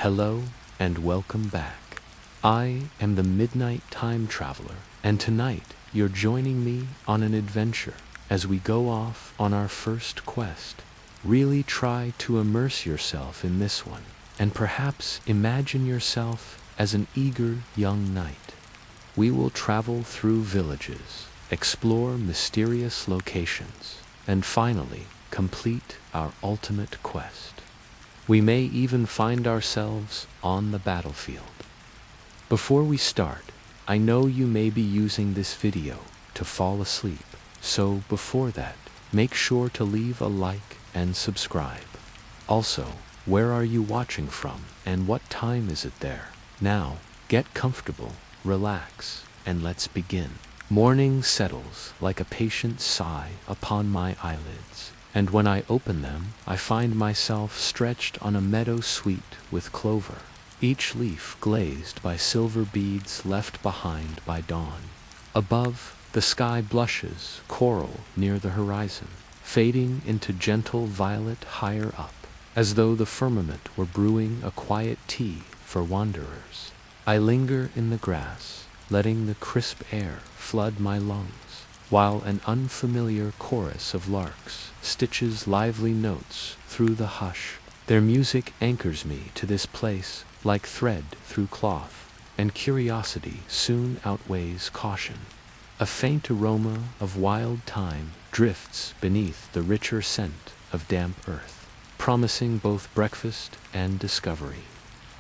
Hello and welcome back. I am the Midnight Time Traveler, and tonight you're joining me on an adventure as we go off on our first quest. Really try to immerse yourself in this one, and perhaps imagine yourself as an eager young knight. We will travel through villages, explore mysterious locations, and finally complete our ultimate quest. We may even find ourselves on the battlefield. Before we start, I know you may be using this video to fall asleep, so before that, make sure to leave a like and subscribe. Also, where are you watching from and what time is it there? Now, get comfortable, relax, and let's begin. Morning settles like a patient sigh upon my eyelids, and when I open them, I find myself stretched on a meadow sweet with clover, each leaf glazed by silver beads left behind by dawn. Above, the sky blushes coral near the horizon, fading into gentle violet higher up, as though the firmament were brewing a quiet tea for wanderers. I linger in the grass, letting the crisp air flood my lungs, while an unfamiliar chorus of larks stitches lively notes through the hush. Their music anchors me to this place like thread through cloth, and curiosity soon outweighs caution. A faint aroma of wild thyme drifts beneath the richer scent of damp earth, promising both breakfast and discovery.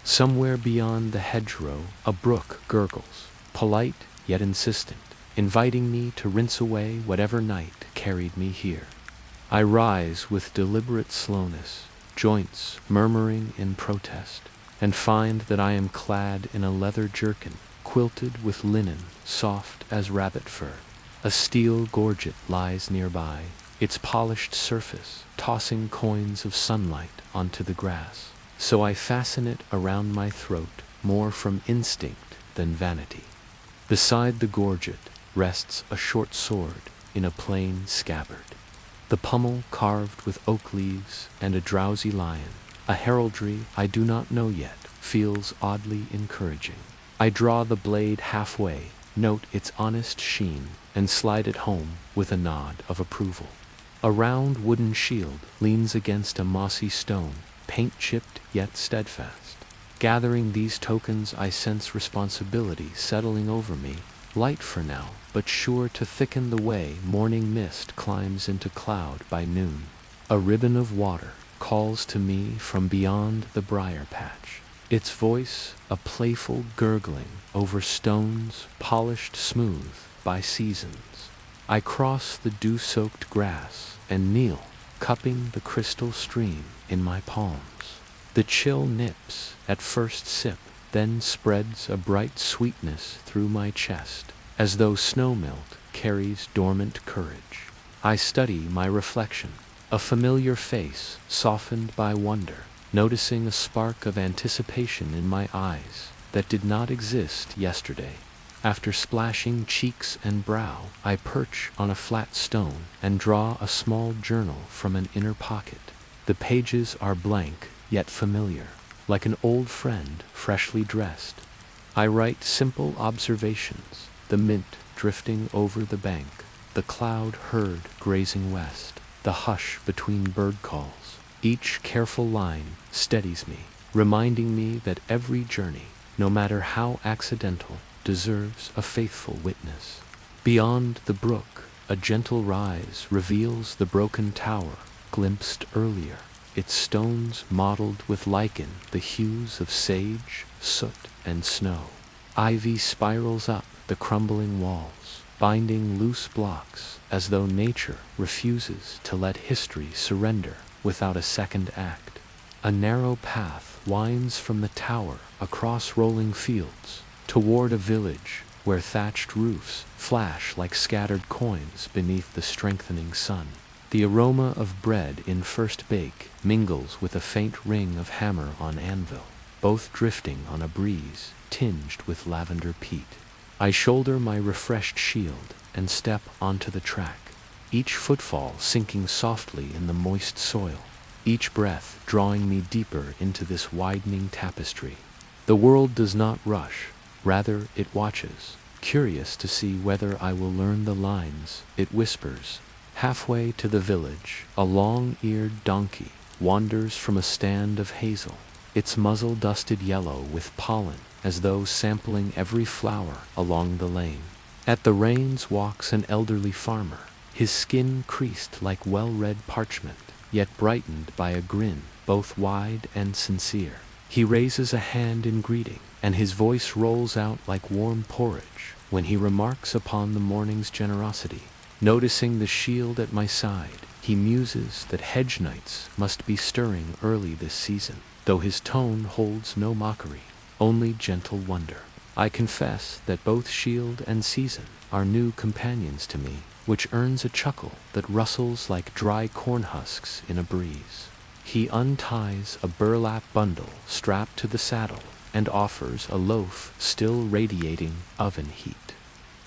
Somewhere beyond the hedgerow, a brook gurgles, polite yet insistent, inviting me to rinse away whatever night carried me here. I rise with deliberate slowness, joints murmuring in protest, and find that I am clad in a leather jerkin, quilted with linen soft as rabbit fur. A steel gorget lies nearby, its polished surface tossing coins of sunlight onto the grass, so I fasten it around my throat more from instinct than vanity. Beside the gorget rests a short sword in a plain scabbard, the pommel carved with oak leaves and a drowsy lion. A heraldry I do not know yet feels oddly encouraging. I draw the blade halfway, note its honest sheen, and slide it home with a nod of approval. A round wooden shield leans against a mossy stone, paint-chipped yet steadfast. Gathering these tokens, I sense responsibility settling over me, light for now, but sure to thicken the way morning mist climbs into cloud by noon. A ribbon of water calls to me from beyond the briar patch, its voice a playful gurgling over stones polished smooth by seasons. I cross the dew-soaked grass and kneel, cupping the crystal stream in my palms. The chill nips at first sip, then spreads a bright sweetness through my chest, as though snow melt carries dormant courage. I study my reflection, a familiar face softened by wonder, noticing a spark of anticipation in my eyes that did not exist yesterday. After splashing cheeks and brow, I perch on a flat stone and draw a small journal from an inner pocket. The pages are blank yet familiar, like an old friend freshly dressed. I write simple observations, the mint drifting over the bank, the cloud herd grazing west, the hush between bird calls. Each careful line steadies me, reminding me that every journey, no matter how accidental, deserves a faithful witness. Beyond the brook, a gentle rise reveals the broken tower glimpsed earlier, its stones mottled with lichen, the hues of sage, soot, and snow. Ivy spirals up the crumbling walls, binding loose blocks as though nature refuses to let history surrender without a second act. A narrow path winds from the tower across rolling fields toward a village where thatched roofs flash like scattered coins beneath the strengthening sun. The aroma of bread in first bake mingles with a faint ring of hammer on anvil, both drifting on a breeze tinged with lavender peat. I shoulder my refreshed shield and step onto the track, each footfall sinking softly in the moist soil. each breath drawing me deeper into this widening tapestry. The world does not rush, rather it watches, curious to see whether I will learn the lines it whispers. Halfway to the village, a long-eared donkey wanders from a stand of hazel, its muzzle dusted yellow with pollen, as though sampling every flower along the lane. At the reins walks an elderly farmer, his skin creased like well-read parchment, yet brightened by a grin, both wide and sincere. He raises a hand in greeting, and his voice rolls out like warm porridge when he remarks upon the morning's generosity. Noticing the shield at my side, he muses that hedge knights must be stirring early this season, though his tone holds no mockery, only gentle wonder. I confess that both shield and season are new companions to me, which earns a chuckle that rustles like dry corn husks in a breeze. He unties a burlap bundle strapped to the saddle and offers a loaf still radiating oven heat.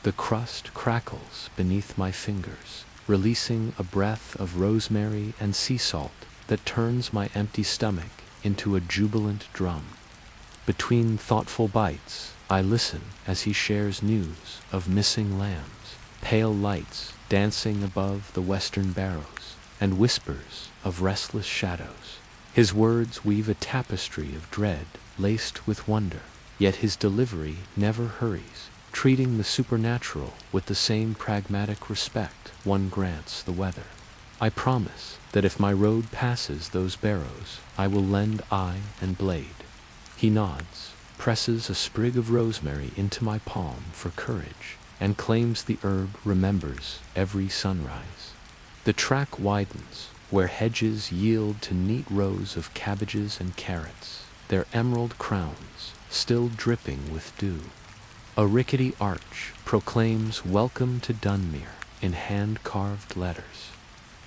The crust crackles beneath my fingers, releasing a breath of rosemary and sea salt that turns my empty stomach into a jubilant drum. Between thoughtful bites, I listen as he shares news of missing lambs, pale lights dancing above the western barrows, and whispers of restless shadows. His words weave a tapestry of dread laced with wonder, yet his delivery never hurries, treating the supernatural with the same pragmatic respect one grants the weather. I promise that if my road passes those barrows, I will lend eye and blade. He nods, presses a sprig of rosemary into my palm for courage, and claims the herb remembers every sunrise. The track widens, where hedges yield to neat rows of cabbages and carrots, their emerald crowns still dripping with dew. A rickety arch proclaims welcome to Dunmere in hand-carved letters,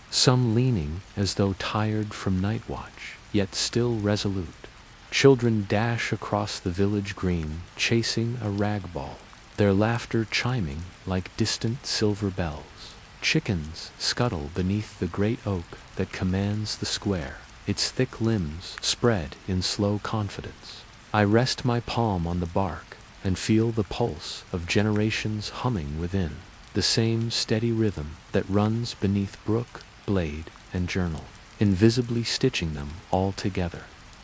some leaning as though tired from night watch, yet still resolute. Children dash across the village green, chasing a rag ball, their laughter chiming like distant silver bells. Chickens scuttle beneath the great oak that commands the square, its thick limbs spread in slow confidence. I rest my palm on the bark and feel the pulse of generations humming within, the same steady rhythm that runs beneath brook, blade, and journal, invisibly stitching them all together.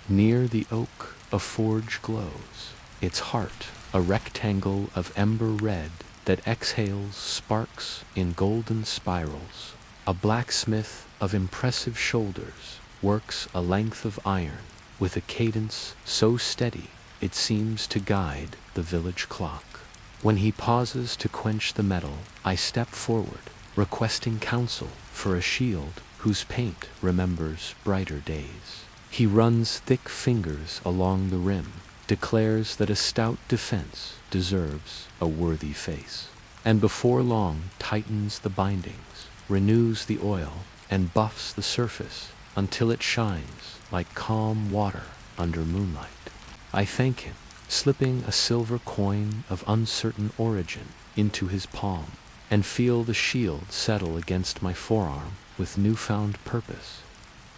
Near the oak, a forge glows, its heart a rectangle of ember red that exhales sparks in golden spirals. A blacksmith of impressive shoulders works a length of iron with a cadence so steady it seems to guide the village clock. When he pauses to quench the metal, I step forward, requesting counsel for a shield whose paint remembers brighter days. He runs thick fingers along the rim, declares that a stout defense deserves a worthy face, and before long tightens the bindings, renews the oil, and buffs the surface until it shines like calm water under moonlight. I thank him, slipping a silver coin of uncertain origin into his palm, and feel the shield settle against my forearm with newfound purpose.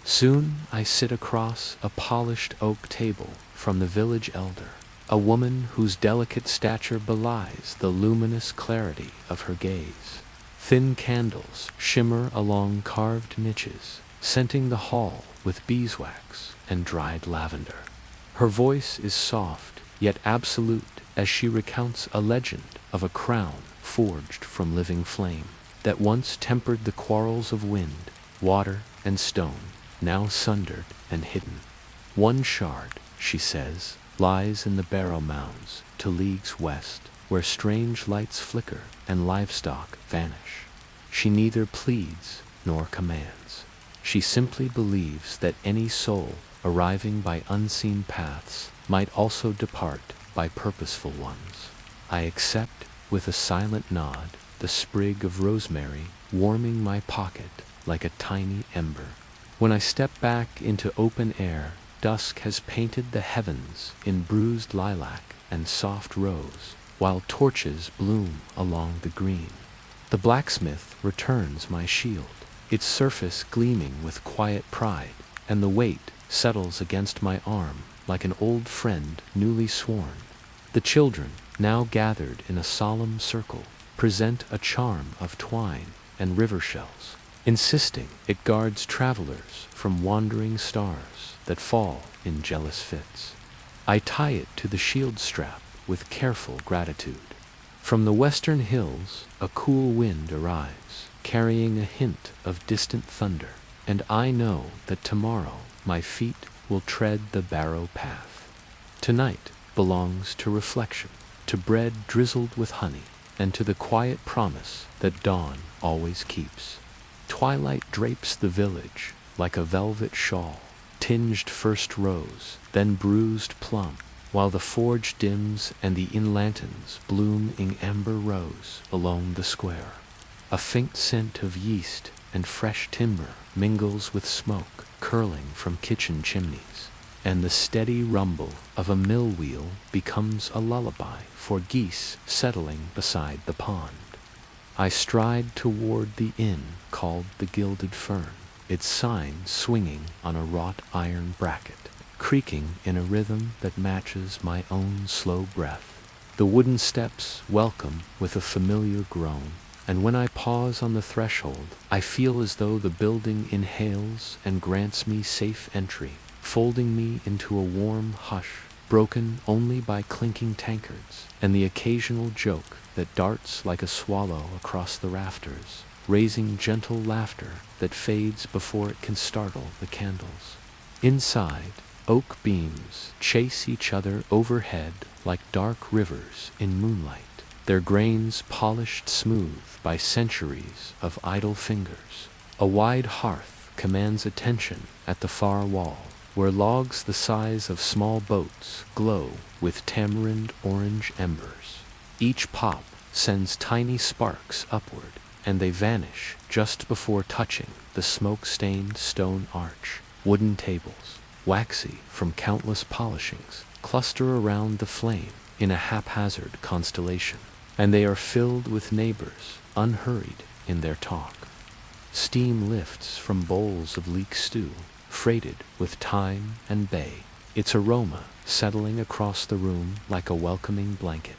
Soon I sit across a polished oak table from the village elder, a woman whose delicate stature belies the luminous clarity of her gaze. Thin candles shimmer along carved niches, scenting the hall with beeswax and dried lavender. Her voice is soft, yet absolute, as she recounts a legend of a crown forged from living flame that once tempered the quarrels of wind, water, and stone, now sundered and hidden. One shard, she says, lies in the barrow mounds to leagues west, where strange lights flicker and livestock vanish. She neither pleads nor commands. She simply believes that any soul arriving by unseen paths might also depart by purposeful ones. I accept with a silent nod, the sprig of rosemary warming my pocket like a tiny ember. When I step back into open air, dusk has painted the heavens in bruised lilac and soft rose, while torches bloom along the green. The blacksmith returns my shield, its surface gleaming with quiet pride, and the weight settles against my arm like an old friend newly sworn. The children, now gathered in a solemn circle, present a charm of twine and river shells, insisting it guards travelers from wandering stars that fall in jealous fits. I tie it to the shield strap with careful gratitude. From the western hills a cool wind arrives, carrying a hint of distant thunder, and I know that tomorrow my feet will tread the barrow path. Tonight belongs to reflection, to bread drizzled with honey, and to the quiet promise that dawn always keeps. Twilight drapes the village like a velvet shawl, tinged first rose, then bruised plum, while the forge dims and the inn lanterns bloom in amber rose along the square. A faint scent of yeast and fresh timber mingles with smoke curling from kitchen chimneys, and the steady rumble of a mill wheel becomes a lullaby for geese settling beside the pond. I stride toward the inn called the Gilded Fern, its sign swinging on a wrought iron bracket, creaking in a rhythm that matches my own slow breath. The wooden steps welcome with a familiar groan, and when I pause on the threshold, I feel as though the building inhales and grants me safe entry, folding me into a warm hush, broken only by clinking tankards and the occasional joke that darts like a swallow across the rafters, raising gentle laughter that fades before it can startle the candles. Inside, oak beams chase each other overhead like dark rivers in moonlight, their grains polished smooth by centuries of idle fingers. A wide hearth commands attention at the far wall, where logs the size of small boats glow with tamarind orange embers. Each pop sends tiny sparks upward, and they vanish just before touching the smoke-stained stone arch. Wooden tables, waxy from countless polishings, cluster around the flame in a haphazard constellation, and they are filled with neighbors, unhurried in their talk. Steam lifts from bowls of leek stew, freighted with thyme and bay, its aroma settling across the room like a welcoming blanket.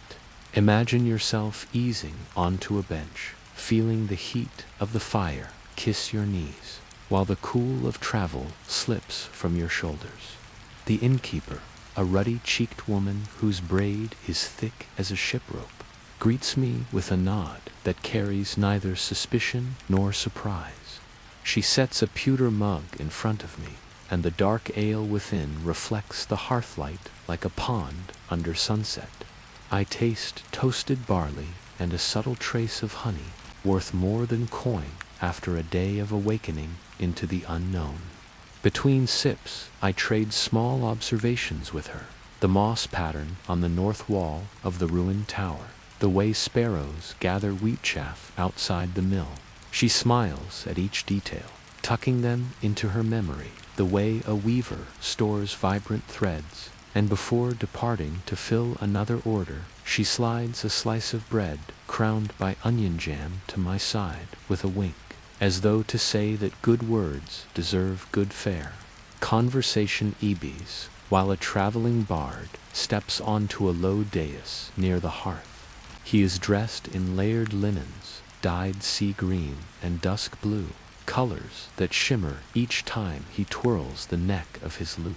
Imagine yourself easing onto a bench, feeling the heat of the fire kiss your knees, while the cool of travel slips from your shoulders. The innkeeper, a ruddy-cheeked woman whose braid is thick as a ship rope, greets me with a nod that carries neither suspicion nor surprise. She sets a pewter mug in front of me, and the dark ale within reflects the hearthlight like a pond under sunset. I taste toasted barley and a subtle trace of honey, worth more than coin after a day of awakening into the unknown. Between sips, I trade small observations with her: the moss pattern on the north wall of the ruined tower, the way sparrows gather wheat chaff outside the mill. She smiles at each detail, tucking them into her memory, the way a weaver stores vibrant threads, and before departing to fill another order, she slides a slice of bread crowned by onion jam to my side with a wink, as though to say that good words deserve good fare. Conversation ebbs, while a traveling bard steps onto a low dais near the hearth. He is dressed in layered linens, dyed sea green and dusk blue, colors that shimmer each time he twirls the neck of his lute.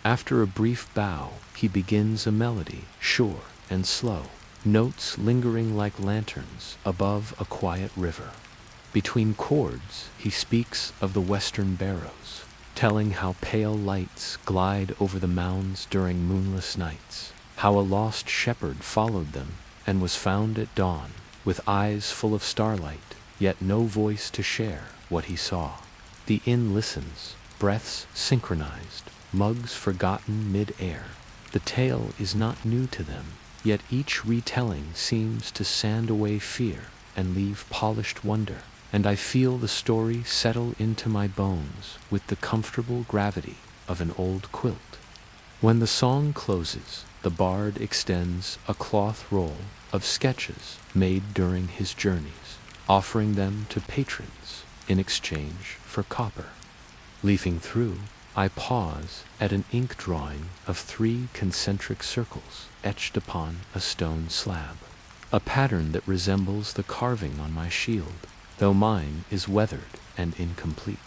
After a brief bow, he begins a melody, sure and slow, notes lingering like lanterns above a quiet river. Between chords, he speaks of the western barrows, telling how pale lights glide over the mounds during moonless nights, how a lost shepherd followed them and was found at dawn, with eyes full of starlight, yet no voice to share what he saw. The inn listens, breaths synchronized, mugs forgotten mid-air. The tale is not new to them, yet each retelling seems to sand away fear and leave polished wonder, and I feel the story settle into my bones with the comfortable gravity of an old quilt. When the song closes, the bard extends a cloth roll of sketches made during his journeys, offering them to patrons in exchange for copper. Leafing through, I pause at an ink drawing of 3 concentric circles etched upon a stone slab, a pattern that resembles the carving on my shield, though mine is weathered and incomplete.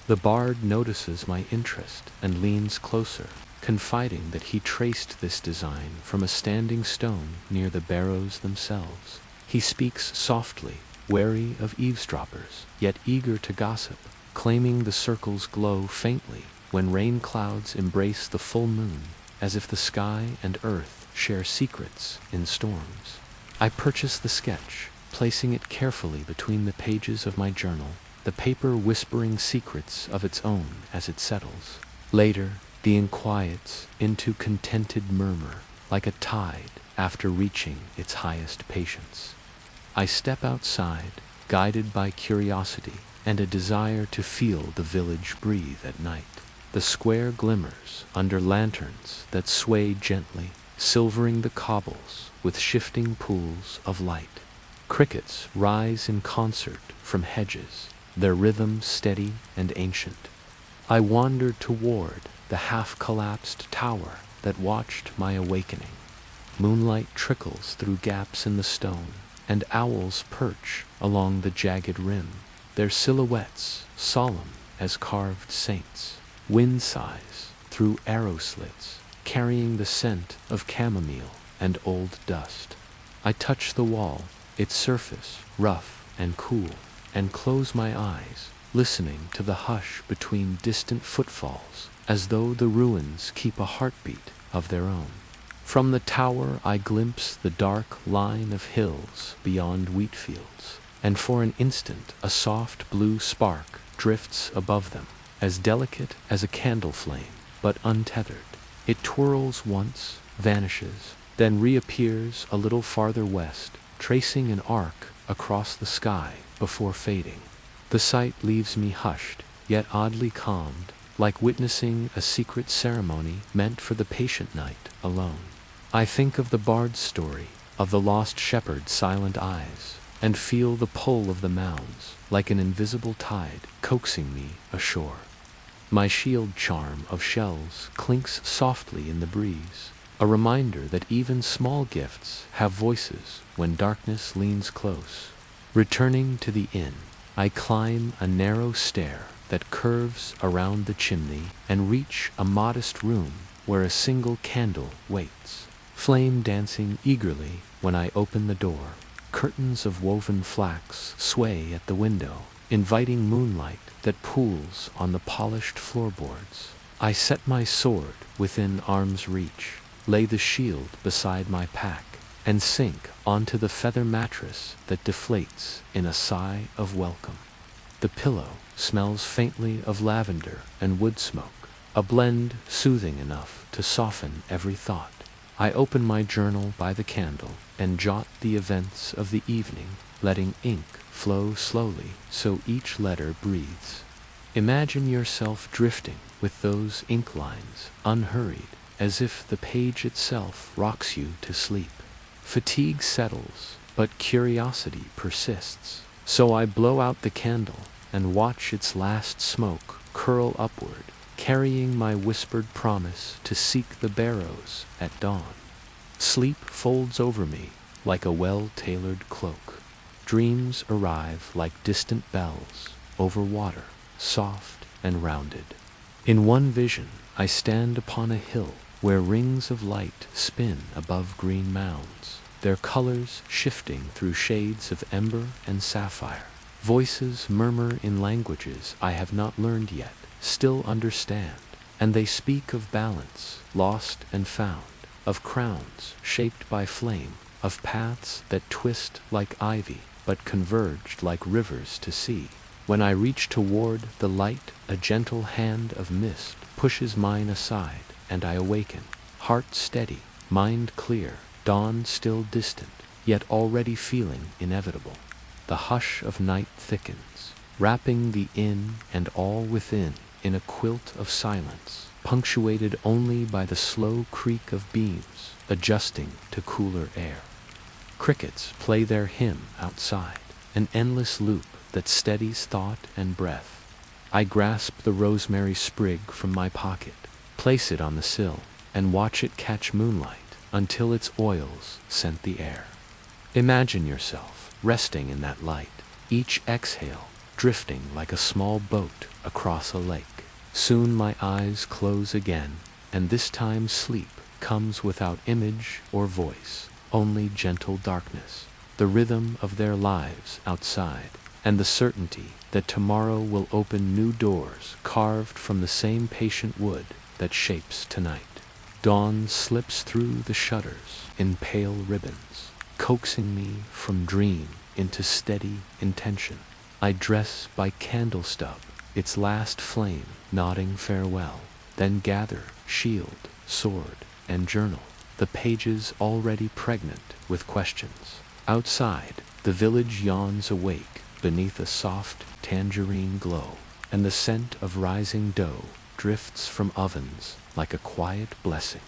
The bard notices my interest and leans closer, confiding that he traced this design from a standing stone near the barrows themselves. He speaks softly, wary of eavesdroppers, yet eager to gossip, claiming the circles glow faintly when rain clouds embrace the full moon, as if the sky and earth share secrets in storms. I purchase the sketch, placing it carefully between the pages of my journal, the paper whispering secrets of its own as it settles. Later, the ink quiets into contented murmur, like a tide after reaching its highest patience. I step outside, guided by curiosity and a desire to feel the village breathe at night. The square glimmers under lanterns that sway gently, silvering the cobbles with shifting pools of light. Crickets rise in concert from hedges, their rhythm steady and ancient. I wander toward the half-collapsed tower that watched my awakening. Moonlight trickles through gaps in the stone, and owls perch along the jagged rim, their silhouettes solemn as carved saints. Wind sighs through arrow slits, carrying the scent of chamomile and old dust. I touch the wall, its surface rough and cool, and close my eyes, listening to the hush between distant footfalls, as though the ruins keep a heartbeat of their own. From the tower I glimpse the dark line of hills beyond wheat fields, and for an instant a soft blue spark drifts above them, as delicate as a candle flame, but untethered. It twirls once, vanishes, then reappears a little farther west, tracing an arc across the sky before fading. The sight leaves me hushed, yet oddly calmed, like witnessing a secret ceremony meant for the patient night alone. I think of the bard's story, of the lost shepherd's silent eyes, and feel the pull of the mounds, like an invisible tide coaxing me ashore. My shield charm of shells clinks softly in the breeze, a reminder that even small gifts have voices when darkness leans close. Returning to the inn, I climb a narrow stair that curves around the chimney and reach a modest room where a single candle waits, flame dancing eagerly when I open the door. Curtains of woven flax sway at the window, inviting moonlight that pools on the polished floorboards. I set my sword within arm's reach, lay the shield beside my pack, and sink onto the feather mattress that deflates in a sigh of welcome. The pillow smells faintly of lavender and wood smoke, a blend soothing enough to soften every thought. I open my journal by the candle and jot the events of the evening, letting ink flow slowly so each letter breathes. Imagine yourself drifting with those ink lines, unhurried, as if the page itself rocks you to sleep. Fatigue settles, but curiosity persists, so I blow out the candle and watch its last smoke curl upward, carrying my whispered promise to seek the barrows at dawn. Sleep folds over me like a well-tailored cloak. Dreams arrive like distant bells over water, soft and rounded. In one vision, I stand upon a hill where rings of light spin above green mounds, their colors shifting through shades of ember and sapphire. Voices murmur in languages I have not learned yet, still understand, and they speak of balance, lost and found, of crowns shaped by flame, of paths that twist like ivy, but converged like rivers to sea. When I reach toward the light, a gentle hand of mist pushes mine aside, and I awaken, heart steady, mind clear, dawn still distant, yet already feeling inevitable. The hush of night thickens, wrapping the inn and all within in a quilt of silence, punctuated only by the slow creak of beams adjusting to cooler air. Crickets play their hymn outside, an endless loop that steadies thought and breath. I grasp the rosemary sprig from my pocket, place it on the sill, and watch it catch moonlight until its oils scent the air. Imagine yourself resting in that light, each exhale drifting like a small boat across a lake. Soon my eyes close again, and this time sleep comes without image or voice, only gentle darkness, the rhythm of their lives outside, and the certainty that tomorrow will open new doors carved from the same patient wood that shapes tonight. Dawn slips through the shutters in pale ribbons, coaxing me from dream into steady intention. I dress by candle stub, its last flame nodding farewell, then gather shield, sword, and journal, the pages already pregnant with questions. Outside, the village yawns awake beneath a soft tangerine glow, and the scent of rising dough drifts from ovens like a quiet blessing.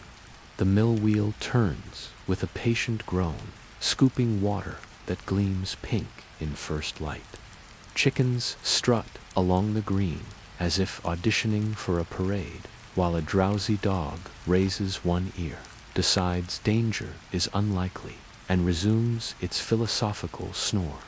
The mill wheel turns with a patient groan, scooping water that gleams pink in first light. Chickens strut along the green as if auditioning for a parade, while a drowsy dog raises one ear, decides danger is unlikely, and resumes its philosophical snore.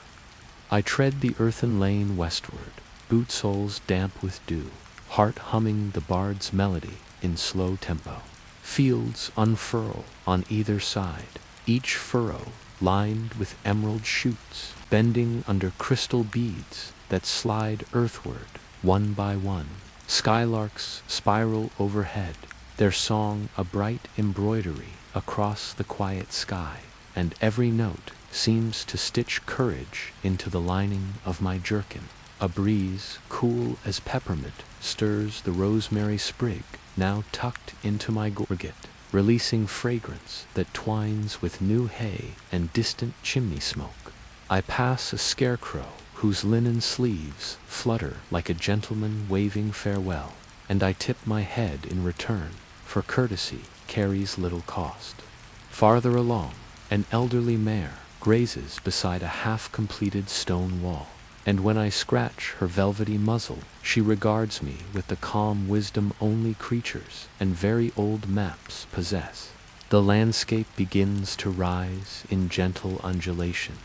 I tread the earthen lane westward, boot soles damp with dew, heart humming the bard's melody in slow tempo. Fields unfurl on either side, each furrow lined with emerald shoots, bending under crystal beads that slide earthward one by one. Skylarks spiral overhead, their song a bright embroidery across the quiet sky, and every note seems to stitch courage into the lining of my jerkin. A breeze, cool as peppermint, stirs the rosemary sprig, now tucked into my gorget, releasing fragrance that twines with new hay and distant chimney smoke. I pass a scarecrow whose linen sleeves flutter like a gentleman waving farewell, and I tip my head in return, for courtesy carries little cost. Farther along, an elderly mare grazes beside a half-completed stone wall, and when I scratch her velvety muzzle, she regards me with the calm wisdom only creatures and very old maps possess. The landscape begins to rise in gentle undulations,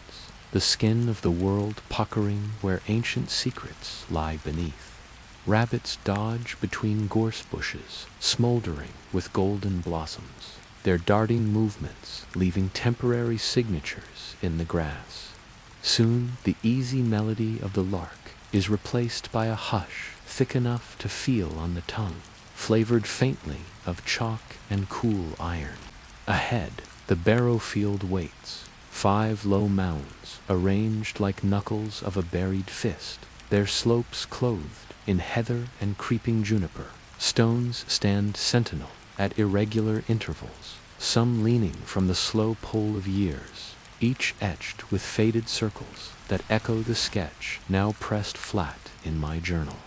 the skin of the world puckering where ancient secrets lie beneath. Rabbits dodge between gorse bushes, smoldering with golden blossoms, their darting movements leaving temporary signatures in the grass. Soon the easy melody of the lark is replaced by a hush thick enough to feel on the tongue, flavored faintly of chalk and cool iron. Ahead, the barrow field waits, 5 low mounds arranged like knuckles of a buried fist, their slopes clothed in heather and creeping juniper. Stones stand sentinel at irregular intervals, some leaning from the slow pull of years, each etched with faded circles that echo the sketch now pressed flat in my journal.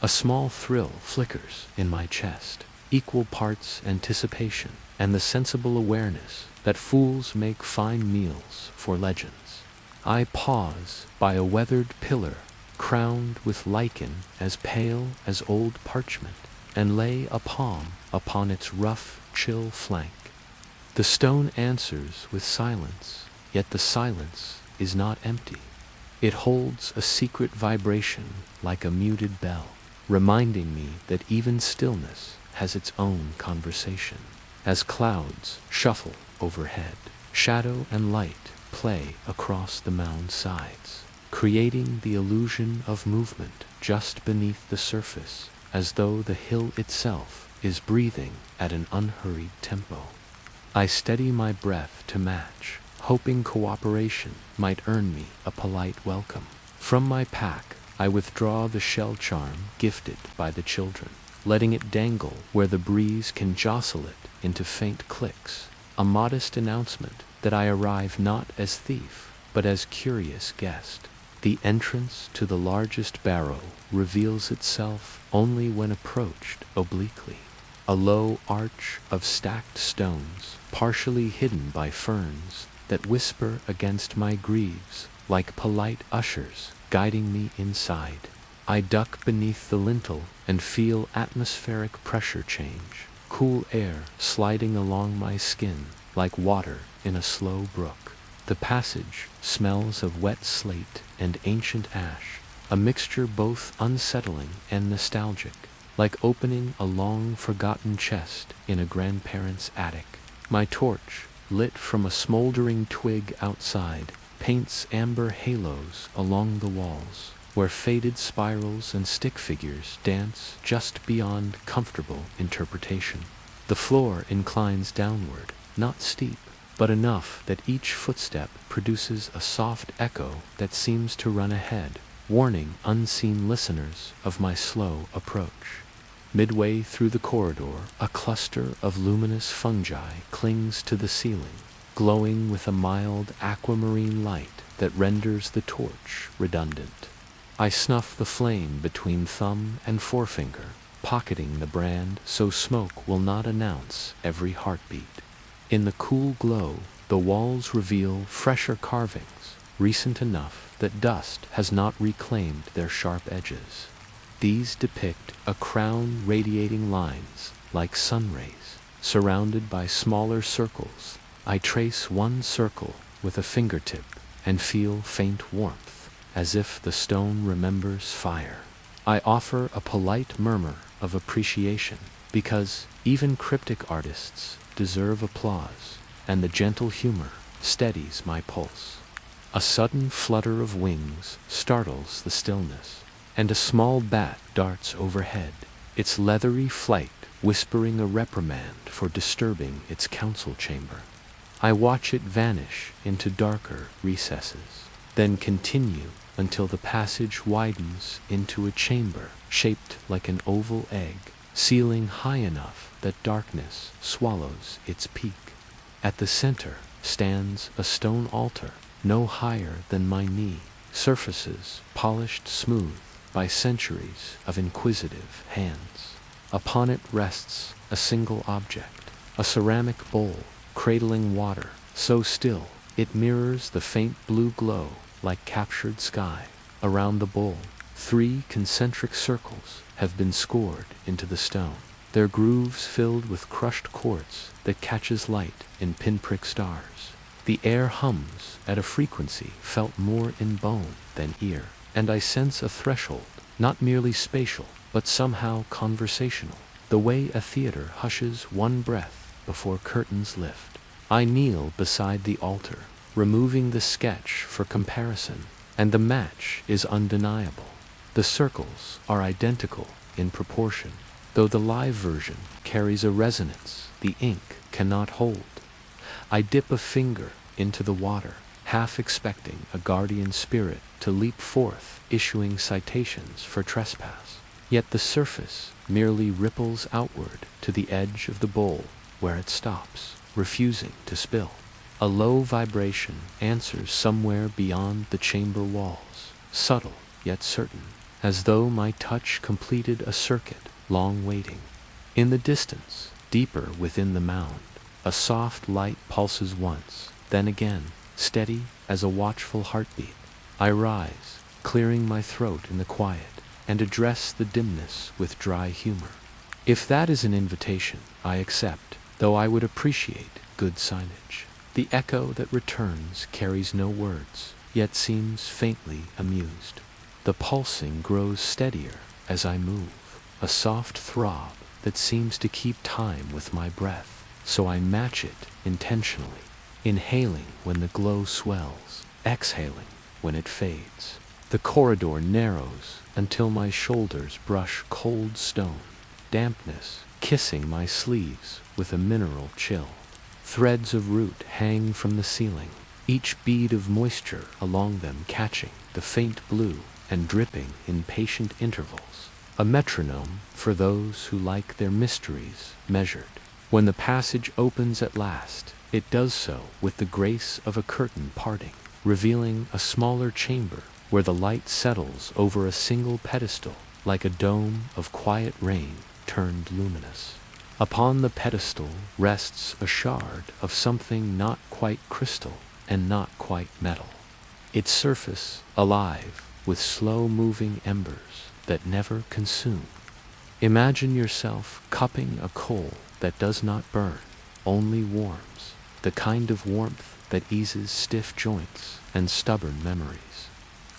A small thrill flickers in my chest, equal parts anticipation and the sensible awareness that fools make fine meals for legends. I pause by a weathered pillar crowned with lichen as pale as old parchment, and lay a palm upon its rough, chill flank. The stone answers with silence, yet the silence is not empty. It holds a secret vibration like a muted bell, reminding me that even stillness has its own conversation. As clouds shuffle overhead, shadow and light play across the mound sides, creating the illusion of movement just beneath the surface, as though the hill itself is breathing at an unhurried tempo. I steady my breath to match, hoping cooperation might earn me a polite welcome. From my pack, I withdraw the shell charm gifted by the children, letting it dangle where the breeze can jostle it into faint clicks, a modest announcement that I arrive not as thief, but as curious guest. The entrance to the largest barrow reveals itself only when approached obliquely. A low arch of stacked stones, partially hidden by ferns, that whisper against my greaves like polite ushers guiding me inside. I duck beneath the lintel and feel atmospheric pressure change, cool air sliding along my skin like water in a slow brook. The passage smells of wet slate and ancient ash, a mixture both unsettling and nostalgic, like opening a long-forgotten chest in a grandparent's attic. My torch, lit from a smoldering twig outside, paints amber halos along the walls, where faded spirals and stick figures dance just beyond comfortable interpretation. The floor inclines downward, not steep, but enough that each footstep produces a soft echo that seems to run ahead, warning unseen listeners of my slow approach. Midway through the corridor, a cluster of luminous fungi clings to the ceiling, glowing with a mild aquamarine light that renders the torch redundant. I snuff the flame between thumb and forefinger, pocketing the brand so smoke will not announce every heartbeat. In the cool glow, the walls reveal fresher carvings, recent enough that dust has not reclaimed their sharp edges. These depict a crown radiating lines like sun rays, surrounded by smaller circles. I trace one circle with a fingertip and feel faint warmth, as if the stone remembers fire. I offer a polite murmur of appreciation, because even cryptic artists deserve applause, and the gentle humor steadies my pulse. A sudden flutter of wings startles the stillness, and a small bat darts overhead, its leathery flight whispering a reprimand for disturbing its council chamber. I watch it vanish into darker recesses, then continue until the passage widens into a chamber shaped like an oval egg, ceiling high enough that darkness swallows its peak. At the center stands a stone altar, no higher than my knee, surfaces polished smooth by centuries of inquisitive hands. Upon it rests a single object, a ceramic bowl cradling water, so still it mirrors the faint blue glow like captured sky. Around the bowl, 3 concentric circles have been scored into the stone, their grooves filled with crushed quartz that catches light in pinprick stars. The air hums at a frequency felt more in bone than ear, and I sense a threshold, not merely spatial, but somehow conversational, the way a theater hushes one breath before curtains lift. I kneel beside the altar, removing the sketch for comparison, and the match is undeniable. The circles are identical in proportion, though the live version carries a resonance the ink cannot hold. I dip a finger into the water, half expecting a guardian spirit to leap forth, issuing citations for trespass. Yet the surface merely ripples outward to the edge of the bowl, where it stops, refusing to spill. A low vibration answers somewhere beyond the chamber walls, subtle yet certain, as though my touch completed a circuit long waiting. In the distance, deeper within the mound, a soft light pulses once, then again, steady as a watchful heartbeat. I rise, clearing my throat in the quiet, and address the dimness with dry humor. If that is an invitation, I accept, though I would appreciate good signage. The echo that returns carries no words, yet seems faintly amused. The pulsing grows steadier as I move, a soft throb that seems to keep time with my breath, so I match it intentionally, inhaling when the glow swells, exhaling when it fades. The corridor narrows until my shoulders brush cold stone, dampness kissing my sleeves with a mineral chill. Threads of root hang from the ceiling, each bead of moisture along them catching the faint blue and dripping in patient intervals, a metronome for those who like their mysteries measured. When the passage opens at last, it does so with the grace of a curtain parting, revealing a smaller chamber where the light settles over a single pedestal like a dome of quiet rain turned luminous. Upon the pedestal rests a shard of something not quite crystal and not quite metal, its surface alive with slow-moving embers, that never consume. Imagine yourself cupping a coal that does not burn, only warms, the kind of warmth that eases stiff joints and stubborn memories.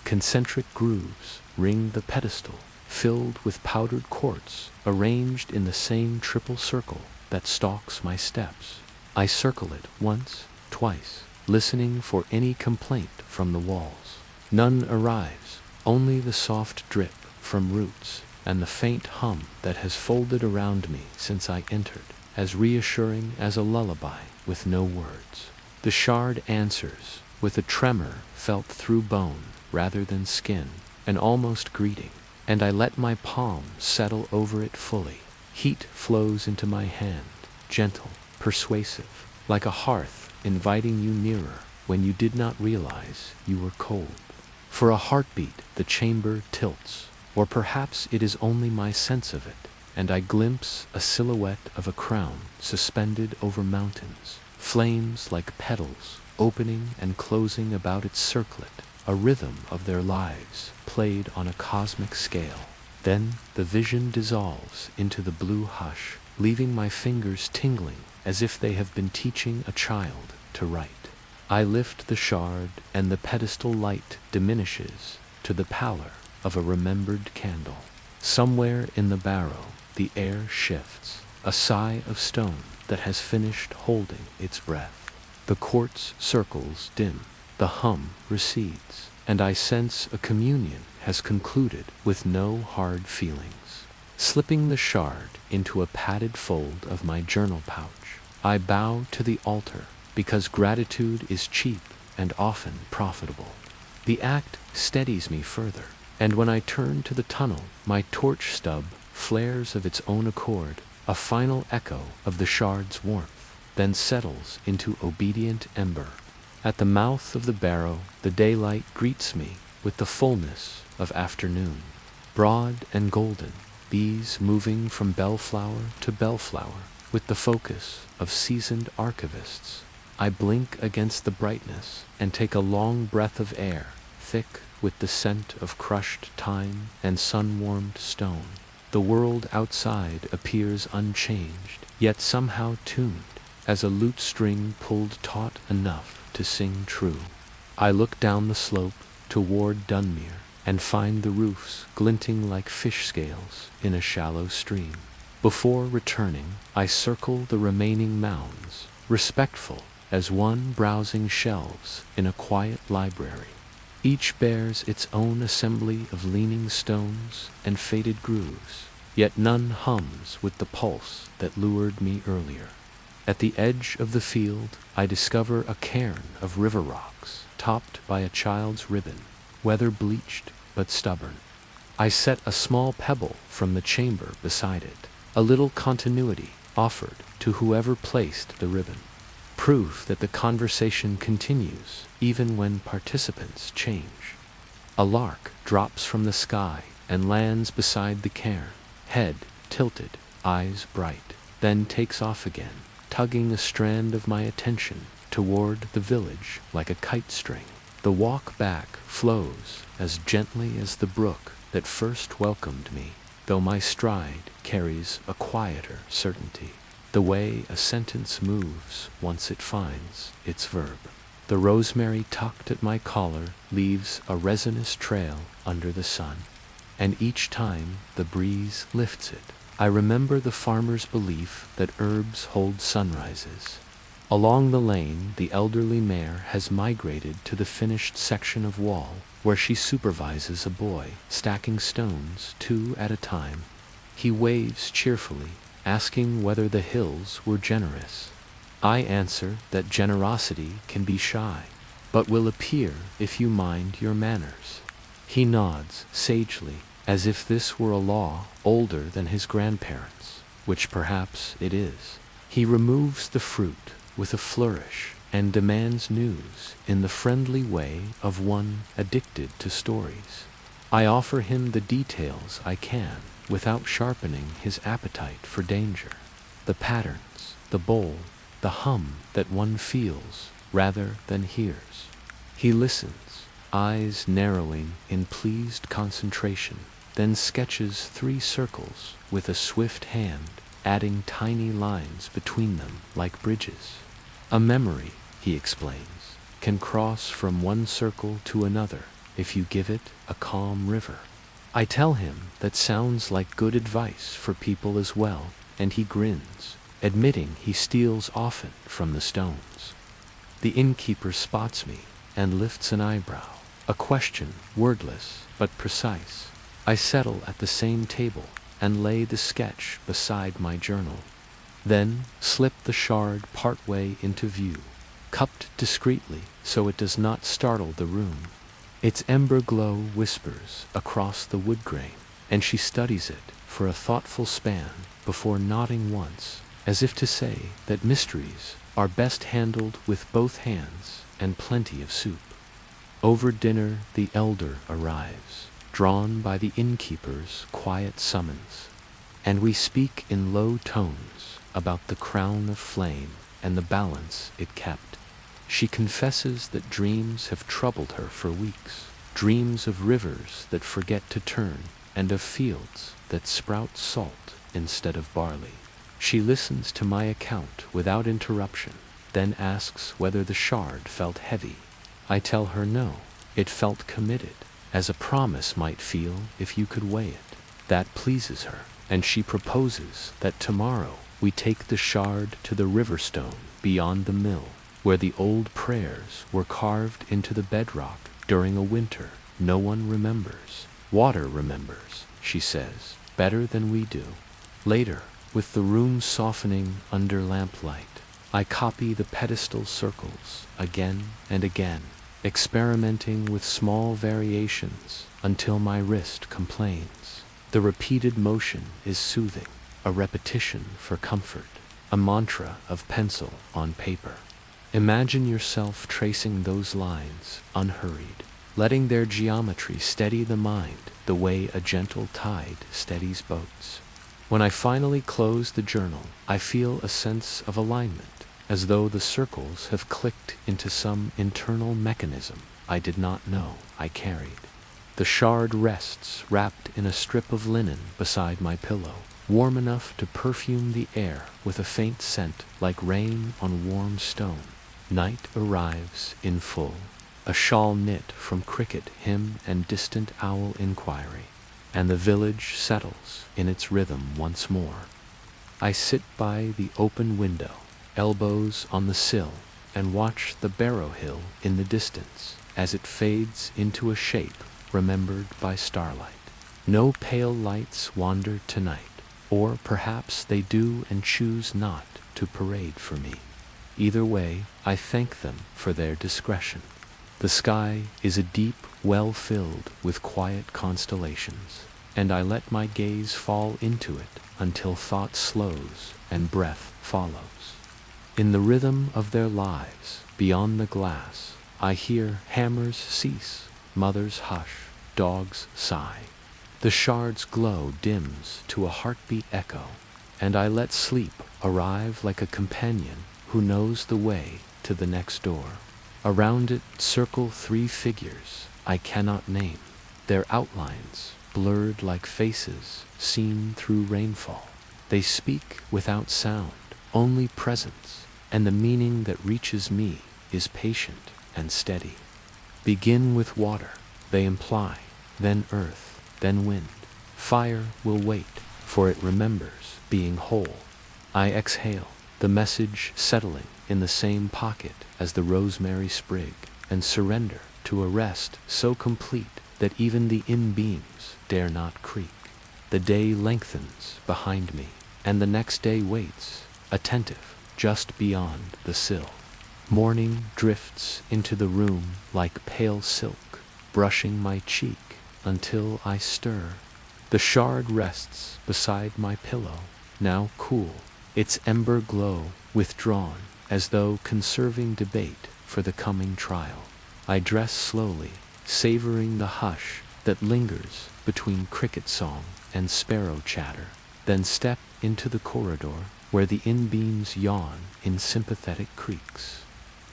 Concentric grooves ring the pedestal, filled with powdered quartz, arranged in the same triple circle that stalks my steps. I circle it once, twice, listening for any complaint from the walls. None arrives, only the soft drip from roots and the faint hum that has folded around me since I entered, as reassuring as a lullaby with no words. The shard answers, with a tremor felt through bone rather than skin, an almost greeting, and I let my palm settle over it fully. Heat flows into my hand, gentle, persuasive, like a hearth inviting you nearer when you did not realize you were cold. For a heartbeat, the chamber tilts, or perhaps it is only my sense of it, and I glimpse a silhouette of a crown suspended over mountains, flames like petals opening and closing about its circlet, a rhythm of their lives played on a cosmic scale. Then the vision dissolves into the blue hush, leaving my fingers tingling as if they have been teaching a child to write. I lift the shard and the pedestal light diminishes to the pallor of a remembered candle. Somewhere in the barrow, the air shifts, a sigh of stone that has finished holding its breath. The quartz circles dim, the hum recedes, and I sense a communion has concluded with no hard feelings. Slipping the shard into a padded fold of my journal pouch, I bow to the altar because gratitude is cheap and often profitable. The act steadies me further, and when I turn to the tunnel, my torch stub flares of its own accord, a final echo of the shard's warmth, then settles into obedient ember. At the mouth of the barrow, the daylight greets me with the fullness of afternoon. Broad and golden, bees moving from bellflower to bellflower with the focus of seasoned archivists. I blink against the brightness and take a long breath of air, thick with the scent of crushed thyme and sun-warmed stone. The world outside appears unchanged, yet somehow tuned, as a lute string pulled taut enough to sing true. I look down the slope toward Dunmere and find the roofs glinting like fish scales in a shallow stream. Before returning, I circle the remaining mounds, respectful as one browsing shelves in a quiet library. Each bears its own assembly of leaning stones and faded grooves, yet none hums with the pulse that lured me earlier. At the edge of the field, I discover a cairn of river rocks, topped by a child's ribbon, weather-bleached but stubborn. I set a small pebble from the chamber beside it, a little continuity offered to whoever placed the ribbon. Proof that the conversation continues even when participants change. A lark drops from the sky and lands beside the cairn, head tilted, eyes bright, then takes off again, tugging a strand of my attention toward the village like a kite string. The walk back flows as gently as the brook that first welcomed me, though my stride carries a quieter certainty, the way a sentence moves once it finds its verb. The rosemary tucked at my collar leaves a resinous trail under the sun, and each time the breeze lifts it, I remember the farmer's belief that herbs hold sunrises. Along the lane, the elderly mare has migrated to the finished section of wall where she supervises a boy stacking stones 2 at a time. He waves cheerfully, asking whether the hills were generous. I answer that generosity can be shy, but will appear if you mind your manners. He nods sagely, as if this were a law older than his grandparents, which perhaps it is. He removes the fruit with a flourish and demands news in the friendly way of one addicted to stories. I offer him the details I can without sharpening his appetite for danger. The patterns, the bowl, the hum that one feels rather than hears. He listens, eyes narrowing in pleased concentration, then sketches 3 circles with a swift hand, adding tiny lines between them like bridges. A memory, he explains, can cross from one circle to another if you give it a calm river. I tell him that sounds like good advice for people as well, and he grins, admitting he steals often from the stones. The innkeeper spots me and lifts an eyebrow, a question wordless but precise. I settle at the same table and lay the sketch beside my journal, then slip the shard partway into view, cupped discreetly so it does not startle the room. Its ember glow whispers across the wood grain, and she studies it for a thoughtful span before nodding once, as if to say that mysteries are best handled with both hands and plenty of soup. Over dinner the elder arrives, drawn by the innkeeper's quiet summons, and we speak in low tones about the crown of flame and the balance it kept. She confesses that dreams have troubled her for weeks, dreams of rivers that forget to turn and of fields that sprout salt instead of barley. She listens to my account without interruption, then asks whether the shard felt heavy. I tell her no, it felt committed, as a promise might feel if you could weigh it. That pleases her, and she proposes that tomorrow we take the shard to the riverstone beyond the mill, where the old prayers were carved into the bedrock during a winter no one remembers. Water remembers, she says, better than we do. Later, with the room softening under lamplight, I copy the pedestal circles again and again, experimenting with small variations until my wrist complains. The repeated motion is soothing, a repetition for comfort, a mantra of pencil on paper. Imagine yourself tracing those lines unhurried, letting their geometry steady the mind the way a gentle tide steadies boats. When I finally close the journal, I feel a sense of alignment, as though the circles have clicked into some internal mechanism I did not know I carried. The shard rests wrapped in a strip of linen beside my pillow, warm enough to perfume the air with a faint scent like rain on warm stone. Night arrives in full, a shawl knit from cricket hymn and distant owl inquiry, and the village settles in its rhythm once more. I sit by the open window, elbows on the sill, and watch the Barrow Hill in the distance as it fades into a shape remembered by starlight. No pale lights wander tonight, or perhaps they do and choose not to parade for me. Either way, I thank them for their discretion. The sky is a deep well filled with quiet constellations, and I let my gaze fall into it until thought slows and breath follows. In the rhythm of their lives, beyond the glass, I hear hammers cease, mothers hush, dogs sigh. The shard's glow dims to a heartbeat echo, and I let sleep arrive like a companion who knows the way to the next door. Around it circle 3 figures I cannot name, their outlines blurred like faces seen through rainfall. They speak without sound, only presence, and the meaning that reaches me is patient and steady. Begin with water, they imply, then earth, then wind. Fire will wait, for it remembers being whole. I exhale, the message settling in the same pocket as the rosemary sprig, and surrender to a rest so complete that even the in-beams dare not creak. The day lengthens behind me, and the next day waits, attentive, just beyond the sill. Morning drifts into the room like pale silk, brushing my cheek until I stir. The shard rests beside my pillow, now cool, its ember glow withdrawn, as though conserving debate for the coming trial. I dress slowly, savoring the hush that lingers between cricket song and sparrow chatter, then step into the corridor where the in-beams yawn in sympathetic creaks.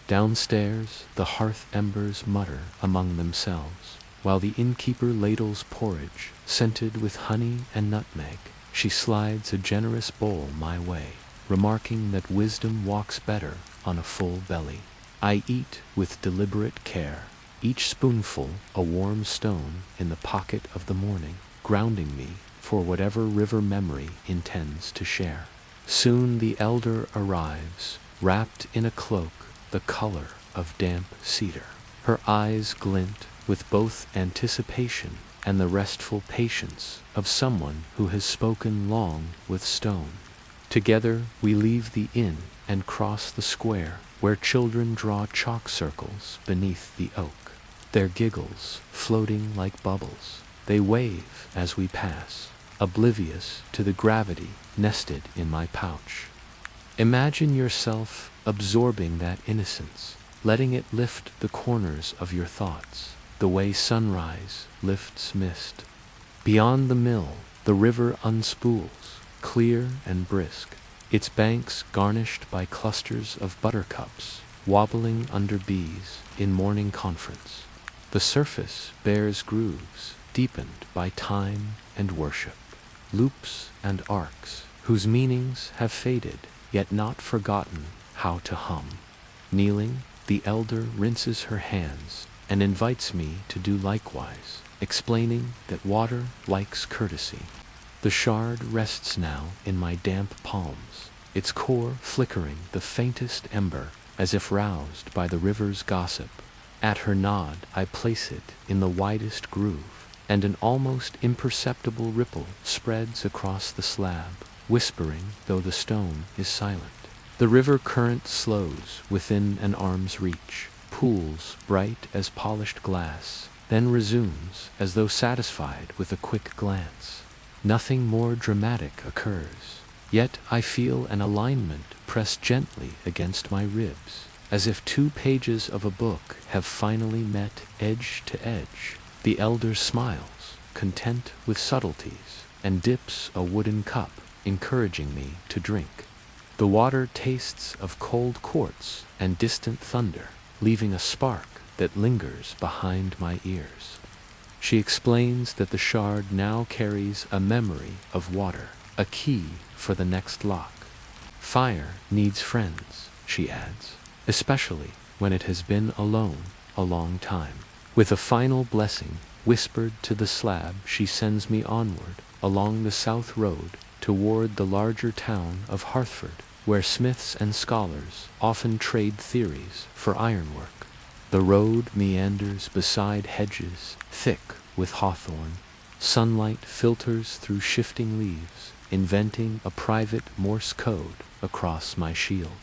Downstairs, the hearth embers mutter among themselves, while the innkeeper ladles porridge, scented with honey and nutmeg. She slides a generous bowl my way, remarking that wisdom walks better on a full belly. I eat with deliberate care, each spoonful a warm stone in the pocket of the morning, grounding me for whatever river memory intends to share. Soon the elder arrives, wrapped in a cloak the color of damp cedar. Her eyes glint with both anticipation and the restful patience of someone who has spoken long with stone. Together we leave the inn and cross the square, where children draw chalk circles beneath the oak, their giggles floating like bubbles. They wave as we pass, oblivious to the gravity nested in my pouch. Imagine yourself absorbing that innocence, letting it lift the corners of your thoughts, the way sunrise lifts mist. Beyond the mill, the river unspools, clear and brisk, its banks garnished by clusters of buttercups, wobbling under bees in morning conference. The surface bears grooves, deepened by time and worship, loops and arcs, whose meanings have faded, yet not forgotten how to hum. Kneeling, the elder rinses her hands and invites me to do likewise, explaining that water likes courtesy. The shard rests now in my damp palms, its core flickering the faintest ember as if roused by the river's gossip. At her nod, I place it in the widest groove, and an almost imperceptible ripple spreads across the slab, whispering though the stone is silent. The river current slows within an arm's reach, pools bright as polished glass, then resumes as though satisfied with a quick glance. Nothing more dramatic occurs, yet I feel an alignment press gently against my ribs, as if 2 pages of a book have finally met edge to edge. The elder smiles, content with subtleties, and dips a wooden cup, encouraging me to drink. The water tastes of cold quartz and distant thunder, leaving a spark that lingers behind my ears. She explains that the shard now carries a memory of water, a key for the next lock. Fire needs friends, she adds, especially when it has been alone a long time. With a final blessing whispered to the slab, she sends me onward along the south road toward the larger town of Hartford, where smiths and scholars often trade theories for ironwork. The road meanders beside hedges thick with hawthorn. Sunlight filters through shifting leaves, inventing a private Morse code across my shield.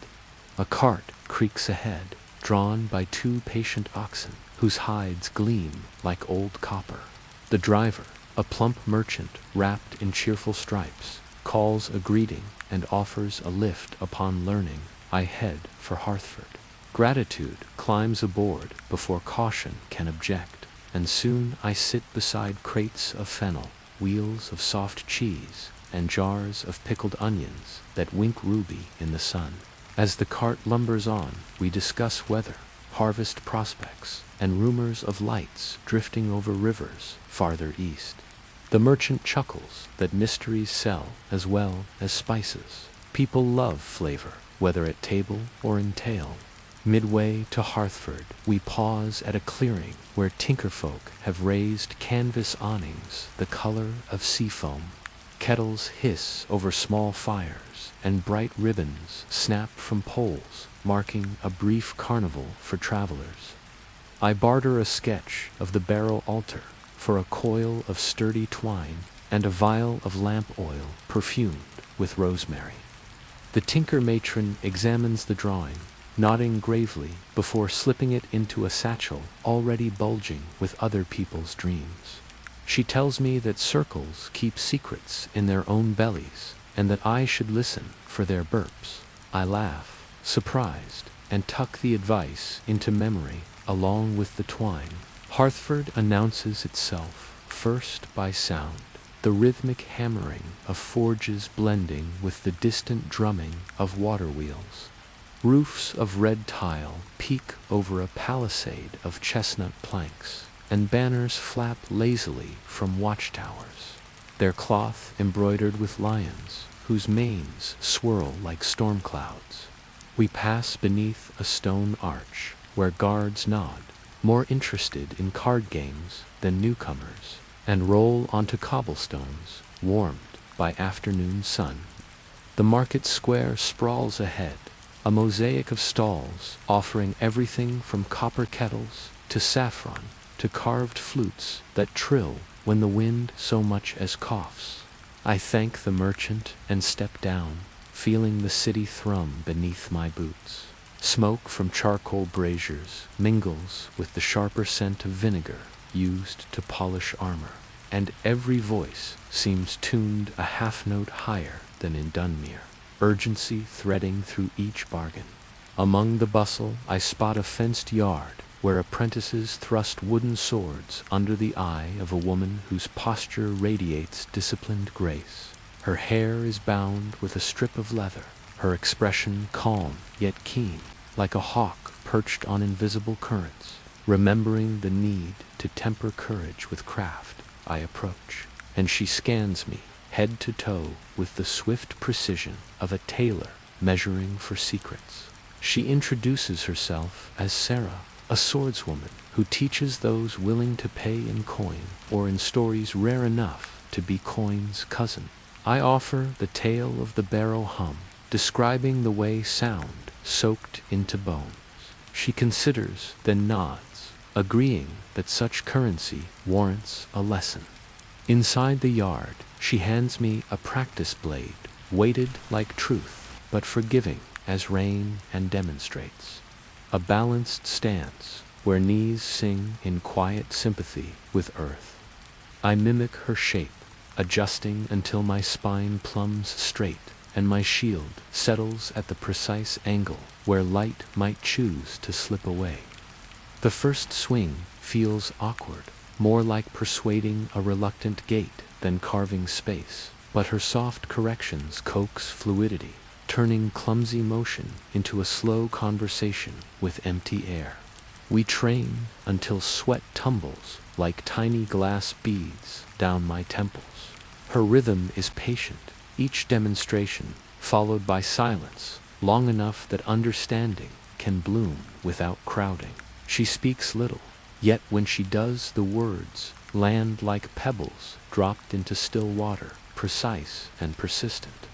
A cart creaks ahead, drawn by 2 patient oxen, whose hides gleam like old copper. The driver, a plump merchant wrapped in cheerful stripes, calls a greeting and offers a lift upon learning I head for Hartford. Gratitude climbs aboard before caution can object, and soon I sit beside crates of fennel, wheels of soft cheese, and jars of pickled onions that wink ruby in the sun. As the cart lumbers on, we discuss weather, harvest prospects, and rumors of lights drifting over rivers farther east. The merchant chuckles that mysteries sell as well as spices. People love flavor, whether at table or in tale. Midway to Hartford, we pause at a clearing where tinkerfolk have raised canvas awnings the color of seafoam. Kettles hiss over small fires, and bright ribbons snap from poles, marking a brief carnival for travelers. I barter a sketch of the barrel altar for a coil of sturdy twine and a vial of lamp oil perfumed with rosemary. The tinker matron examines the drawing, nodding gravely before slipping it into a satchel already bulging with other people's dreams. She tells me that circles keep secrets in their own bellies, and that I should listen for their burps. I laugh, surprised, and tuck the advice into memory along with the twine. Hartford announces itself first by sound, the rhythmic hammering of forges blending with the distant drumming of water wheels. Roofs of red tile peek over a palisade of chestnut planks, and banners flap lazily from watchtowers, their cloth embroidered with lions, whose manes swirl like storm clouds. We pass beneath a stone arch, where guards nod, more interested in card games than newcomers, and roll onto cobblestones, warmed by afternoon sun. The market square sprawls ahead, a mosaic of stalls offering everything from copper kettles to saffron to carved flutes that trill when the wind so much as coughs. I thank the merchant and step down, feeling the city thrum beneath my boots. Smoke from charcoal braziers mingles with the sharper scent of vinegar used to polish armor, and every voice seems tuned a half note higher than in Dunmere, urgency threading through each bargain. Among the bustle, I spot a fenced yard where apprentices thrust wooden swords under the eye of a woman whose posture radiates disciplined grace. Her hair is bound with a strip of leather, her expression calm yet keen, like a hawk perched on invisible currents. Remembering the need to temper courage with craft, I approach, and she scans me, head to toe, with the swift precision of a tailor measuring for secrets. She introduces herself as Sarah, a swordswoman who teaches those willing to pay in coin or in stories rare enough to be coin's cousin. I offer the tale of the barrow hum, describing the way sound soaked into bones. She considers, then nods, agreeing that such currency warrants a lesson. Inside the yard, she hands me a practice blade, weighted like truth, but forgiving as rain and demonstrates. A balanced stance, where knees sing in quiet sympathy with earth. I mimic her shape, adjusting until my spine plumbs straight, and my shield settles at the precise angle where light might choose to slip away. The first swing feels awkward, more like persuading a reluctant gate than carving space, but her soft corrections coax fluidity, turning clumsy motion into a slow conversation with empty air. We train until sweat tumbles like tiny glass beads down my temples. Her rhythm is patient, each demonstration followed by silence, long enough that understanding can bloom without crowding. She speaks little, yet when she does, the words land like pebbles dropped into still water, precise and persistent.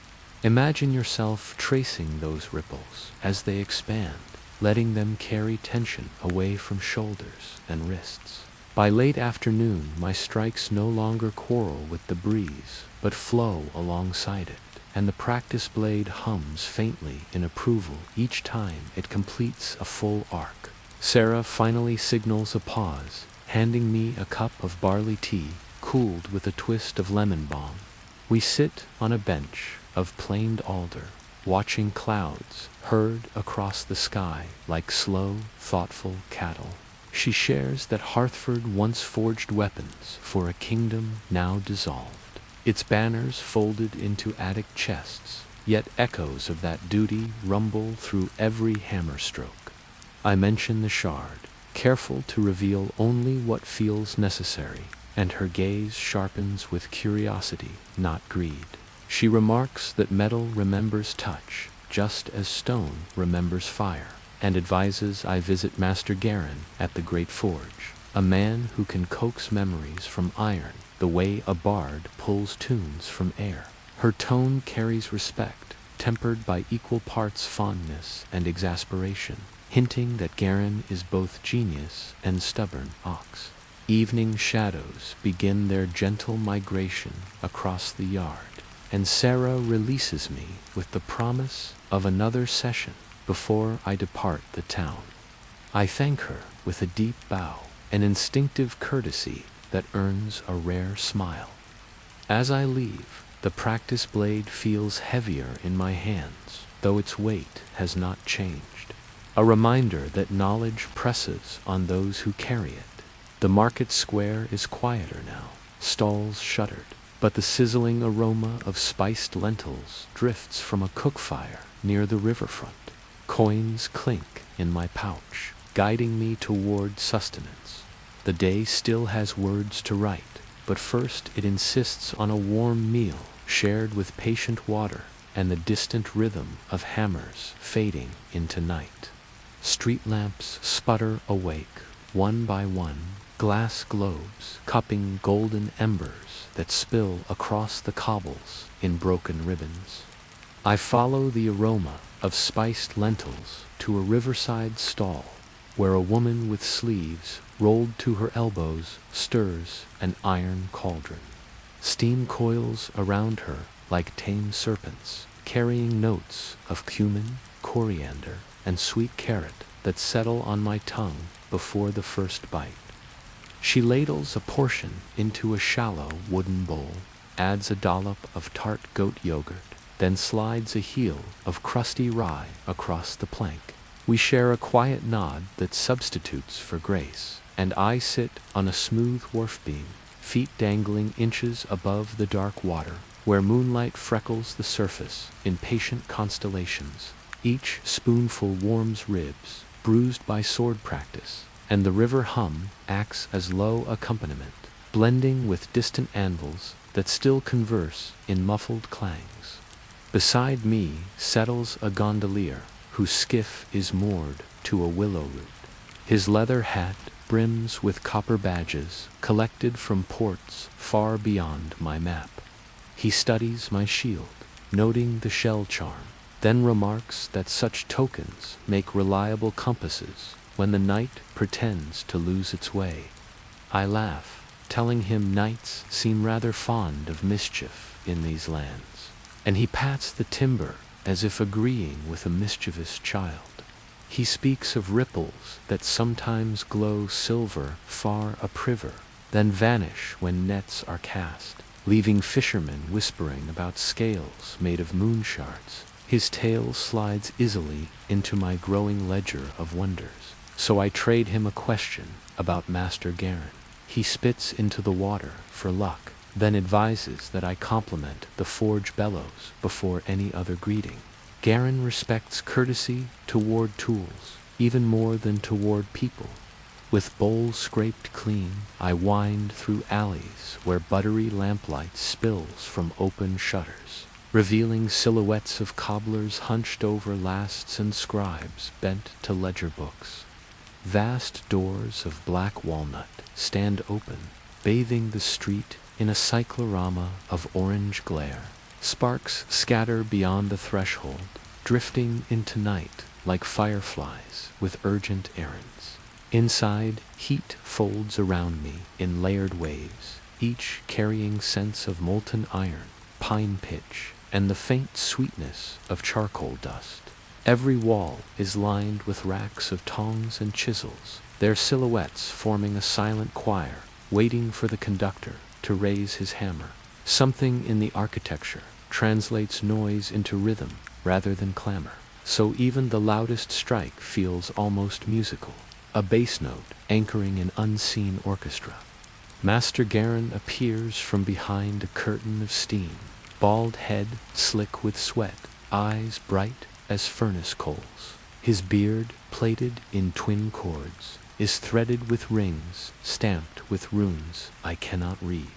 Imagine yourself tracing those ripples as they expand, letting them carry tension away from shoulders and wrists. By late afternoon, my strikes no longer quarrel with the breeze, but flow alongside it, and the practice blade hums faintly in approval each time it completes a full arc. Sarah finally signals a pause, handing me a cup of barley tea, cooled with a twist of lemon balm. We sit on a bench of planed alder, watching clouds herd across the sky like slow, thoughtful cattle. She shares that Harthford once forged weapons for a kingdom now dissolved, its banners folded into attic chests, yet echoes of that duty rumble through every hammer stroke. I mention the shard, careful to reveal only what feels necessary, and her gaze sharpens with curiosity, not greed. She remarks that metal remembers touch, just as stone remembers fire, and advises I visit Master Garin at the Great Forge, a man who can coax memories from iron the way a bard pulls tunes from air. Her tone carries respect, tempered by equal parts fondness and exasperation, hinting that Garin is both genius and stubborn ox. Evening shadows begin their gentle migration across the yard, and Sarah releases me with the promise of another session before I depart the town. I thank her with a deep bow, an instinctive courtesy that earns a rare smile. As I leave, the practice blade feels heavier in my hands, though its weight has not changed. A reminder that knowledge presses on those who carry it. The market square is quieter now, stalls shuttered, but the sizzling aroma of spiced lentils drifts from a cook fire near the riverfront. Coins clink in my pouch, guiding me toward sustenance. The day still has words to write, but first it insists on a warm meal shared with patient water and the distant rhythm of hammers fading into night. Street lamps sputter awake, one by one, glass globes cupping golden embers that spill across the cobbles in broken ribbons. I follow the aroma of spiced lentils to a riverside stall where a woman with sleeves rolled to her elbows stirs an iron cauldron. Steam coils around her like tame serpents, carrying notes of cumin, coriander, and sweet carrot that settle on my tongue before the first bite. She ladles a portion into a shallow wooden bowl, adds a dollop of tart goat yogurt, then slides a heel of crusty rye across the plank. We share a quiet nod that substitutes for grace, and I sit on a smooth wharf beam, feet dangling inches above the dark water, where moonlight freckles the surface in patient constellations. Each spoonful warms ribs, bruised by sword practice, and the river hum acts as low accompaniment, blending with distant anvils that still converse in muffled clangs. Beside me settles a gondolier whose skiff is moored to a willow root. His leather hat brims with copper badges collected from ports far beyond my map. He studies my shield, noting the shell charm, then remarks that such tokens make reliable compasses when the night pretends to lose its way. I laugh, telling him nights seem rather fond of mischief in these lands, and he pats the timber as if agreeing with a mischievous child. He speaks of ripples that sometimes glow silver far upriver, then vanish when nets are cast, leaving fishermen whispering about scales made of moon shards. His tale slides easily into my growing ledger of wonders, so I trade him a question about Master Garin. He spits into the water for luck, then advises that I compliment the forge bellows before any other greeting. Garin respects courtesy toward tools, even more than toward people. With bowls scraped clean, I wind through alleys where buttery lamplight spills from open shutters, revealing silhouettes of cobblers hunched over lasts and scribes bent to ledger books. Vast doors of black walnut stand open, bathing the street in a cyclorama of orange glare. Sparks scatter beyond the threshold, drifting into night like fireflies with urgent errands. Inside, heat folds around me in layered waves, each carrying scents of molten iron, pine pitch, and the faint sweetness of charcoal dust. Every wall is lined with racks of tongs and chisels, their silhouettes forming a silent choir, waiting for the conductor to raise his hammer. Something in the architecture translates noise into rhythm rather than clamor, so even the loudest strike feels almost musical, a bass note anchoring an unseen orchestra. Master Garin appears from behind a curtain of steam, bald head slick with sweat, eyes bright as furnace coals. His beard, plaited in twin cords, is threaded with rings stamped with runes I cannot read.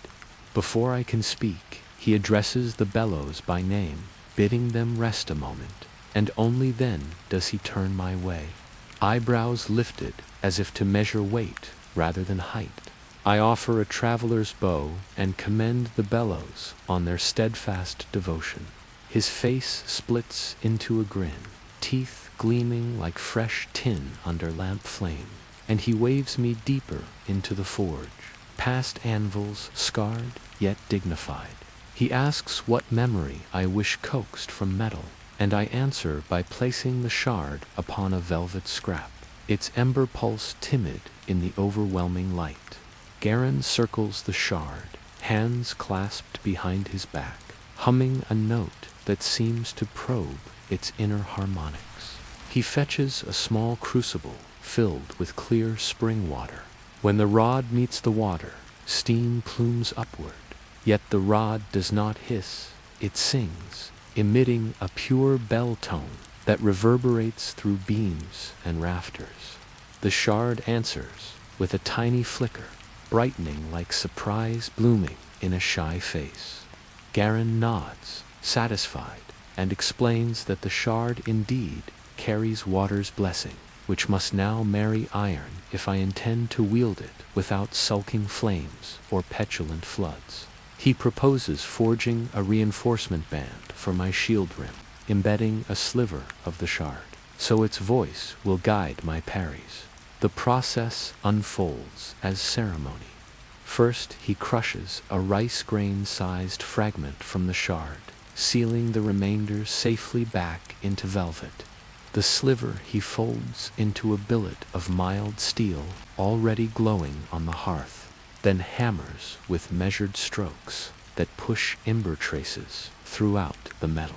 Before I can speak, he addresses the bellows by name, bidding them rest a moment, and only then does he turn my way, eyebrows lifted as if to measure weight rather than height. I offer a traveler's bow and commend the bellows on their steadfast devotion. His face splits into a grin, teeth gleaming like fresh tin under lamp flame, and he waves me deeper into the forge, past anvils scarred yet dignified. He asks what memory I wish coaxed from metal, and I answer by placing the shard upon a velvet scrap, its ember pulse timid in the overwhelming light. Garin circles the shard, hands clasped behind his back, humming a note that seems to probe its inner harmonics. He fetches a small crucible filled with clear spring water. When the rod meets the water, steam plumes upward, yet the rod does not hiss, it sings, emitting a pure bell tone that reverberates through beams and rafters. The shard answers, with a tiny flicker, brightening like surprise blooming in a shy face. Garin nods, satisfied, and explains that the shard indeed carries water's blessing, which must now marry iron if I intend to wield it without sulking flames or petulant floods. He proposes forging a reinforcement band for my shield rim, embedding a sliver of the shard, so its voice will guide my parries. The process unfolds as ceremony. First, he crushes a rice grain-sized fragment from the shard, sealing the remainder safely back into velvet. The sliver he folds into a billet of mild steel already glowing on the hearth, then hammers with measured strokes that push ember traces throughout the metal.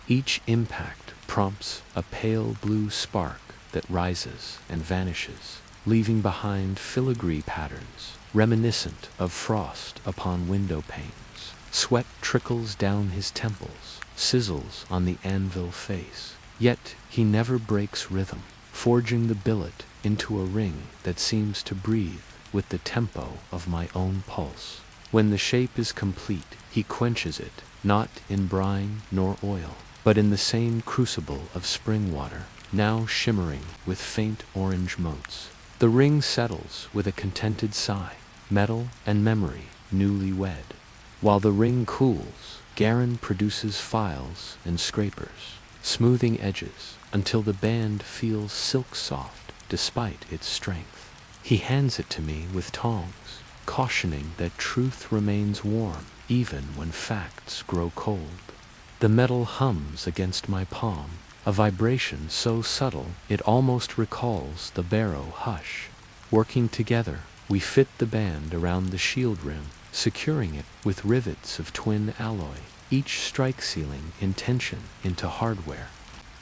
Each impact prompts a pale blue spark that rises and vanishes, leaving behind filigree patterns reminiscent of frost upon window panes. Sweat trickles down his temples, sizzles on the anvil face. Yet he never breaks rhythm, forging the billet into a ring that seems to breathe with the tempo of my own pulse. When the shape is complete, he quenches it, not in brine nor oil, but in the same crucible of spring water, now shimmering with faint orange motes. The ring settles with a contented sigh, metal and memory newly wed. While the ring cools, Garin produces files and scrapers, smoothing edges until the band feels silk-soft despite its strength. He hands it to me with tongs, cautioning that truth remains warm even when facts grow cold. The metal hums against my palm, a vibration so subtle it almost recalls the barrow hush. Working together, we fit the band around the shield rim, securing it with rivets of twin alloy, each strike sealing intention into hardware.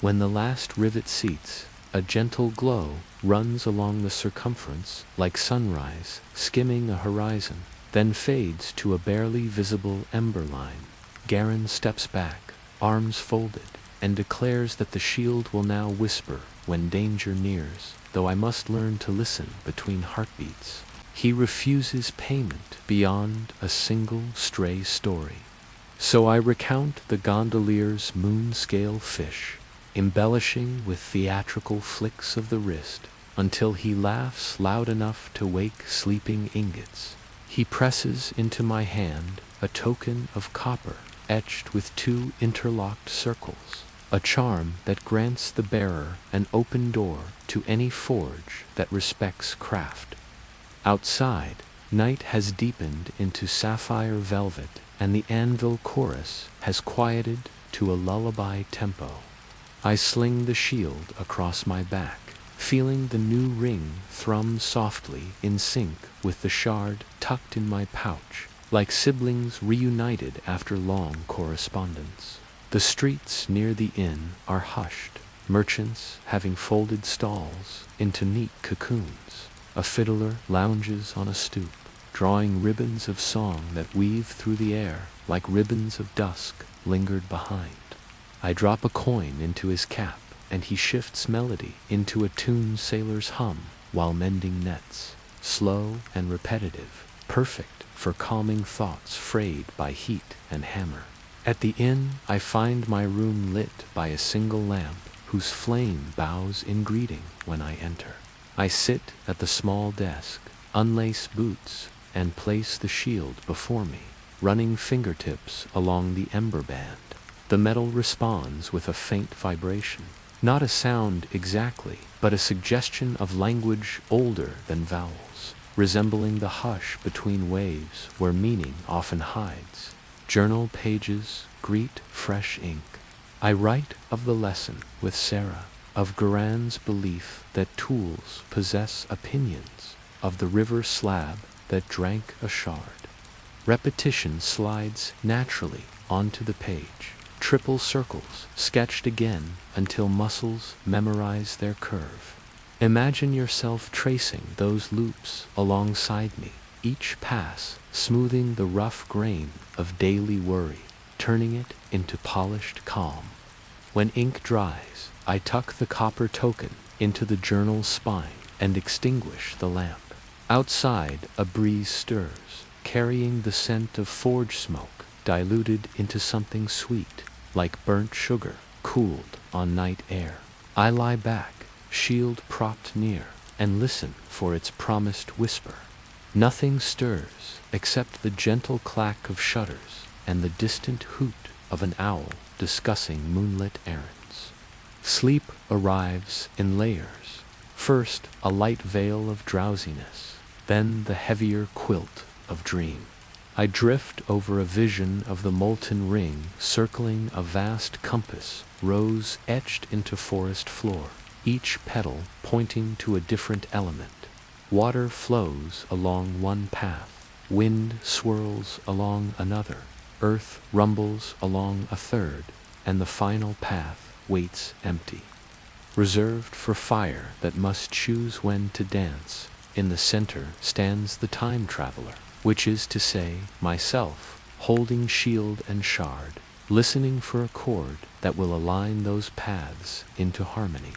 When the last rivet seats, a gentle glow runs along the circumference like sunrise skimming a horizon, then fades to a barely visible ember line. Garin steps back, arms folded, and declares that the shield will now whisper when danger nears, though I must learn to listen between heartbeats. He refuses payment beyond a single stray story. So I recount the gondolier's moon-scale fish, embellishing with theatrical flicks of the wrist, until he laughs loud enough to wake sleeping ingots. He presses into my hand a token of copper etched with 2 interlocked circles, a charm that grants the bearer an open door to any forge that respects craft. Outside, night has deepened into sapphire velvet, and the anvil chorus has quieted to a lullaby tempo. I sling the shield across my back, feeling the new ring thrum softly in sync with the shard tucked in my pouch, like siblings reunited after long correspondence. The streets near the inn are hushed, merchants having folded stalls into neat cocoons. A fiddler lounges on a stoop, drawing ribbons of song that weave through the air like ribbons of dusk lingered behind. I drop a coin into his cap, and he shifts melody into a tune sailors hum while mending nets, slow and repetitive, perfect for calming thoughts frayed by heat and hammer. At the inn, I find my room lit by a single lamp whose flame bows in greeting when I enter. I sit at the small desk, unlace boots, and place the shield before me, running fingertips along the ember band. The metal responds with a faint vibration, not a sound exactly, but a suggestion of language older than vowels, resembling the hush between waves where meaning often hides. Journal pages greet fresh ink. I write of the lesson with Sarah, of Garin's belief that tools possess opinions, of the river slab that drank a shard. Repetition slides naturally onto the page, triple circles sketched again until muscles memorize their curve. Imagine yourself tracing those loops alongside me, each pass smoothing the rough grain of daily worry, turning it into polished calm. When ink dries, I tuck the copper token into the journal's spine and extinguish the lamp. Outside, a breeze stirs, carrying the scent of forge smoke, diluted into something sweet, like burnt sugar, cooled on night air. I lie back, shield propped near, and listen for its promised whisper. Nothing stirs except the gentle clack of shutters and the distant hoot of an owl discussing moonlit errands. Sleep arrives in layers. First, a light veil of drowsiness, then the heavier quilt of dream. I drift over a vision of the molten ring circling a vast compass, rose etched into forest floor, each petal pointing to a different element. Water flows along one path, wind swirls along another, earth rumbles along a third, and the final path waits empty, reserved for fire that must choose when to dance. In the center stands the time traveler, which is to say, myself, holding shield and shard, listening for a chord that will align those paths into harmony.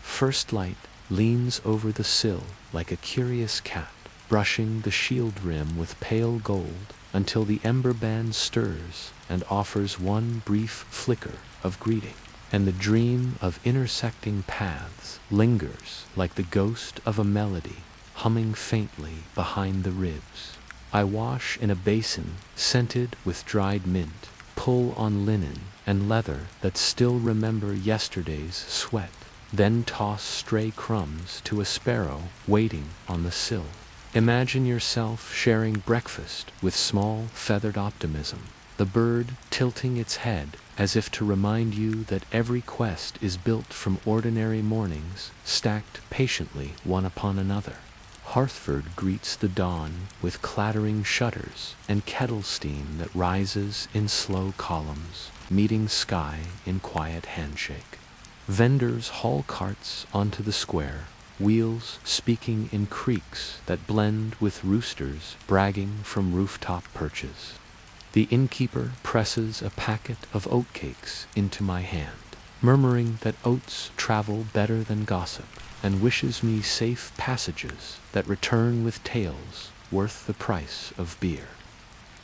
First light leans over the sill like a curious cat, brushing the shield rim with pale gold until the ember band stirs and offers one brief flicker of greeting, and the dream of intersecting paths lingers like the ghost of a melody humming faintly behind the ribs. I wash in a basin scented with dried mint, pull on linen and leather that still remember yesterday's sweat, then toss stray crumbs to a sparrow waiting on the sill. Imagine yourself sharing breakfast with small feathered optimism, the bird tilting its head as if to remind you that every quest is built from ordinary mornings stacked patiently one upon another. Hartford greets the dawn with clattering shutters and kettle steam that rises in slow columns, meeting sky in quiet handshake. Vendors haul carts onto the square, wheels speaking in creaks that blend with roosters bragging from rooftop perches. The innkeeper presses a packet of oatcakes into my hand, murmuring that oats travel better than gossip, and wishes me safe passages that return with tales worth the price of beer.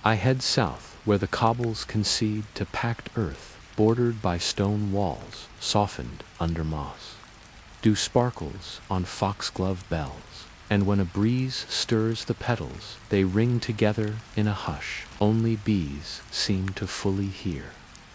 I head south, where the cobbles concede to packed earth bordered by stone walls softened under moss. Dew sparkles on foxglove bells, and when a breeze stirs the petals, they ring together in a hush only bees seem to fully hear.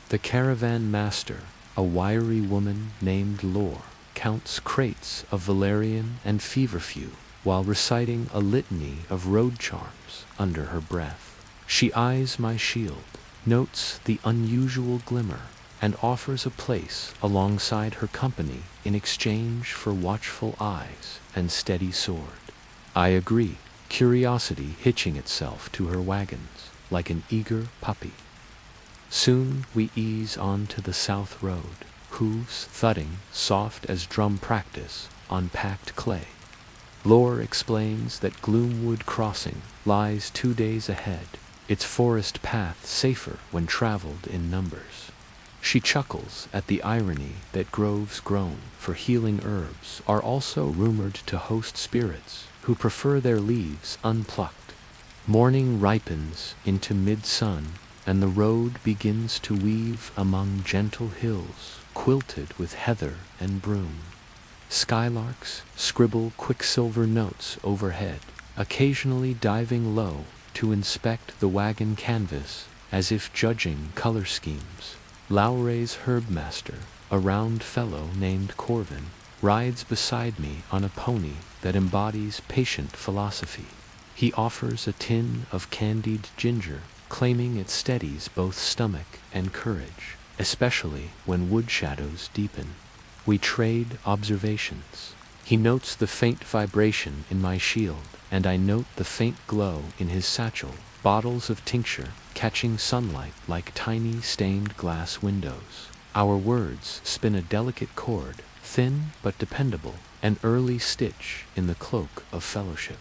The caravan master, a wiry woman named Lore, counts crates of valerian and feverfew while reciting a litany of road charms under her breath. She eyes my shield, notes the unusual glimmer, and offers a place alongside her company in exchange for watchful eyes and steady sword. I agree, curiosity hitching itself to her wagons like an eager puppy. Soon we ease on to the south road, hooves thudding soft as drum practice on packed clay. Lore explains that Gloomwood Crossing lies 2 days ahead, its forest path safer when traveled in numbers. She chuckles at the irony that groves grown for healing herbs are also rumored to host spirits who prefer their leaves unplucked. Morning ripens into mid-sun, and the road begins to weave among gentle hills quilted with heather and broom. Skylarks scribble quicksilver notes overhead, occasionally diving low to inspect the wagon canvas as if judging color schemes. Lowray's herbmaster, a round fellow named Corvin, rides beside me on a pony that embodies patient philosophy. He offers a tin of candied ginger, claiming it steadies both stomach and courage, especially when wood shadows deepen. We trade observations. He notes the faint vibration in my shield, and I note the faint glow in his satchel, bottles of tincture catching sunlight like tiny stained glass windows. Our words spin a delicate cord, thin but dependable, an early stitch in the cloak of fellowship.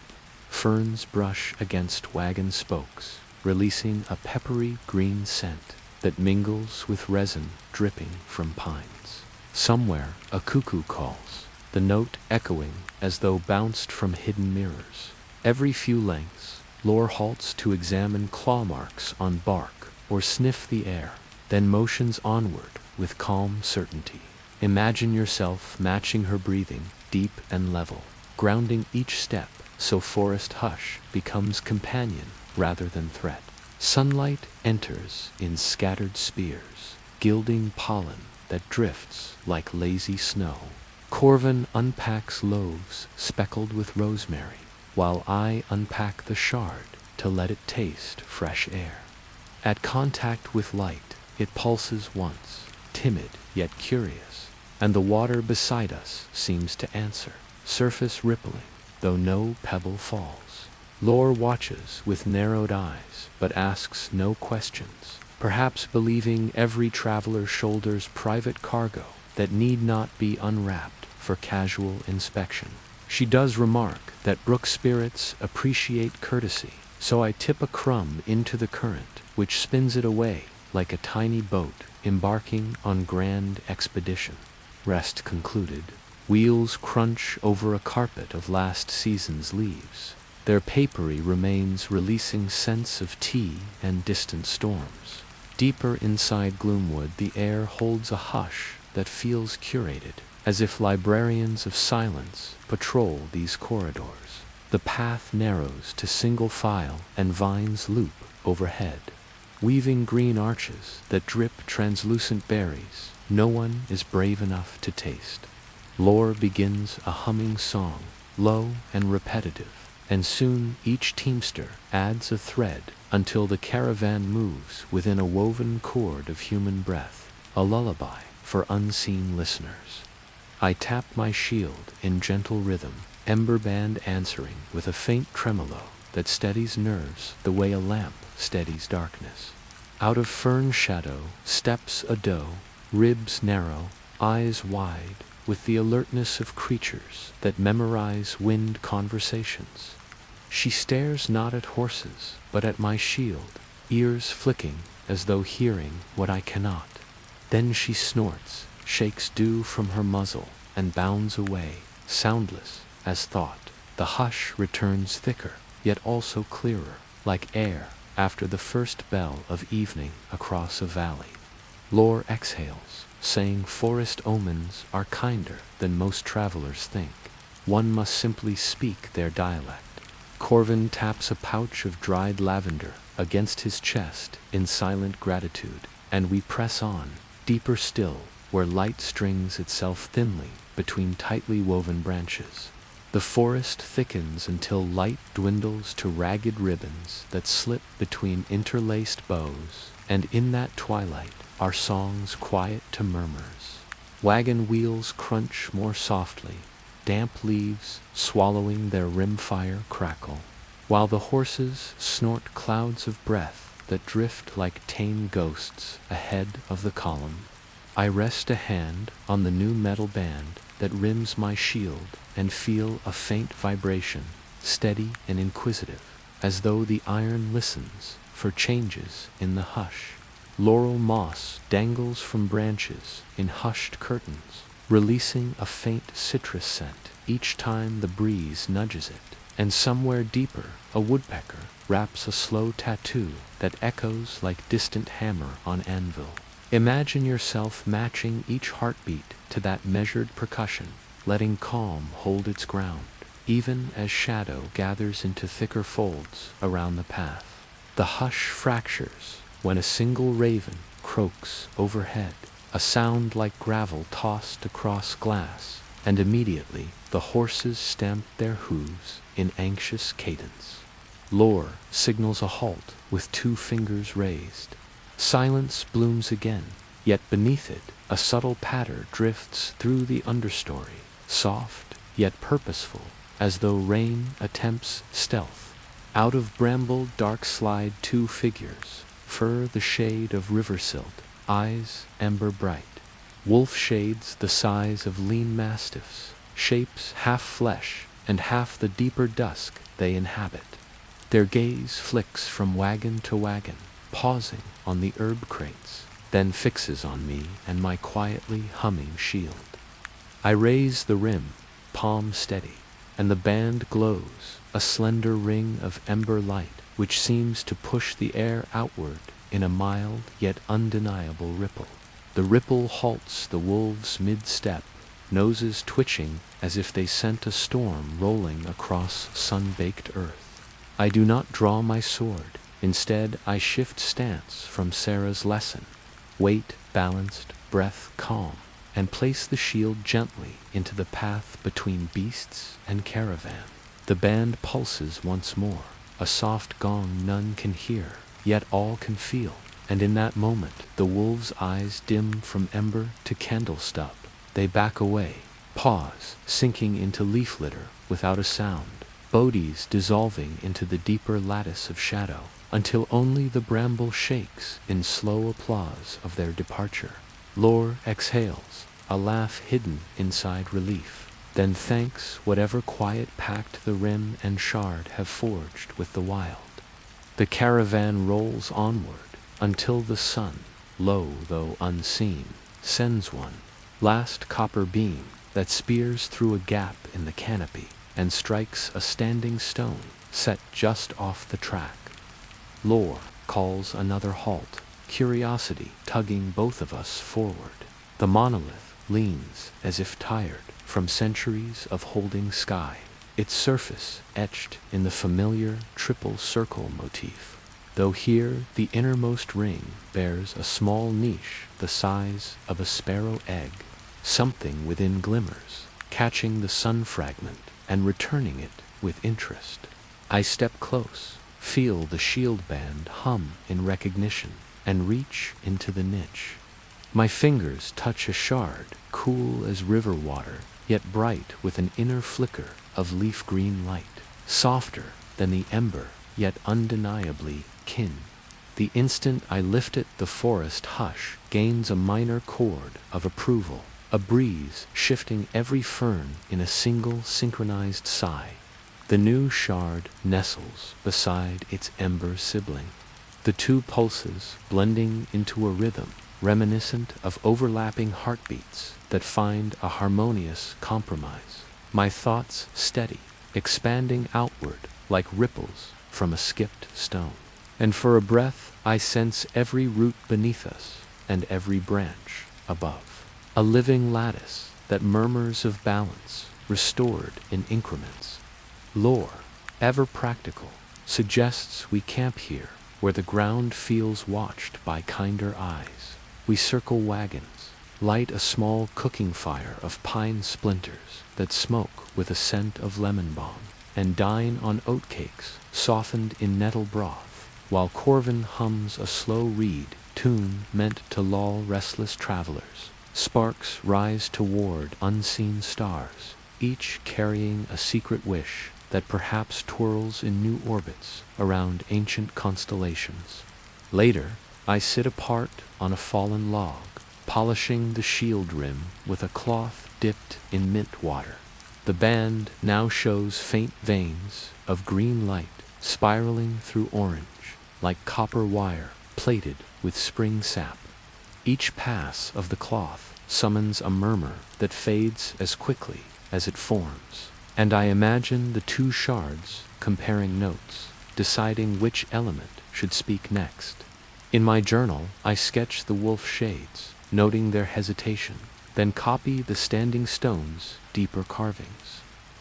Ferns brush against wagon spokes, releasing a peppery green scent that mingles with resin dripping from pines. Somewhere a cuckoo calls, the note echoing as though bounced from hidden mirrors. Every few lengths, Lore halts to examine claw marks on bark or sniff the air, then motions onward with calm certainty. Imagine yourself matching her breathing, deep and level, grounding each step so forest hush becomes companion rather than threat. Sunlight enters in scattered spears, gilding pollen that drifts like lazy snow. Corvin unpacks loaves speckled with rosemary, while I unpack the shard to let it taste fresh air. At contact with light, it pulses once, timid yet curious, and the water beside us seems to answer, surface rippling, though no pebble falls. Lore watches with narrowed eyes, but asks no questions, perhaps believing every traveler shoulders private cargo that need not be unwrapped for casual inspection. She does remark that brook spirits appreciate courtesy, so I tip a crumb into the current, which spins it away like a tiny boat embarking on grand expedition. Rest concluded, wheels crunch over a carpet of last season's leaves. Their papery remains releasing scents of tea and distant storms. Deeper inside Gloomwood, the air holds a hush that feels curated, as if librarians of silence patrol these corridors. The path narrows to single file and vines loop overhead, weaving green arches that drip translucent berries no one is brave enough to taste. Lore begins a humming song, low and repetitive, and soon each teamster adds a thread until the caravan moves within a woven cord of human breath, a lullaby for unseen listeners. I tap my shield in gentle rhythm, ember band answering with a faint tremolo that steadies nerves the way a lamp steadies darkness. Out of fern shadow steps a doe, ribs narrow, eyes wide, with the alertness of creatures that memorize wind conversations. She stares not at horses, but at my shield, ears flicking as though hearing what I cannot. Then she snorts, shakes dew from her muzzle, and bounds away, soundless as thought. The hush returns thicker, yet also clearer, like air after the first bell of evening across a valley. Lore exhales, saying forest omens are kinder than most travelers think. One must simply speak their dialect. Corvin taps a pouch of dried lavender against his chest in silent gratitude, and we press on, deeper still, where light strings itself thinly between tightly woven branches. The forest thickens until light dwindles to ragged ribbons that slip between interlaced boughs, and in that twilight our songs quiet to murmurs. Wagon wheels crunch more softly, damp leaves swallowing their rimfire crackle, while the horses snort clouds of breath that drift like tame ghosts ahead of the column. I rest a hand on the new metal band that rims my shield and feel a faint vibration, steady and inquisitive, as though the iron listens for changes in the hush. Laurel moss dangles from branches in hushed curtains, releasing a faint citrus scent each time the breeze nudges it, and somewhere deeper a woodpecker raps a slow tattoo that echoes like distant hammer on anvil. Imagine yourself matching each heartbeat to that measured percussion, letting calm hold its ground, even as shadow gathers into thicker folds around the path. The hush fractures when a single raven croaks overhead, a sound like gravel tossed across glass, and immediately the horses stamp their hooves in anxious cadence. Lore signals a halt with 2 fingers raised. Silence blooms again, yet beneath it a subtle patter drifts through the understory, soft yet purposeful, as though rain attempts stealth. Out of bramble dark slide 2 figures, fur the shade of river silt, eyes ember bright. Wolf shades the size of lean mastiffs, shapes half flesh and half the deeper dusk they inhabit. Their gaze flicks from wagon to wagon, pausing on the herb crates, then fixes on me and my quietly humming shield. I raise the rim, palm steady, and the band glows a slender ring of ember light which seems to push the air outward in a mild yet undeniable ripple. The ripple halts the wolves mid-step, noses twitching as if they scent a storm rolling across sun-baked earth. I do not draw my sword. Instead, I shift stance from Sarah's lesson. Weight balanced, breath calm, and place the shield gently into the path between beasts and caravan. The band pulses once more, a soft gong none can hear, yet all can feel, and in that moment the wolves' eyes dim from ember to candle stub. They back away, pause, sinking into leaf litter without a sound, bodies dissolving into the deeper lattice of shadow, until only the bramble shakes in slow applause of their departure. Lore exhales, a laugh hidden inside relief, then thanks whatever quiet pact the rim and shard have forged with the wild. The caravan rolls onward until the sun, low though unseen, sends one last copper beam that spears through a gap in the canopy and strikes a standing stone set just off the track. Lore calls another halt, curiosity tugging both of us forward. The monolith leans as if tired from centuries of holding sky, its surface etched in the familiar triple circle motif, though here the innermost ring bears a small niche the size of a sparrow egg. Something within glimmers, catching the sun fragment and returning it with interest. I step close, feel the shield band hum in recognition, and reach into the niche. My fingers touch a shard, cool as river water, yet bright with an inner flicker of leaf-green light, softer than the ember, yet undeniably kin. The instant I lift it, the forest hush gains a minor chord of approval, a breeze shifting every fern in a single synchronized sigh. The new shard nestles beside its ember sibling, the two pulses blending into a rhythm reminiscent of overlapping heartbeats that find a harmonious compromise. My thoughts steady, expanding outward like ripples from a skipped stone. And for a breath I sense every root beneath us and every branch above. A living lattice that murmurs of balance, restored in increments. Lore, ever practical, suggests we camp here where the ground feels watched by kinder eyes. We circle wagons, light a small cooking fire of pine splinters that smoke with a scent of lemon balm, and dine on oatcakes softened in nettle broth, while Corvin hums a slow reed tune meant to lull restless travelers. Sparks rise toward unseen stars, each carrying a secret wish that perhaps twirls in new orbits around ancient constellations. Later, I sit apart on a fallen log, polishing the shield rim with a cloth dipped in mint water. The band now shows faint veins of green light spiraling through orange, like copper wire plated with spring sap. Each pass of the cloth summons a murmur that fades as quickly as it forms, and I imagine the two shards comparing notes, deciding which element should speak next. In my journal, I sketch the wolf shades, noting their hesitation, then copy the standing stone's deeper carvings.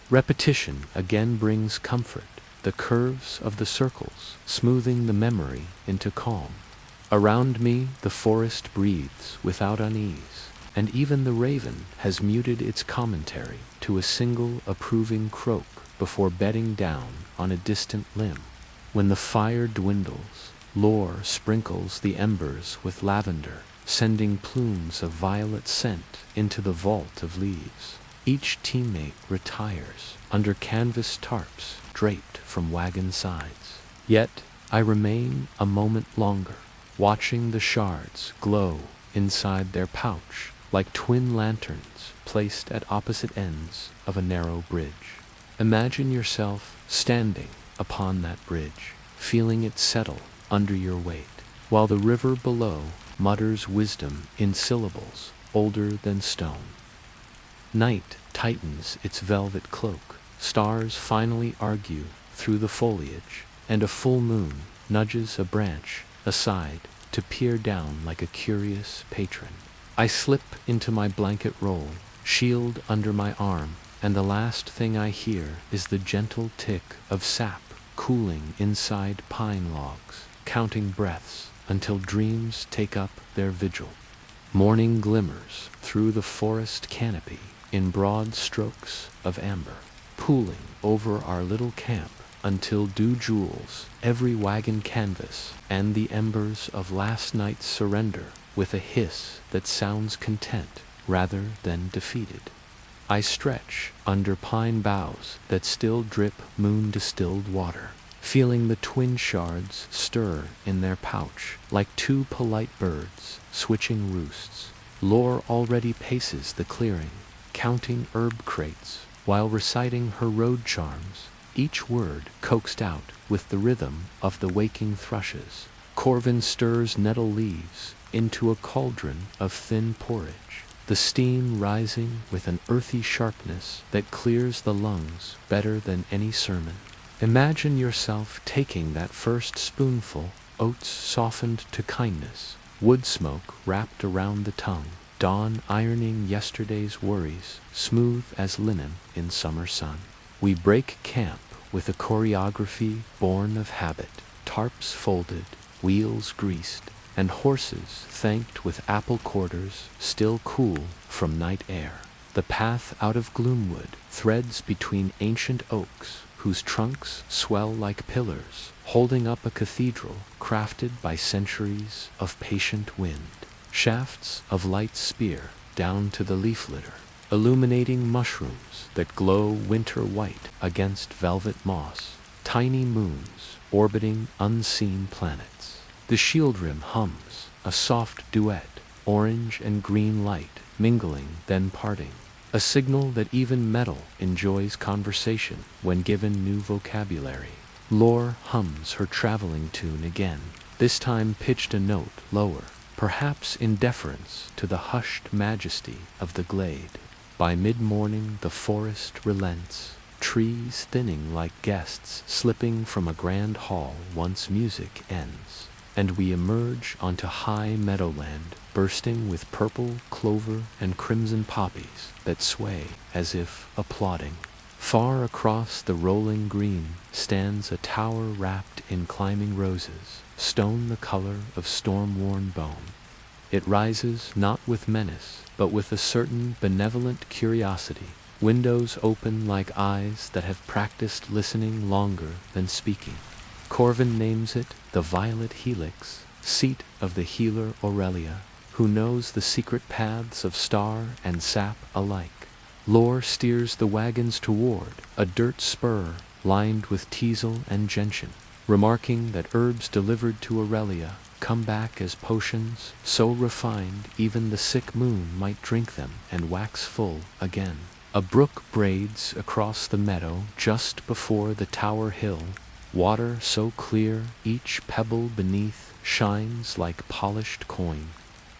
Repetition again brings comfort, the curves of the circles smoothing the memory into calm. Around me, the forest breathes without unease, and even the raven has muted its commentary to a single approving croak before bedding down on a distant limb. When the fire dwindles, Lore sprinkles the embers with lavender, sending plumes of violet scent into the vault of leaves. Each teammate retires under canvas tarps draped from wagon sides. Yet I remain a moment longer, watching the shards glow inside their pouch like twin lanterns placed at opposite ends of a narrow bridge. Imagine yourself standing upon that bridge, feeling it settle under your weight, while the river below mutters wisdom in syllables older than stone. Night tightens its velvet cloak. Stars finally argue through the foliage, and a full moon nudges a branch aside to peer down like a curious patron. I slip into my blanket roll, shield under my arm, and the last thing I hear is the gentle tick of sap cooling inside pine logs, counting breaths until dreams take up their vigil. Morning glimmers through the forest canopy in broad strokes of amber, pooling over our little camp until dew jewels every wagon canvas and the embers of last night's surrender with a hiss that sounds content rather than defeated. I stretch under pine boughs that still drip moon-distilled water, feeling the twin shards stir in their pouch like two polite birds switching roosts. Lore already paces the clearing, counting herb crates while reciting her road charms, each word coaxed out with the rhythm of the waking thrushes. Corvin stirs nettle leaves into a cauldron of thin porridge, the steam rising with an earthy sharpness that clears the lungs better than any sermon. Imagine yourself taking that first spoonful, oats softened to kindness, wood smoke wrapped around the tongue, dawn ironing yesterday's worries smooth as linen in summer sun. We break camp with a choreography born of habit, tarps folded, wheels greased, and horses thanked with apple quarters still cool from night air. The path out of Gloomwood threads between ancient oaks whose trunks swell like pillars, holding up a cathedral crafted by centuries of patient wind. Shafts of light spear down to the leaf litter, illuminating mushrooms that glow winter white against velvet moss, tiny moons orbiting unseen planets. The shield rim hums, a soft duet, orange and green light mingling then parting, a signal that even metal enjoys conversation when given new vocabulary. Lore hums her traveling tune again, this time pitched a note lower, perhaps in deference to the hushed majesty of the glade. By mid-morning the forest relents, trees thinning like guests slipping from a grand hall once music ends, and we emerge onto high meadowland bursting with purple clover and crimson poppies that sway as if applauding. Far across the rolling green stands a tower wrapped in climbing roses, stone the color of storm-worn bone. It rises not with menace, but with a certain benevolent curiosity, windows open like eyes that have practiced listening longer than speaking. Corvin names it the Violet Helix, seat of the healer Aurelia, who knows the secret paths of star and sap alike. Lore steers the wagons toward a dirt spur lined with teasel and gentian, remarking that herbs delivered to Aurelia come back as potions so refined even the sick moon might drink them and wax full again. A brook braids across the meadow just before the tower hill, water so clear each pebble beneath shines like polished coin.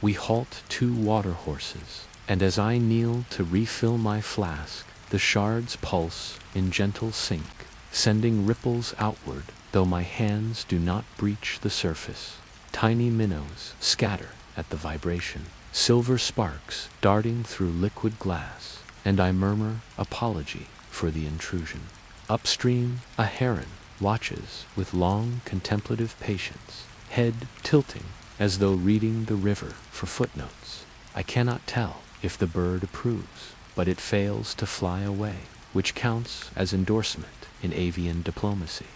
We halt 2 water horses, and as I kneel to refill my flask, the shards pulse in gentle sync, sending ripples outward, though my hands do not breach the surface. Tiny minnows scatter at the vibration, silver sparks darting through liquid glass, and I murmur apology for the intrusion. Upstream, a heron watches with long contemplative patience, head tilting as though reading the river for footnotes. I cannot tell if the bird approves, but it fails to fly away, which counts as endorsement in avian diplomacy.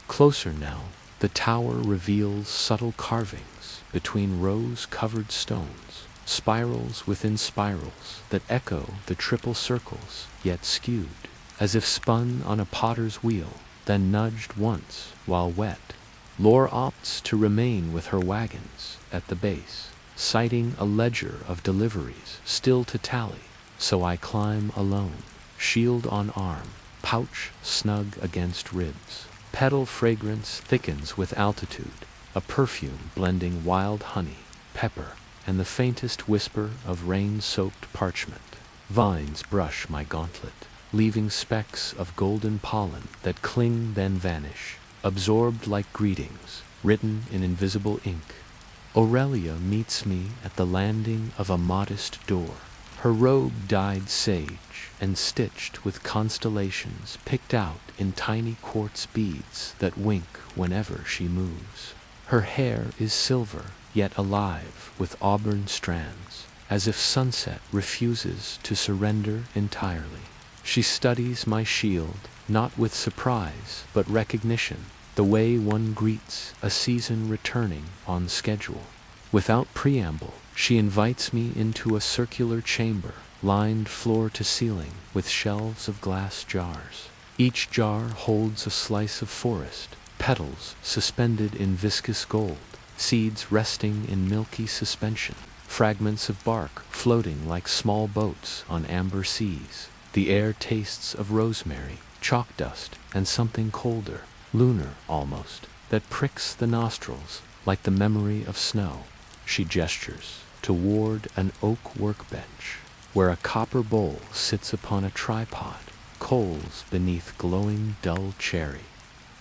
Closer now, the tower reveals subtle carvings between rose-covered stones, spirals within spirals that echo the triple circles, yet skewed, as if spun on a potter's wheel, then nudged once while wet. Lore opts to remain with her wagons at the base, citing a ledger of deliveries still to tally, so I climb alone, shield on arm, pouch snug against ribs. Petal fragrance thickens with altitude, a perfume blending wild honey, pepper, and the faintest whisper of rain-soaked parchment. Vines brush my gauntlet, leaving specks of golden pollen that cling then vanish, absorbed like greetings, written in invisible ink. Aurelia meets me at the landing of a modest door, her robe dyed sage and stitched with constellations picked out in tiny quartz beads that wink whenever she moves. Her hair is silver, yet alive with auburn strands, as if sunset refuses to surrender entirely. She studies my shield, not with surprise, but recognition, the way one greets a season returning on schedule. Without preamble, she invites me into a circular chamber, lined floor to ceiling with shelves of glass jars. Each jar holds a slice of forest, petals suspended in viscous gold, seeds resting in milky suspension, fragments of bark floating like small boats on amber seas. The air tastes of rosemary, chalk dust, and something colder, lunar almost, that pricks the nostrils like the memory of snow. She gestures toward an oak workbench, where a copper bowl sits upon a tripod, coals beneath glowing dull cherry.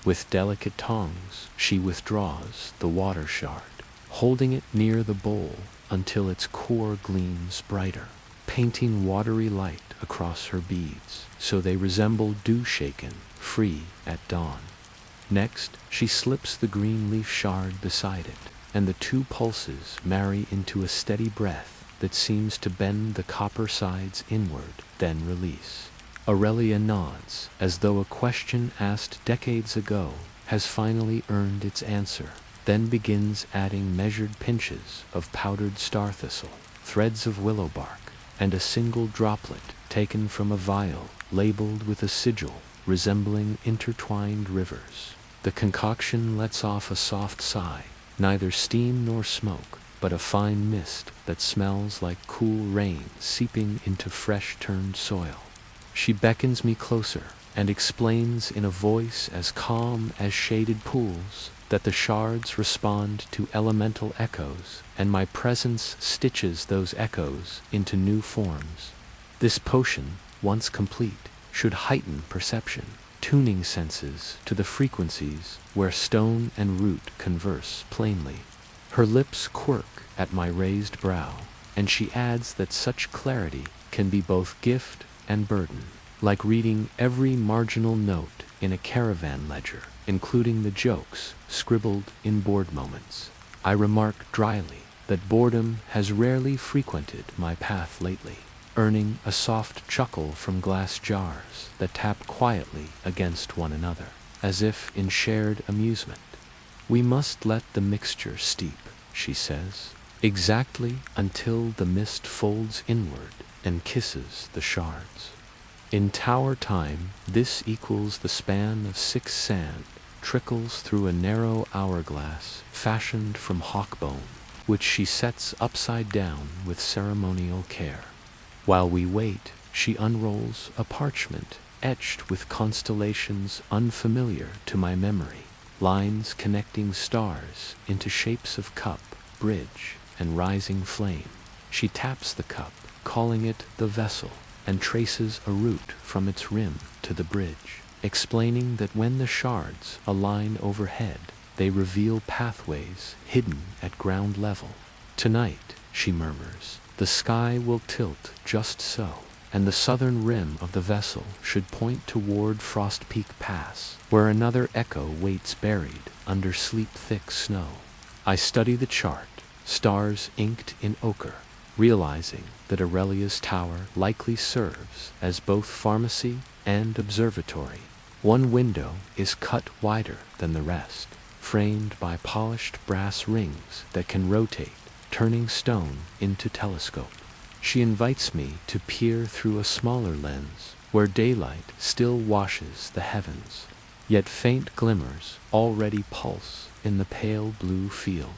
With delicate tongs, she withdraws the water shard, holding it near the bowl until its core gleams brighter, painting watery light across her beads so they resemble dew shaken, free at dawn. Next, she slips the green leaf shard beside it, and the two pulses marry into a steady breath that seems to bend the copper sides inward, then release. Aurelia nods, as though a question asked decades ago has finally earned its answer, then begins adding measured pinches of powdered star thistle, threads of willow bark, and a single droplet taken from a vial labeled with a sigil resembling intertwined rivers. The concoction lets off a soft sigh, neither steam nor smoke, but a fine mist that smells like cool rain seeping into fresh-turned soil. She beckons me closer and explains in a voice as calm as shaded pools that the shards respond to elemental echoes, and my presence stitches those echoes into new forms. This potion, once complete, should heighten perception, tuning senses to the frequencies where stone and root converse plainly. Her lips quirk at my raised brow, and she adds that such clarity can be both gift and burden, like reading every marginal note in a caravan ledger, including the jokes scribbled in bored moments. I remark dryly that boredom has rarely frequented my path lately, earning a soft chuckle from glass jars that tap quietly against one another, as if in shared amusement. We must let the mixture steep, she says, exactly until the mist folds inward and kisses the shards. In tower time, this equals the span of 6 sand, trickles through a narrow hourglass fashioned from hawkbone, which she sets upside down with ceremonial care. While we wait, she unrolls a parchment etched with constellations unfamiliar to my memory, lines connecting stars into shapes of cup, bridge, and rising flame. She taps the cup, calling it the vessel, and traces a route from its rim to the bridge, explaining that when the shards align overhead, they reveal pathways hidden at ground level. Tonight, she murmurs, the sky will tilt just so, and the southern rim of the vessel should point toward Frost Peak Pass, where another echo waits buried under sleep-thick snow. I study the chart, stars inked in ochre, realizing that Aurelia's tower likely serves as both pharmacy and observatory. One window is cut wider than the rest, framed by polished brass rings that can rotate, turning stone into telescope. She invites me to peer through a smaller lens, where daylight still washes the heavens, yet faint glimmers already pulse in the pale blue field.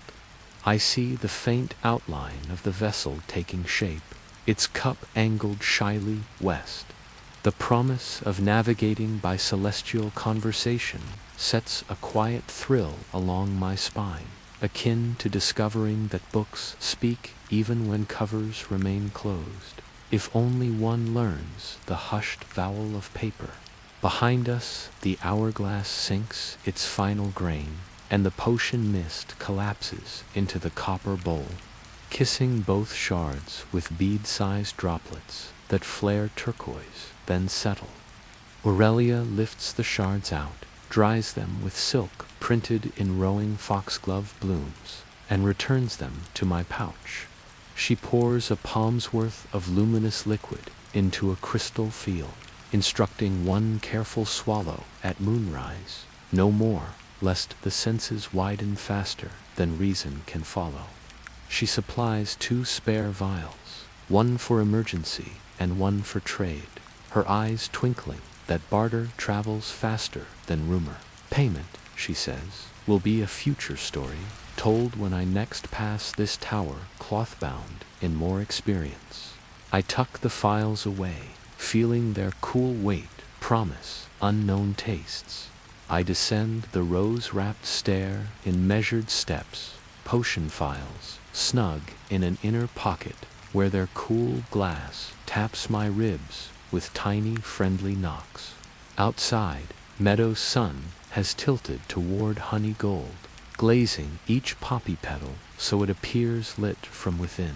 I see the faint outline of the vessel taking shape, its cup angled shyly west. The promise of navigating by celestial conversation sets a quiet thrill along my spine, akin to discovering that books speak even when covers remain closed. if only one learns the hushed vowel of paper. Behind us, the hourglass sinks its final grain, and the potion mist collapses into the copper bowl, kissing both shards with bead-sized droplets that flare turquoise, then settle. Aurelia lifts the shards out, dries them with silk printed in rowing foxglove blooms, and returns them to my pouch. She pours a palm's worth of luminous liquid into a crystal field, instructing one careful swallow at moonrise, no more, lest the senses widen faster than reason can follow. She supplies 2 spare vials, one for emergency and one for trade, her eyes twinkling that barter travels faster than rumor. Payment, she says, will be a future story, told when I next pass this tower cloth-bound in more experience. I tuck the files away, feeling their cool weight promise unknown tastes. I descend the rose-wrapped stair in measured steps, potion files snug in an inner pocket where their cool glass taps my ribs with tiny friendly knocks. Outside, meadow's sun has tilted toward honey gold, glazing each poppy petal so it appears lit from within.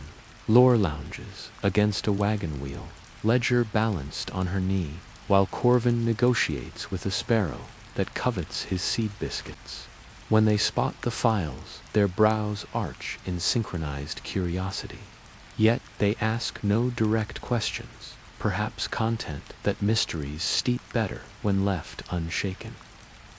Lore lounges against a wagon wheel, ledger balanced on her knee, while Corvin negotiates with a sparrow that covets his seed biscuits. When they spot the files, their brows arch in synchronized curiosity. Yet they ask no direct questions, perhaps content that mysteries steep better when left unshaken.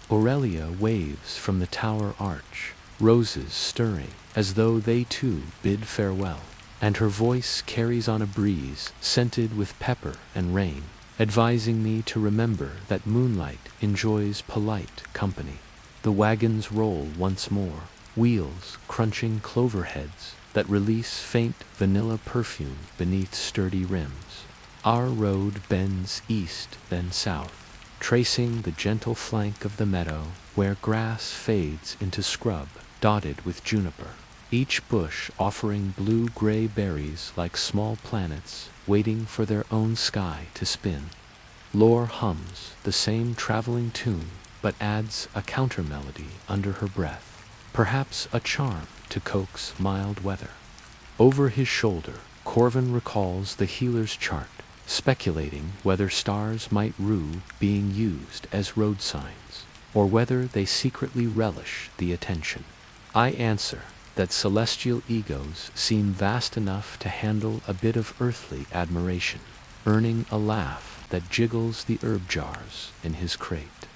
Aurelia waves from the tower arch, roses stirring as though they too bid farewell, and her voice carries on a breeze scented with pepper and rain, advising me to remember that moonlight enjoys polite company. The wagons roll once more, wheels crunching clover heads that release faint vanilla perfume beneath sturdy rims. Our road bends east then south, tracing the gentle flank of the meadow where grass fades into scrub dotted with juniper, each bush offering blue-gray berries like small planets waiting for their own sky to spin. Lore hums the same traveling tune, but adds a counter-melody under her breath, perhaps a charm to coax mild weather. Over his shoulder, Corvin recalls the healer's chart, speculating whether stars might rue being used as road signs, or whether they secretly relish the attention. I answer that celestial egos seem vast enough to handle a bit of earthly admiration, earning a laugh that jiggles the herb jars in his crate.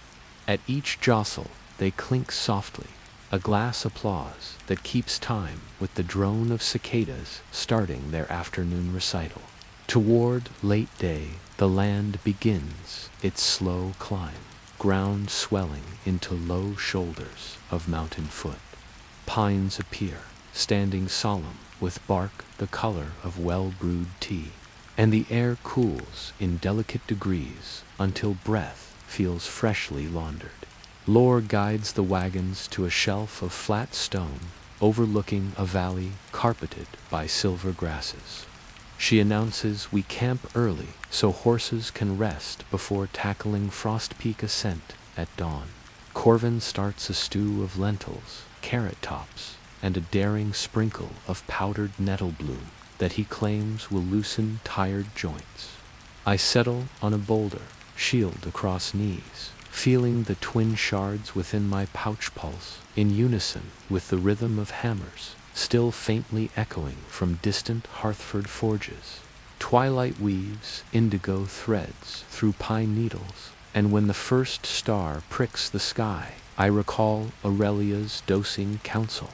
At each jostle, they clink softly, a glass applause that keeps time with the drone of cicadas starting their afternoon recital. Toward late day, the land begins its slow climb, ground swelling into low shoulders of mountain foot. Pines appear, standing solemn with bark the color of well-brewed tea, and the air cools in delicate degrees until breath feels freshly laundered. Lore guides the wagons to a shelf of flat stone overlooking a valley carpeted by silver grasses. She announces we camp early so horses can rest before tackling Frost Peak ascent at dawn. Corvin starts a stew of lentils, carrot tops, and a daring sprinkle of powdered nettle bloom that he claims will loosen tired joints. I settle on a boulder, shield across knees, feeling the twin shards within my pouch pulse in unison with the rhythm of hammers still faintly echoing from distant Hartford forges. Twilight weaves indigo threads through pine needles, and when the first star pricks the sky, I recall Aurelia's dosing counsel.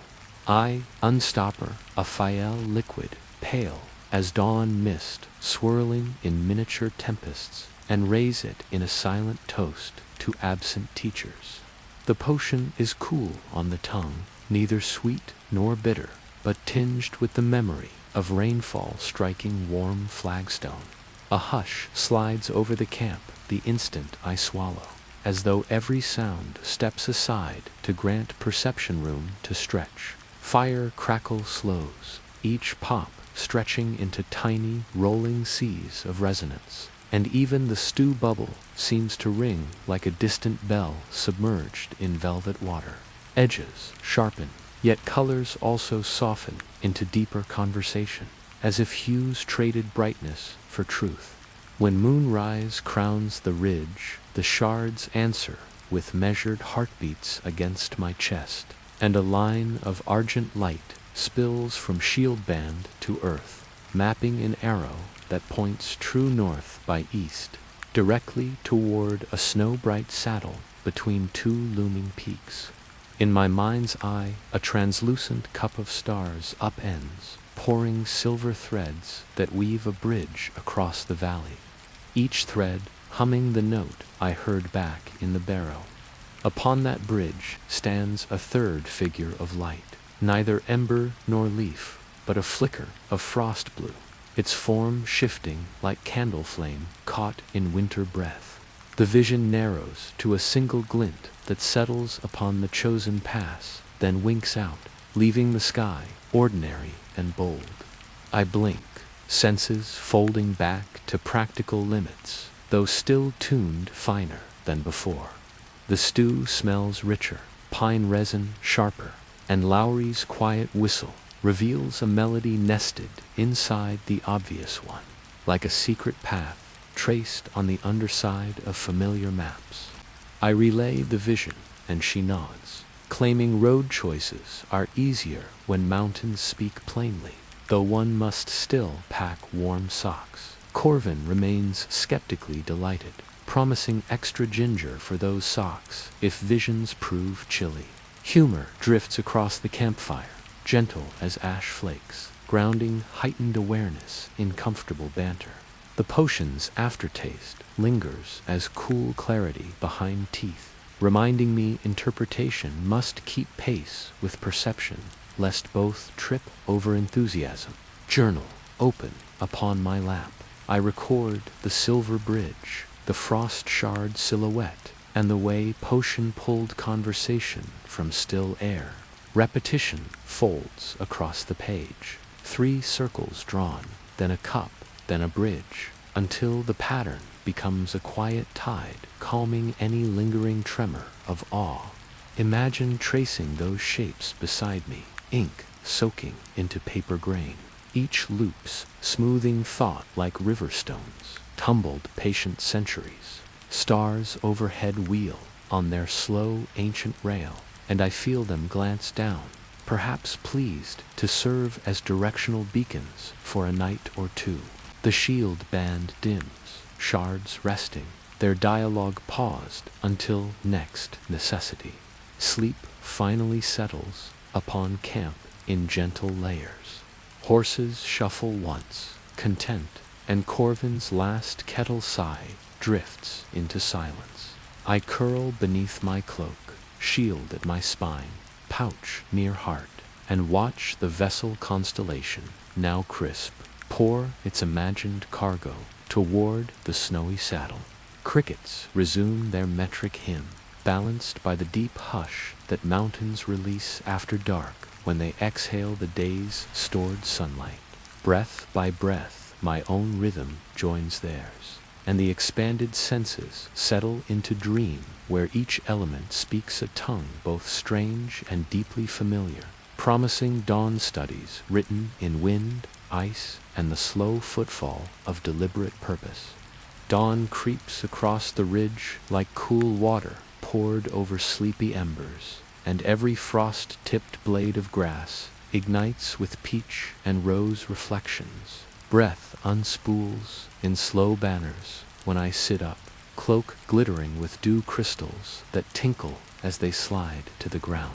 I unstopper a Fael liquid, pale as dawn mist swirling in miniature tempests, and raise it in a silent toast to absent teachers. The potion is cool on the tongue, neither sweet nor bitter, but tinged with the memory of rainfall striking warm flagstone. A hush slides over the camp the instant I swallow, as though every sound steps aside to grant perception room to stretch. Fire crackle slows, each pop stretching into tiny, rolling seas of resonance, and even the stew bubble seems to ring like a distant bell submerged in velvet water. Edges sharpen, yet colors also soften into deeper conversation, as if hues traded brightness for truth. When moonrise crowns the ridge, the shards answer with measured heartbeats against my chest, and a line of argent light spills from shield band to earth, mapping an arrow that points true north by east, directly toward a snow-bright saddle between two looming peaks. In my mind's eye, a translucent cup of stars upends, pouring silver threads that weave a bridge across the valley, each thread humming the note I heard back in the barrow. Upon that bridge stands a third figure of light, neither ember nor leaf, but a flicker of frost blue, its form shifting like candle flame caught in winter breath. The vision narrows to a single glint that settles upon the chosen pass, then winks out, leaving the sky ordinary and bold. I blink, senses folding back to practical limits, though still tuned finer than before. The stew smells richer, pine resin sharper, and Lowry's quiet whistle reveals a melody nested inside the obvious one, like a secret path traced on the underside of familiar maps. I relay the vision, and she nods, claiming road choices are easier when mountains speak plainly, though one must still pack warm socks. Corvin remains skeptically delighted, promising extra ginger for those socks if visions prove chilly. Humor drifts across the campfire, gentle as ash flakes, grounding heightened awareness in comfortable banter. The potion's aftertaste lingers as cool clarity behind teeth, reminding me interpretation must keep pace with perception, lest both trip over enthusiasm. Journal open upon my lap. I record the silver bridge, the frost shard silhouette, and the way potion pulled conversation from still air. Repetition folds across the page, 3 circles drawn, then a cup, then a bridge, until the pattern becomes a quiet tide, calming any lingering tremor of awe. Imagine tracing those shapes beside me, ink soaking into paper grain, each loop's smoothing thought like river stones, tumbled patient centuries. Stars overhead wheel on their slow ancient rail, and I feel them glance down, perhaps pleased to serve as directional beacons for a night or two. The shield band dims, shards resting, their dialogue paused until next necessity. Sleep finally settles upon camp in gentle layers. Horses shuffle once, content, and Corvin's last kettle sigh drifts into silence. I curl beneath my cloak, shield at my spine, pouch near heart, and watch the vessel constellation, now crisp, pour its imagined cargo toward the snowy saddle. Crickets resume their metric hymn, balanced by the deep hush that mountains release after dark when they exhale the day's stored sunlight. Breath by breath, my own rhythm joins theirs, and the expanded senses settle into dream where each element speaks a tongue both strange and deeply familiar, promising dawn studies written in wind, ice, and the slow footfall of deliberate purpose. Dawn creeps across the ridge like cool water poured over sleepy embers, and every frost-tipped blade of grass ignites with peach and rose reflections. Breath unspools in slow banners when I sit up, cloak glittering with dew crystals that tinkle as they slide to the ground.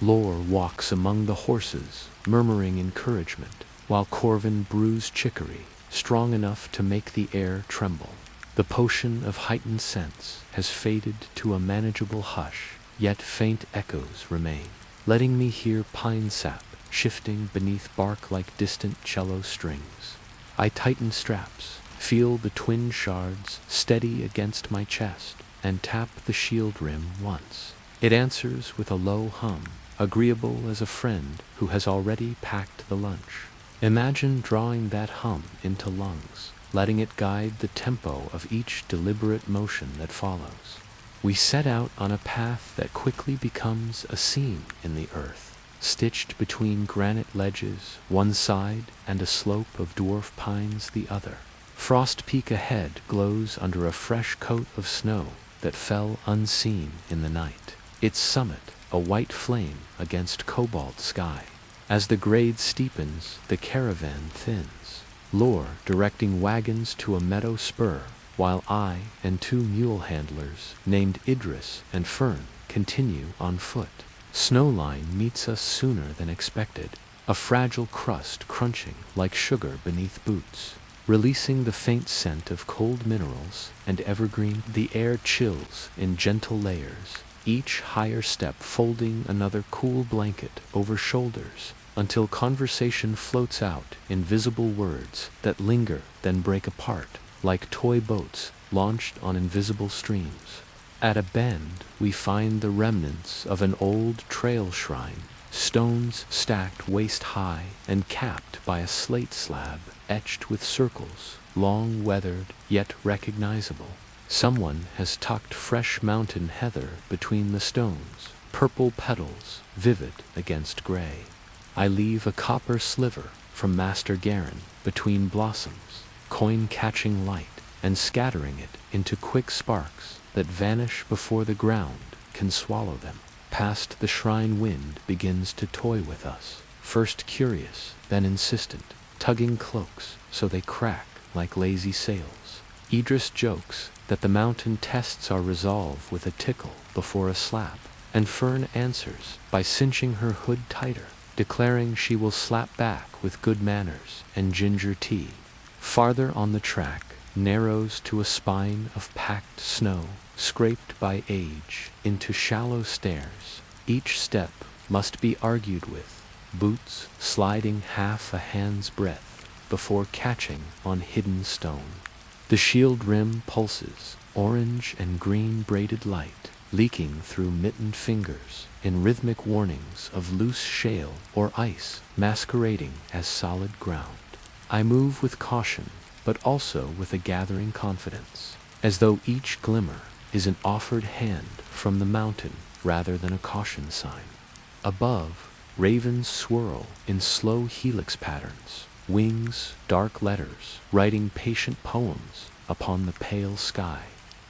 Lore walks among the horses, murmuring encouragement, while Corvin brews chicory, strong enough to make the air tremble. The potion of heightened sense has faded to a manageable hush, yet faint echoes remain, letting me hear pine sap shifting beneath bark like distant cello strings. I tighten straps, feel the twin shards steady against my chest, and tap the shield rim once. It answers with a low hum, agreeable as a friend who has already packed the lunch. Imagine drawing that hum into lungs, letting it guide the tempo of each deliberate motion that follows. We set out on a path that quickly becomes a seam in the earth, stitched between granite ledges one side and a slope of dwarf pines the other. Frost Peak ahead glows under a fresh coat of snow that fell unseen in the night, its summit a white flame against cobalt sky. As the grade steepens, the caravan thins, Lore directing wagons to a meadow spur, while I and 2 mule handlers, named Idris and Fern, continue on foot. Snowline meets us sooner than expected, a fragile crust crunching like sugar beneath boots. Releasing the faint scent of cold minerals and evergreen, the air chills in gentle layers, each higher step folding another cool blanket over shoulders, until conversation floats out in visible words that linger then break apart, like toy boats launched on invisible streams. At a bend, we find the remnants of an old trail shrine, stones stacked waist-high and capped by a slate slab etched with circles, long weathered yet recognizable. Someone has tucked fresh mountain heather between the stones, purple petals vivid against gray. I leave a copper sliver from Master Garin between blossoms, coin-catching light, and scattering it into quick sparks that vanish before the ground can swallow them. Past the shrine, wind begins to toy with us, first curious, then insistent, tugging cloaks so they crack like lazy sails. Idris jokes that the mountain tests our resolve with a tickle before a slap, and Fern answers by cinching her hood tighter, declaring she will slap back with good manners and ginger tea. Farther on the track narrows to a spine of packed snow, scraped by age into shallow stairs. Each step must be argued with, boots sliding half a hand's breadth before catching on hidden stone. The shield rim pulses, orange and green braided light, leaking through mittened fingers in rhythmic warnings of loose shale or ice masquerading as solid ground. I move with caution, but also with a gathering confidence, as though each glimmer is an offered hand from the mountain rather than a caution sign. Above, ravens swirl in slow helix patterns, wings dark letters, writing patient poems upon the pale sky.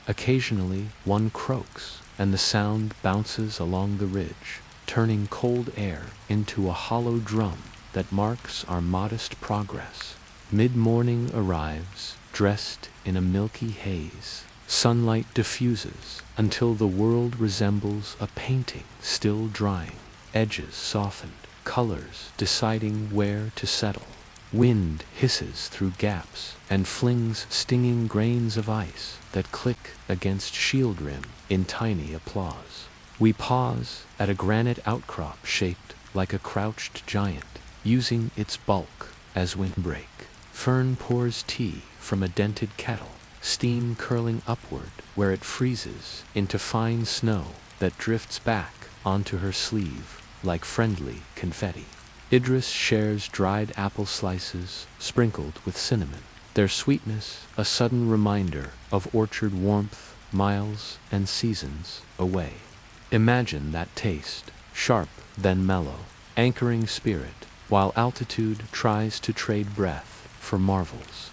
Occasionally one croaks, and the sound bounces along the ridge, turning cold air into a hollow drum that marks our modest progress. Mid-morning arrives, dressed in a milky haze. Sunlight diffuses until the world resembles a painting still drying, edges softened, colors deciding where to settle. Wind hisses through gaps and flings stinging grains of ice that click against shield rim in tiny applause. We pause at a granite outcrop shaped like a crouched giant, using its bulk as windbreak. Fern pours tea from a dented kettle, steam curling upward where it freezes into fine snow that drifts back onto her sleeve like friendly confetti. Idris shares dried apple slices sprinkled with cinnamon, their sweetness a sudden reminder of orchard warmth miles and seasons away. Imagine that taste, sharp then mellow, anchoring spirit, while altitude tries to trade breath for marvels.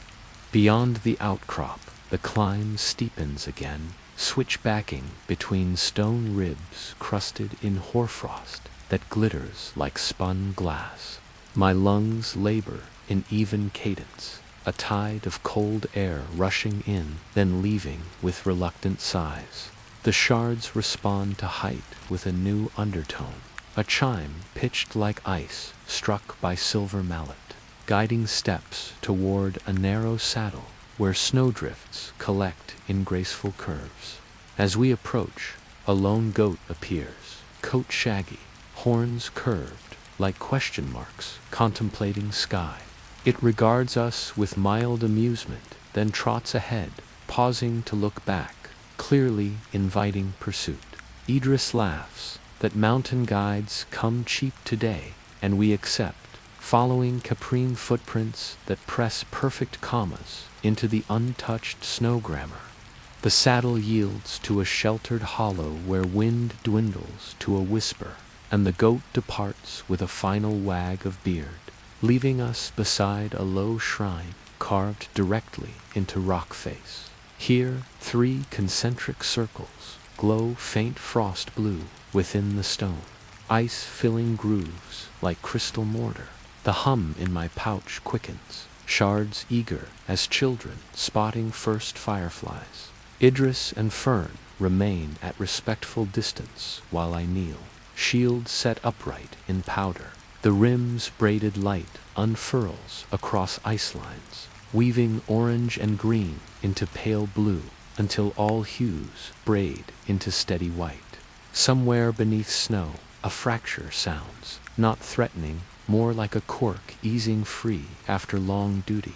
Beyond the outcrop, the climb steepens again, switchbacking between stone ribs crusted in hoarfrost that glitters like spun glass. My lungs labor in even cadence, a tide of cold air rushing in, then leaving with reluctant sighs. The shards respond to height with a new undertone, a chime pitched like ice struck by silver mallet, guiding steps toward a narrow saddle where snowdrifts collect in graceful curves. As we approach, a lone goat appears, coat shaggy, horns curved like question marks contemplating sky. It regards us with mild amusement, then trots ahead, pausing to look back, clearly inviting pursuit. Idris laughs that mountain guides come cheap today, and we accept, following caprine footprints that press perfect commas into the untouched snow grammar. The saddle yields to a sheltered hollow where wind dwindles to a whisper, and the goat departs with a final wag of beard, leaving us beside a low shrine carved directly into rock face. Here, 3 concentric circles glow faint frost blue within the stone, ice filling grooves like crystal mortar. The hum in my pouch quickens, shards eager as children spotting first fireflies. Idris and Fern remain at respectful distance while I kneel, shield set upright in powder. The rim's braided light unfurls across ice lines, weaving orange and green into pale blue until all hues braid into steady white. Somewhere beneath snow, a fracture sounds, not threatening, more like a cork easing free after long duty.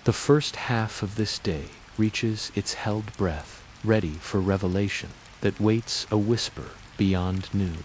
The first half of this day reaches its held breath, ready for revelation that waits a whisper beyond noon.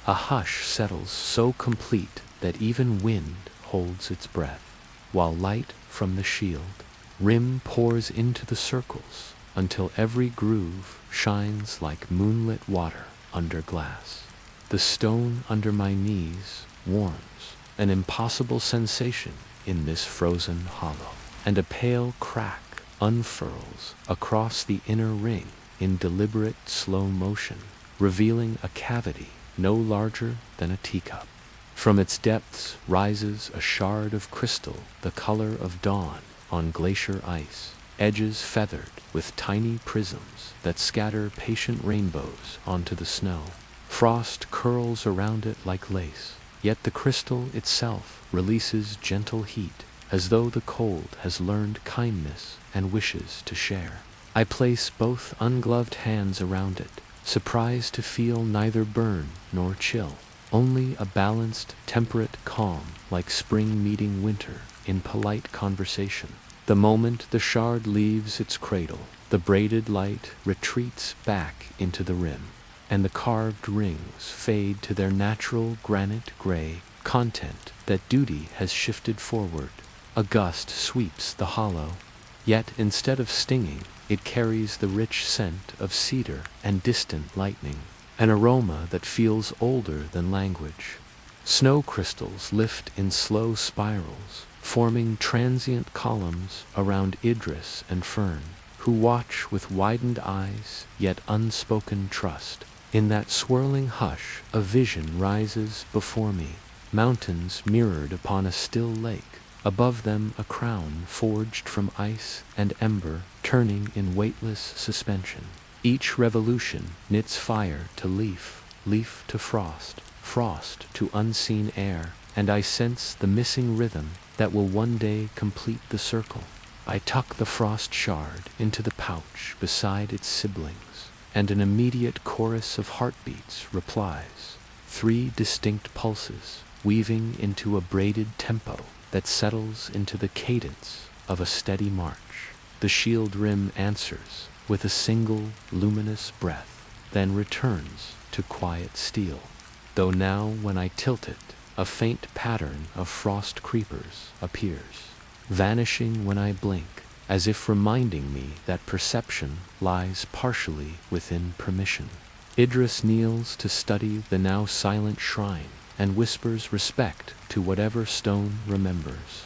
A hush settles so complete that even wind holds its breath, while light from the shield rim pours into the circles until every groove shines like moonlit water under glass. The stone under my knees warms, an impossible sensation in this frozen hollow, and a pale crack unfurls across the inner ring in deliberate slow motion, revealing a cavity no larger than a teacup. From its depths rises a shard of crystal the color of dawn on glacier ice, edges feathered with tiny prisms that scatter patient rainbows onto the snow. Frost curls around it like lace, yet the crystal itself releases gentle heat, as though the cold has learned kindness and wishes to share. I place both ungloved hands around it, surprised to feel neither burn nor chill, only a balanced, temperate calm like spring meeting winter in polite conversation. The moment the shard leaves its cradle, the braided light retreats back into the rim, and the carved rings fade to their natural granite gray content that duty has shifted forward. A gust sweeps the hollow, yet instead of stinging, it carries the rich scent of cedar and distant lightning, an aroma that feels older than language. Snow crystals lift in slow spirals, forming transient columns around Idris and Fern, who watch with widened eyes yet unspoken trust. In that swirling hush, a vision rises before me, mountains mirrored upon a still lake, above them a crown forged from ice and ember turning in weightless suspension. Each revolution knits fire to leaf, leaf to frost, frost to unseen air, and I sense the missing rhythm that will one day complete the circle. I tuck the frost shard into the pouch beside its siblings, and an immediate chorus of heartbeats replies, 3 distinct pulses, weaving into a braided tempo that settles into the cadence of a steady march. The shield rim answers with a single luminous breath, then returns to quiet steel, though now when I tilt it, a faint pattern of frost creepers appears, vanishing when I blink, as if reminding me that perception lies partially within permission. Idris kneels to study the now silent shrine and whispers respect to whatever stone remembers.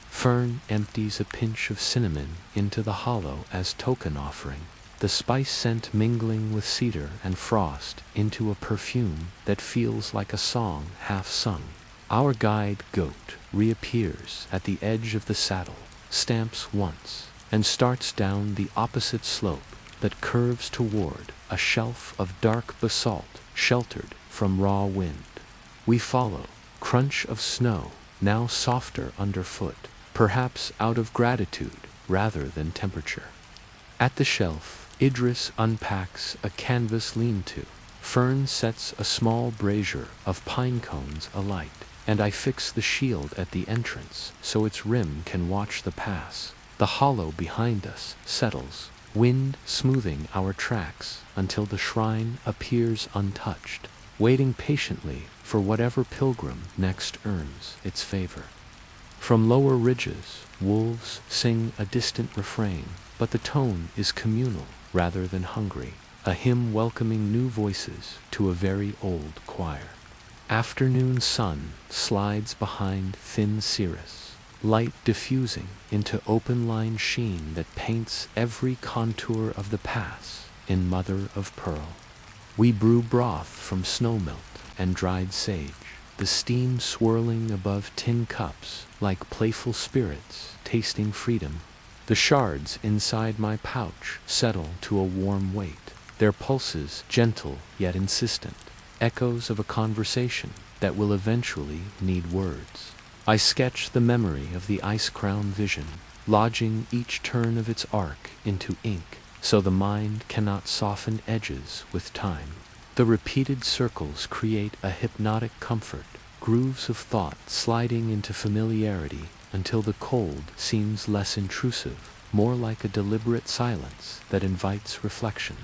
Fern empties a pinch of cinnamon into the hollow as token offering, the spice scent mingling with cedar and frost into a perfume that feels like a song half sung. Our guide goat reappears at the edge of the saddle, stamps once, and starts down the opposite slope that curves toward a shelf of dark basalt sheltered from raw wind. We follow, crunch of snow, now softer underfoot, perhaps out of gratitude rather than temperature. At the shelf, Idris unpacks a canvas lean-to. Fern sets a small brazier of pine cones alight, and I fix the shield at the entrance so its rim can watch the pass. The hollow behind us settles, wind smoothing our tracks until the shrine appears untouched. waiting patiently for whatever pilgrim next earns its favor. From lower ridges, wolves sing a distant refrain, but the tone is communal rather than hungry, a hymn welcoming new voices to a very old choir. Afternoon sun slides behind thin cirrus, light diffusing into open-line sheen that paints every contour of the pass in mother of pearl. We brew broth from snowmelt and dried sage, the steam swirling above tin cups like playful spirits tasting freedom. The shards inside my pouch settle to a warm weight, their pulses gentle yet insistent, echoes of a conversation that will eventually need words. I sketch the memory of the ice-crown vision, lodging each turn of its arc into ink, so the mind cannot soften edges with time. The repeated circles create a hypnotic comfort, grooves of thought sliding into familiarity until the cold seems less intrusive, more like a deliberate silence that invites reflection.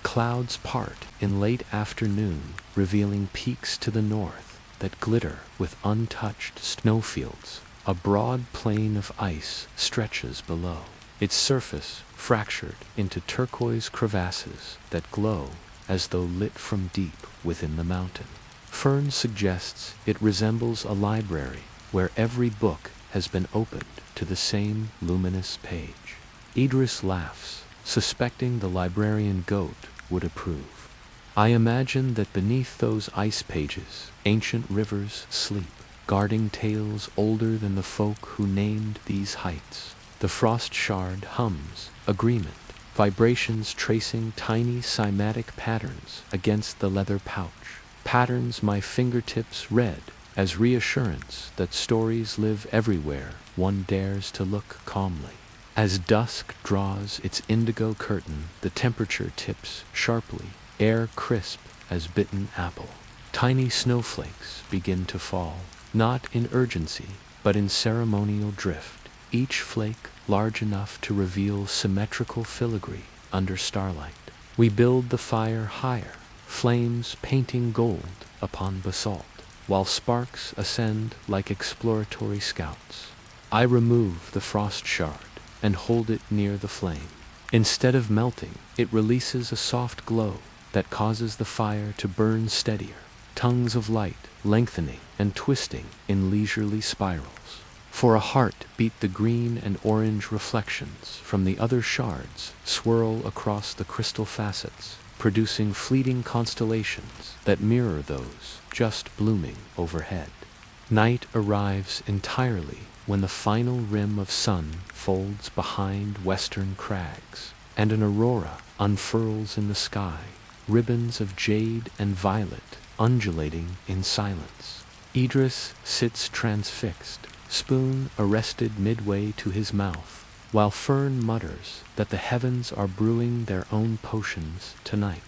Clouds part in late afternoon, revealing peaks to the north that glitter with untouched snowfields. A broad plain of ice stretches below, its surface fractured into turquoise crevasses that glow as though lit from deep within the mountain. Fern suggests it resembles a library where every book has been opened to the same luminous page. Idris laughs, suspecting the librarian goat would approve. I imagine that beneath those ice pages, ancient rivers sleep, guarding tales older than the folk who named these heights. The frost shard hums, agreement, vibrations tracing tiny cymatic patterns against the leather pouch, patterns my fingertips read as reassurance that stories live everywhere one dares to look calmly. As dusk draws its indigo curtain, the temperature tips sharply, air crisp as bitten apple. Tiny snowflakes begin to fall, not in urgency, but in ceremonial drift, each flake large enough to reveal symmetrical filigree under starlight. We build the fire higher, flames painting gold upon basalt, while sparks ascend like exploratory scouts. I remove the frost shard and hold it near the flame. Instead of melting, it releases a soft glow that causes the fire to burn steadier, tongues of light lengthening and twisting in leisurely spirals. For a heart beat the green and orange reflections from the other shards swirl across the crystal facets, producing fleeting constellations that mirror those just blooming overhead. Night arrives entirely when the final rim of sun folds behind western crags, and an aurora unfurls in the sky, ribbons of jade and violet undulating in silence. Idris sits transfixed, spoon arrested midway to his mouth, while Fern mutters that the heavens are brewing their own potions tonight.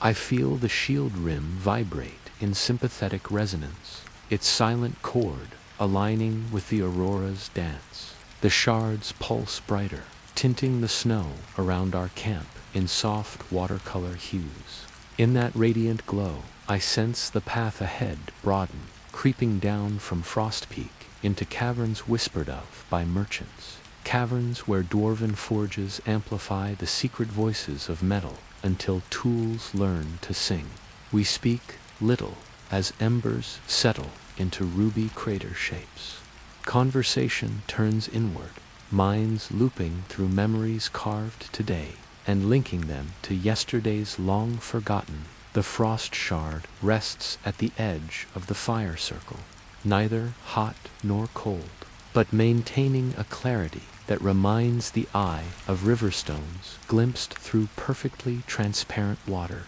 I feel the shield rim vibrate in sympathetic resonance, its silent chord aligning with the aurora's dance. The shards pulse brighter, tinting the snow around our camp in soft watercolor hues. In that radiant glow, I sense the path ahead broaden, creeping down from Frost Peak into caverns whispered of by merchants, caverns where dwarven forges amplify the secret voices of metal until tools learn to sing. We speak little as embers settle into ruby crater shapes. Conversation turns inward, minds looping through memories carved today and linking them to yesterday's long forgotten. The frost shard rests at the edge of the fire circle, neither hot nor cold, but maintaining a clarity that reminds the eye of riverstones glimpsed through perfectly transparent water.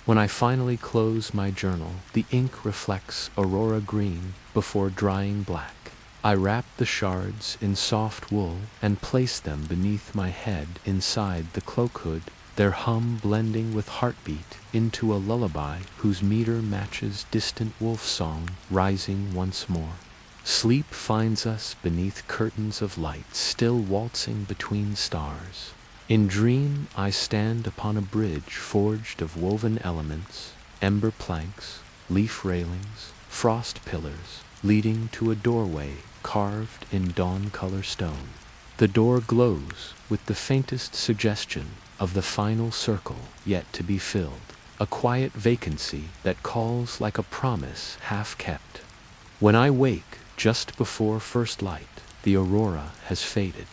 When I finally close my journal, the ink reflects aurora green before drying black. I wrap the shards in soft wool and place them beneath my head inside the cloak hood, their hum blending with heartbeat into a lullaby whose meter matches distant wolf song rising once more. Sleep finds us beneath curtains of light still waltzing between stars. In dream I stand upon a bridge forged of woven elements, ember planks, leaf railings, frost pillars, leading to a doorway carved in dawn-color stone. The door glows with the faintest suggestion of the final circle yet to be filled, a quiet vacancy that calls like a promise half kept. When I wake just before first light, the aurora has faded,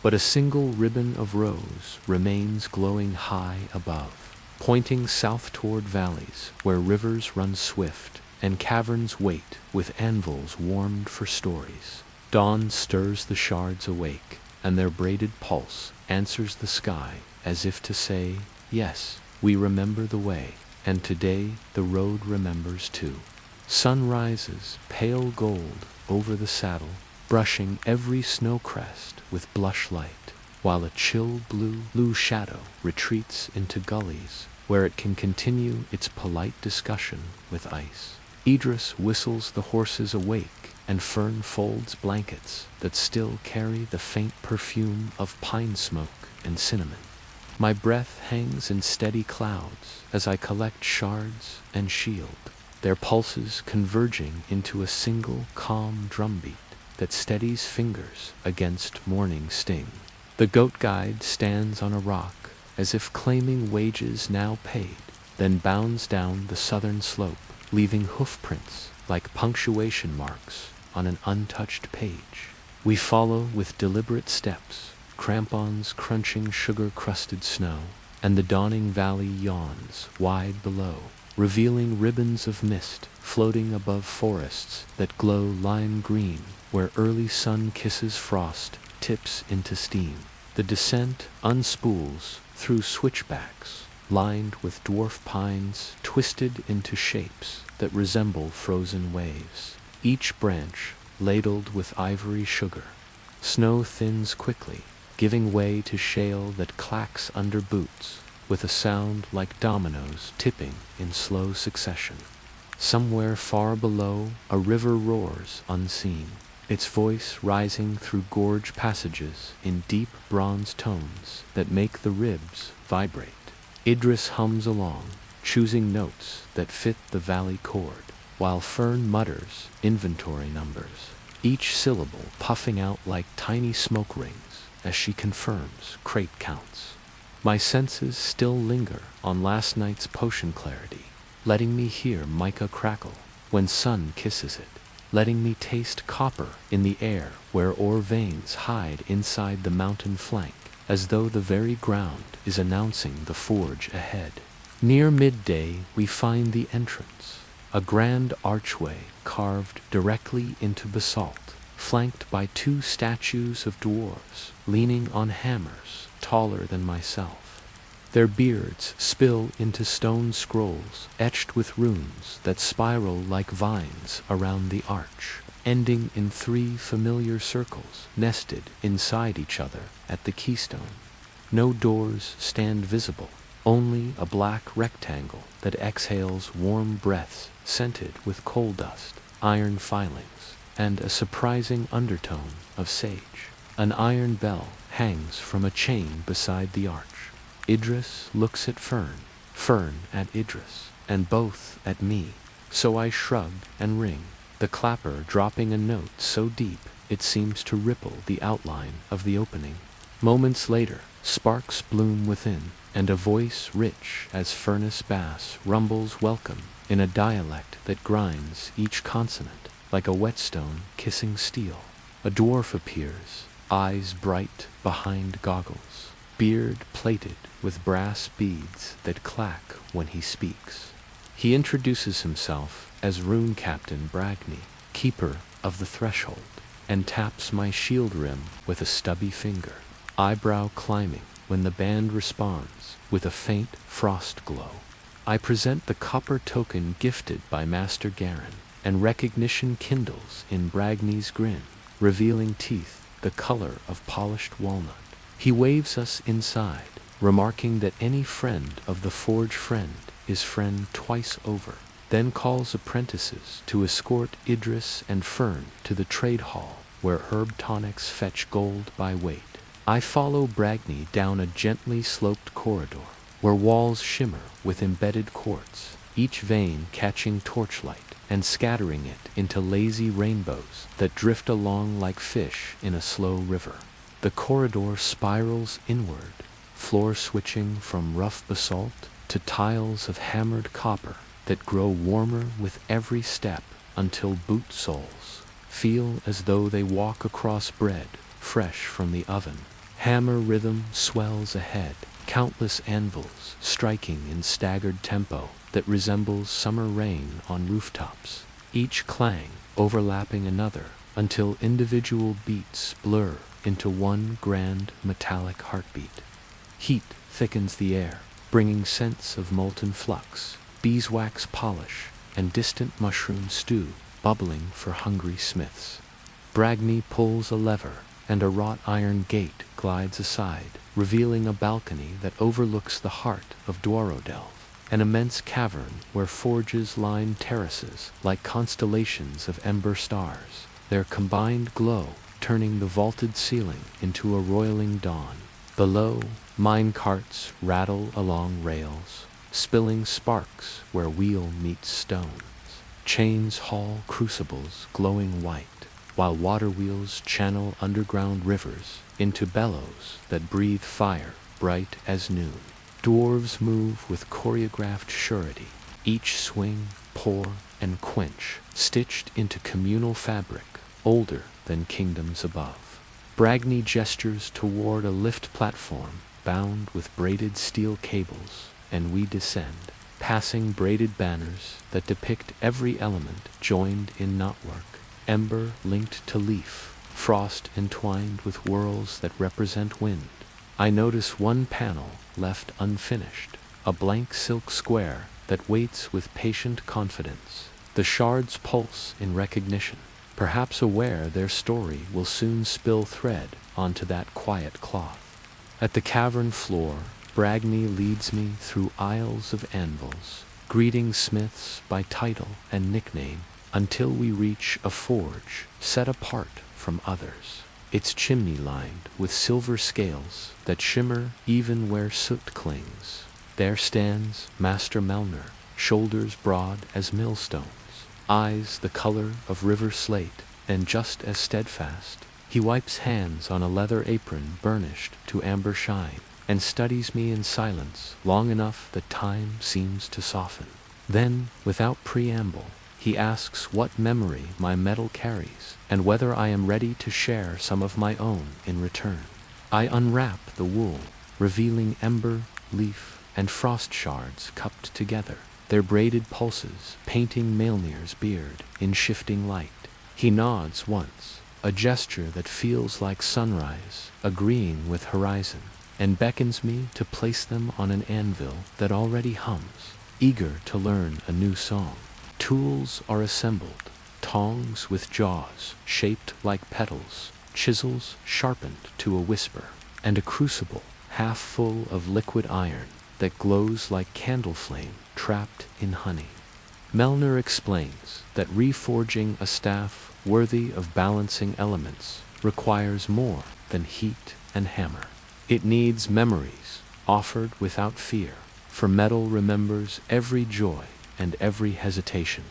but a single ribbon of rose remains glowing high above, pointing south toward valleys where rivers run swift and caverns wait with anvils warmed for stories. Dawn stirs the shards awake, and their braided pulse answers the sky as if to say, yes, we remember the way, and today the road remembers too. Sun rises, pale gold, over the saddle, brushing every snow crest with blush light, while a chill blue shadow retreats into gullies where it can continue its polite discussion with ice. Idris whistles the horses awake, and Fern folds blankets that still carry the faint perfume of pine smoke and cinnamon. My breath hangs in steady clouds as I collect shards and shield, their pulses converging into a single calm drumbeat that steadies fingers against morning sting. The goat guide stands on a rock as if claiming wages now paid, then bounds down the southern slope, leaving hoofprints like punctuation marks on an untouched page. We follow with deliberate steps, crampons crunching sugar-crusted snow, and the dawning valley yawns wide below, revealing ribbons of mist floating above forests that glow lime green where early sun kisses frost tips into steam. The descent unspools through switchbacks lined with dwarf pines twisted into shapes that resemble frozen waves, each branch ladled with ivory sugar. Snow thins quickly, giving way to shale that clacks under boots with a sound like dominoes tipping in slow succession. Somewhere far below, a river roars unseen, its voice rising through gorge passages in deep bronze tones that make the ribs vibrate. Idris hums along, choosing notes that fit the valley chord, while Fern mutters inventory numbers, each syllable puffing out like tiny smoke rings as she confirms crate counts. My senses still linger on last night's potion clarity, letting me hear mica crackle when sun kisses it, letting me taste copper in the air where ore veins hide inside the mountain flank, as though the very ground is announcing the forge ahead. Near midday we find the entrance, a grand archway carved directly into basalt, flanked by two statues of dwarves leaning on hammers taller than myself. Their beards spill into stone scrolls etched with runes that spiral like vines around the arch, ending in three familiar circles nested inside each other at the keystone. No doors stand visible, only a black rectangle that exhales warm breaths scented with coal dust, iron filings, and a surprising undertone of sage. An iron bell hangs from a chain beside the arch. Idris looks at Fern, Fern at Idris, and both at me, so I shrug and ring, the clapper dropping a note so deep it seems to ripple the outline of the opening. Moments later, sparks bloom within, and a voice rich as furnace bass rumbles welcome in a dialect that grinds each consonant like a whetstone kissing steel. A dwarf appears, eyes bright behind goggles, beard plaited with brass beads that clack when he speaks. He introduces himself as Rune Captain Bragny, keeper of the threshold, and taps my shield rim with a stubby finger, eyebrow climbing when the band responds with a faint frost glow. I present the copper token gifted by Master Garin, and recognition kindles in Bragny's grin, revealing teeth the color of polished walnut. He waves us inside, remarking that any friend of the forge friend is friend twice over, then calls apprentices to escort Idris and Fern to the trade hall where herb tonics fetch gold by weight. I follow Bragny down a gently sloped corridor where walls shimmer with embedded quartz each vein catching torchlight and scattering it into lazy rainbows that drift along like fish in a slow river. The corridor spirals inward, floor switching from rough basalt to tiles of hammered copper that grow warmer with every step until boot soles feel as though they walk across bread fresh from the oven. Hammer rhythm swells ahead, countless anvils striking in staggered tempo that resembles summer rain on rooftops, each clang overlapping another until individual beats blur into one grand metallic heartbeat. Heat thickens the air, bringing scents of molten flux, beeswax polish, and distant mushroom stew bubbling for hungry smiths. Bragney pulls a lever, and a wrought iron gate glides aside, revealing a balcony that overlooks the heart of Dwarodelv, an immense cavern where forges line terraces like constellations of ember stars, their combined glow turning the vaulted ceiling into a roiling dawn. Below, mine carts rattle along rails, spilling sparks where wheel meets stones. Chains haul crucibles glowing white, while water wheels channel underground rivers into bellows that breathe fire bright as noon. Dwarves move with choreographed surety, each swing, pour, and quench stitched into communal fabric older than kingdoms above. Bragney gestures toward a lift platform bound with braided steel cables, and we descend, passing braided banners that depict every element joined in knotwork. Ember linked to leaf, frost entwined with whorls that represent wind. I notice one panel left unfinished, a blank silk square that waits with patient confidence. The shards pulse in recognition, perhaps aware their story will soon spill thread onto that quiet cloth. At the cavern floor, Bragney leads me through aisles of anvils, greeting smiths by title and nickname, until we reach a forge set apart from others, its chimney lined with silver scales that shimmer even where soot clings. There stands Master Melner, shoulders broad as millstones, eyes the color of river slate, and just as steadfast. He wipes hands on a leather apron burnished to amber shine, and studies me in silence long enough that time seems to soften. Then, without preamble, he asks what memory my metal carries, and whether I am ready to share some of my own in return. I unwrap the wool, revealing ember, leaf, and frost shards cupped together, their braided pulses painting Maelnir's beard in shifting light. He nods once, a gesture that feels like sunrise, agreeing with horizon, and beckons me to place them on an anvil that already hums, eager to learn a new song. Tools are assembled, tongs with jaws shaped like petals, chisels sharpened to a whisper, and a crucible half full of liquid iron that glows like candle flame trapped in honey. Melner explains that reforging a staff worthy of balancing elements requires more than heat and hammer. It needs memories offered without fear, for metal remembers every joy and every hesitation.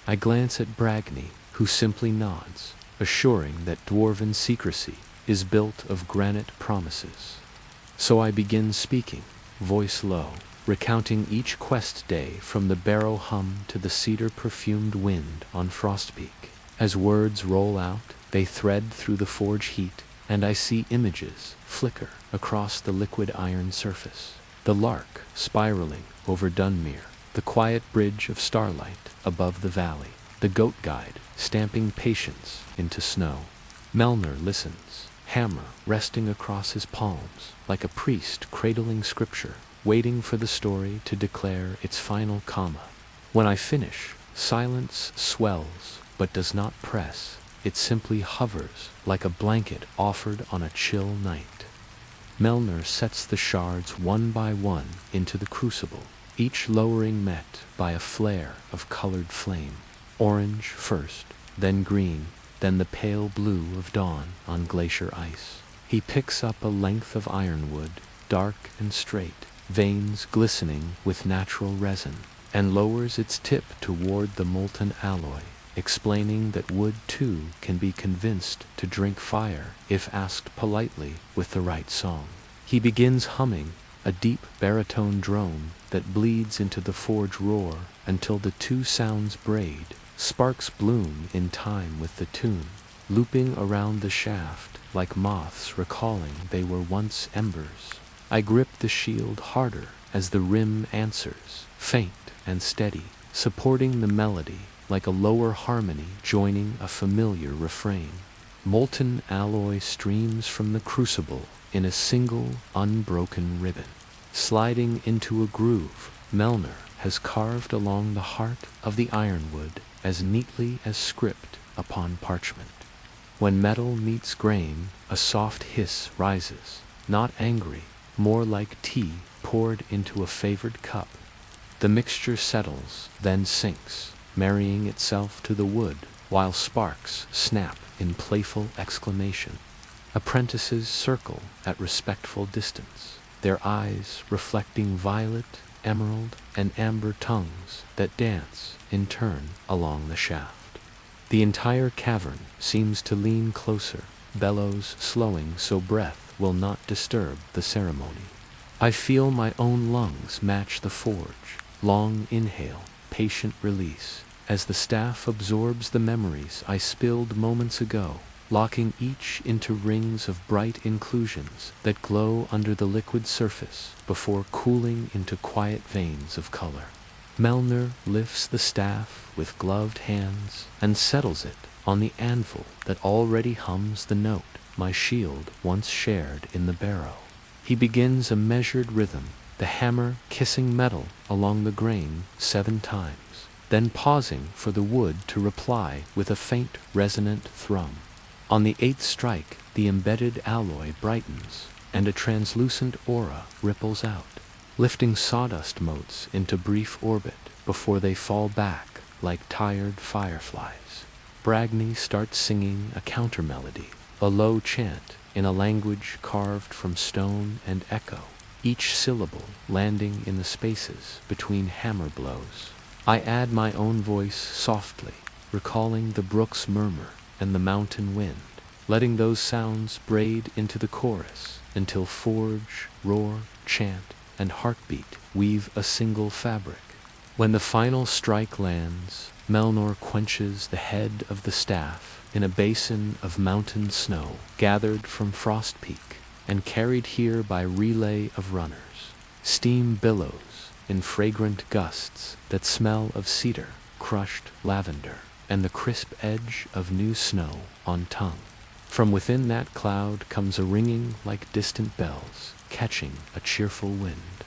I glance at Bragney, who simply nods, assuring that dwarven secrecy is built of granite promises. So I begin speaking, voice low, recounting each quest day from the barrow hum to the cedar-perfumed wind on Frostpeak. As words roll out, they thread through the forge heat, and I see images flicker across the liquid iron surface. The lark spiraling over Dunmere, the quiet bridge of starlight above the valley, the goat guide stamping patience into snow. Melner listens, hammer resting across his palms, like a priest cradling scripture, waiting for the story to declare its final comma. When I finish, silence swells but does not press. It simply hovers like a blanket offered on a chill night. Melner sets the shards one by one into the crucible, each lowering met by a flare of colored flame. Orange first, then green, then the pale blue of dawn on glacier ice. He picks up a length of ironwood, dark and straight, veins glistening with natural resin, and lowers its tip toward the molten alloy, explaining that wood too can be convinced to drink fire if asked politely with the right song. He begins humming, a deep baritone drone that bleeds into the forge roar until the two sounds braid. Sparks bloom in time with the tune, looping around the shaft like moths recalling they were once embers. I grip the shield harder as the rim answers, faint and steady, supporting the melody like a lower harmony joining a familiar refrain. Molten alloy streams from the crucible in a single, unbroken ribbon. Sliding into a groove, Melner has carved along the heart of the ironwood as neatly as script upon parchment. When metal meets grain, a soft hiss rises, not angry, more like tea poured into a favored cup. The mixture settles, then sinks, marrying itself to the wood, while sparks snap in playful exclamation. Apprentices circle at respectful distance, their eyes reflecting violet, emerald, and amber tongues that dance, in turn, along the shaft. The entire cavern seems to lean closer, bellows slowing so breath will not disturb the ceremony. I feel my own lungs match the forge, long inhale, patient release, as the staff absorbs the memories I spilled moments ago, locking each into rings of bright inclusions that glow under the liquid surface before cooling into quiet veins of color. Melner lifts the staff with gloved hands and settles it on the anvil that already hums the note my shield once shared in the barrow. He begins a measured rhythm, the hammer kissing metal along the grain 7 times, then pausing for the wood to reply with a faint resonant thrum. On the 8th strike, the embedded alloy brightens, and a translucent aura ripples out, lifting sawdust motes into brief orbit before they fall back like tired fireflies. Bragny starts singing a counter-melody, a low chant in a language carved from stone and echo, each syllable landing in the spaces between hammer blows. I add my own voice softly, recalling the brook's murmur and the mountain wind, letting those sounds braid into the chorus until forge, roar, chant, and heartbeat weave a single fabric. When the final strike lands, Melnor quenches the head of the staff in a basin of mountain snow gathered from Frost Peak and carried here by relay of runners. Steam billows in fragrant gusts that smell of cedar, crushed lavender, and the crisp edge of new snow on tongue. From within that cloud comes a ringing like distant bells, catching a cheerful wind.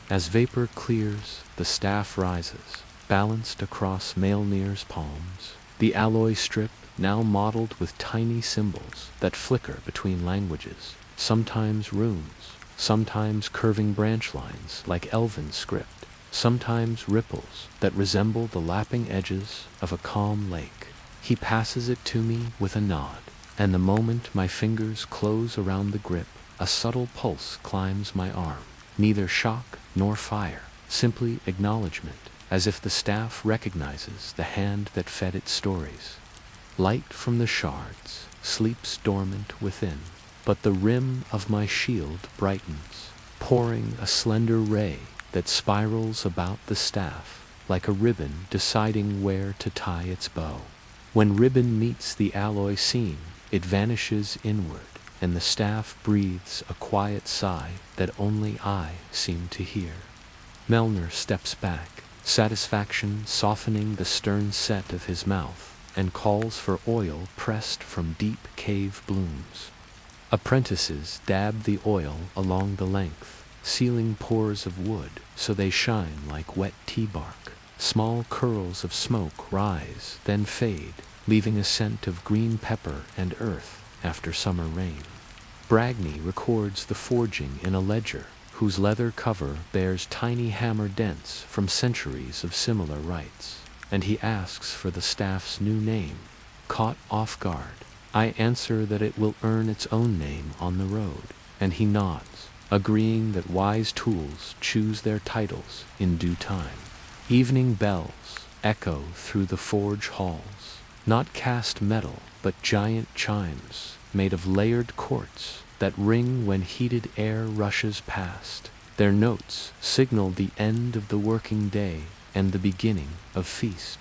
As vapor clears, the staff rises, balanced across Maelnir's palms, the alloy strip now mottled with tiny symbols that flicker between languages, sometimes runes, sometimes curving branch lines like elven script, sometimes ripples that resemble the lapping edges of a calm lake. He passes it to me with a nod, and the moment my fingers close around the grip, a subtle pulse climbs my arm. Neither shock nor fire, simply acknowledgement, as if the staff recognizes the hand that fed its stories. Light from the shards sleeps dormant within, but the rim of my shield brightens, pouring a slender ray that spirals about the staff like a ribbon deciding where to tie its bow. When ribbon meets the alloy seam, it vanishes inward, and the staff breathes a quiet sigh that only I seem to hear. Melner steps back, satisfaction softening the stern set of his mouth, and calls for oil pressed from deep cave blooms. Apprentices dab the oil along the length, sealing pores of wood so they shine like wet tea bark. Small curls of smoke rise, then fade, leaving a scent of green pepper and earth after summer rain. Bragny records the forging in a ledger, whose leather cover bears tiny hammer dents from centuries of similar rites, and he asks for the staff's new name. Caught off guard, I answer that it will earn its own name on the road, and he nods, agreeing that wise tools choose their titles in due time. Evening bells echo through the forge halls, not cast metal, but giant chimes made of layered quartz that ring when heated air rushes past. Their notes signal the end of the working day and the beginning of feast.